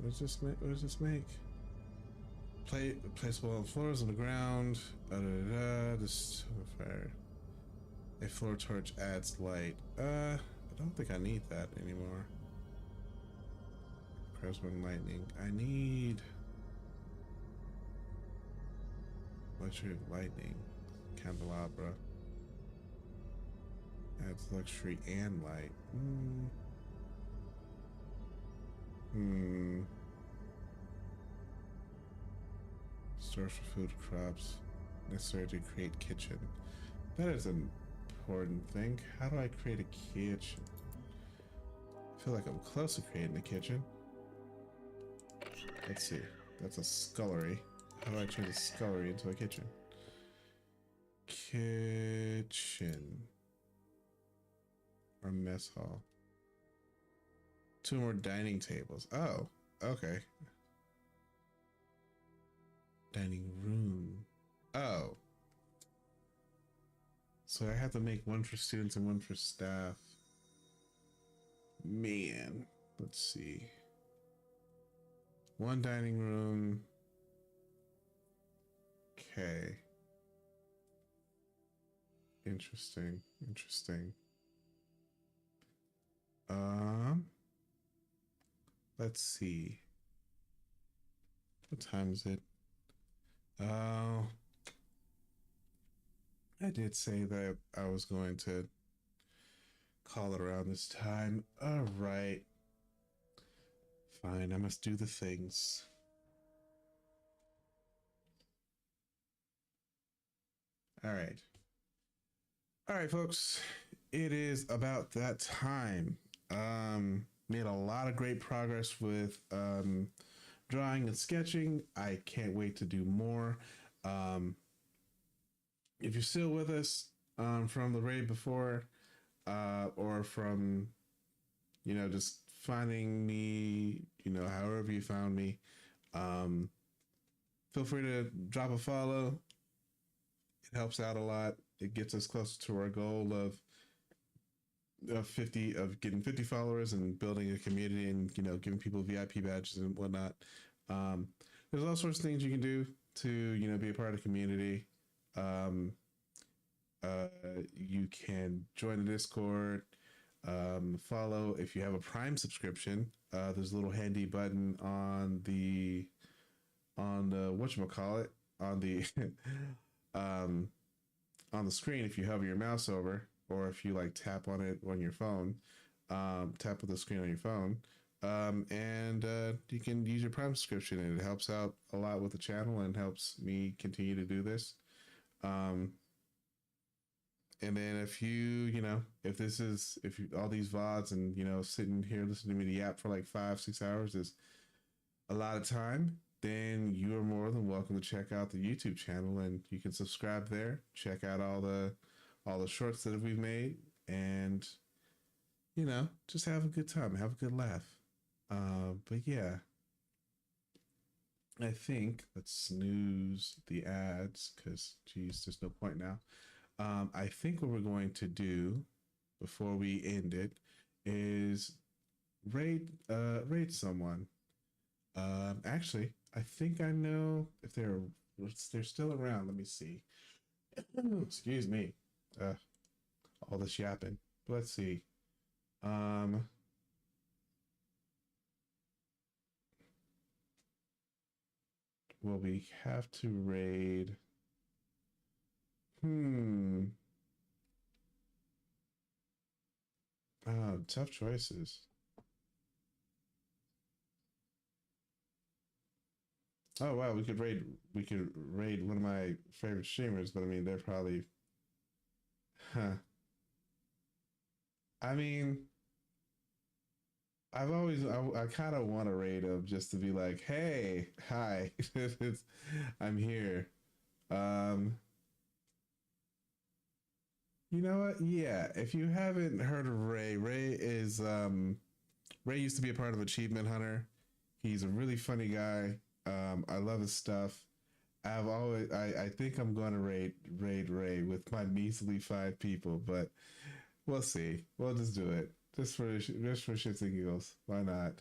What does this make? What does this make? Placeable on floors on the ground. This fire. A floor torch adds light. I don't think I need that anymore. Craftsman lightning. I need luxury of lightning. Candelabra. Adds luxury and light. Stores for food crops. Necessary to create kitchen. That is an important thing. How do I create a kitchen? I feel like I'm close to creating a kitchen. Let's see. That's a scullery. How do I change a scullery into a kitchen? Kitchen. Or mess hall. 2 more dining tables. Oh, okay. Dining room. Oh. So I have to make one for students and one for staff. Man, let's see. 1 dining room. Okay. Interesting. Interesting. Let's see. What time is it? Oh, I did say that I was going to call it around this time. All right. Fine, I must do the things. All right. All right, folks. It is about that time. Made a lot of great progress with drawing and sketching. I can't wait to do more. If you're still with us from the raid before, or from, just finding me, however you found me, feel free to drop a follow. It helps out a lot. It gets us closer to our goal of getting 50 followers and building a community and giving people VIP badges and whatnot. There's all sorts of things you can do to be a part of the community. You can join the Discord, follow. If you have a Prime subscription, there's a little handy button on the whatchamacallit, on the on the screen. If you hover your mouse over, or if you tap on it on your phone, tap on the screen on your phone, and you can use your Prime subscription, and it helps out a lot with the channel and helps me continue to do this. And then if if all these VODs and sitting here listening to me yap for 5-6 hours is a lot of time, then you are more than welcome to check out the YouTube channel, and you can subscribe there, check out all the shorts that we've made, and just have a good time, have a good laugh. But yeah, I think let's snooze the ads, because geez, there's no point now. I think what we're going to do before we end it is raid someone. Actually, I think I know if they're still around. Let me see. Excuse me. All this yapping. Let's see. Will we have to raid? Tough choices. Oh wow, we could raid one of my favorite streamers, but I mean they're probably I mean, I kind of want to raid them just to be like, hey, hi, I'm here. You know what? Yeah, if you haven't heard of Ray is Ray used to be a part of Achievement Hunter. He's a really funny guy. I love his stuff. I think I'm going to raid Ray with my measly 5 people, but we'll see. We'll just do it just for shits and giggles. Why not?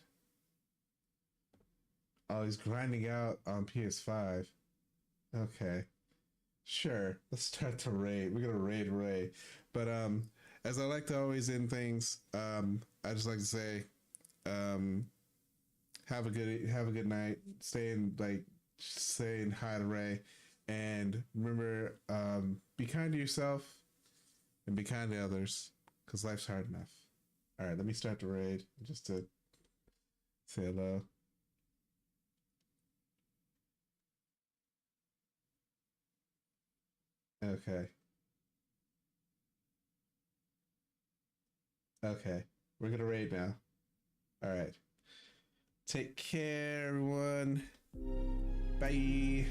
Oh, he's grinding out on PS5. Okay. Sure. Let's start to raid. We're gonna raid Ray. But as I like to always end things, I just like to say, um, have a good night. Saying hi to Ray. And remember, be kind to yourself and be kind to others. Cause life's hard enough. Alright, let me start the raid just to say hello. Okay. Okay. We're gonna raid now. All right. Take care, everyone. Bye.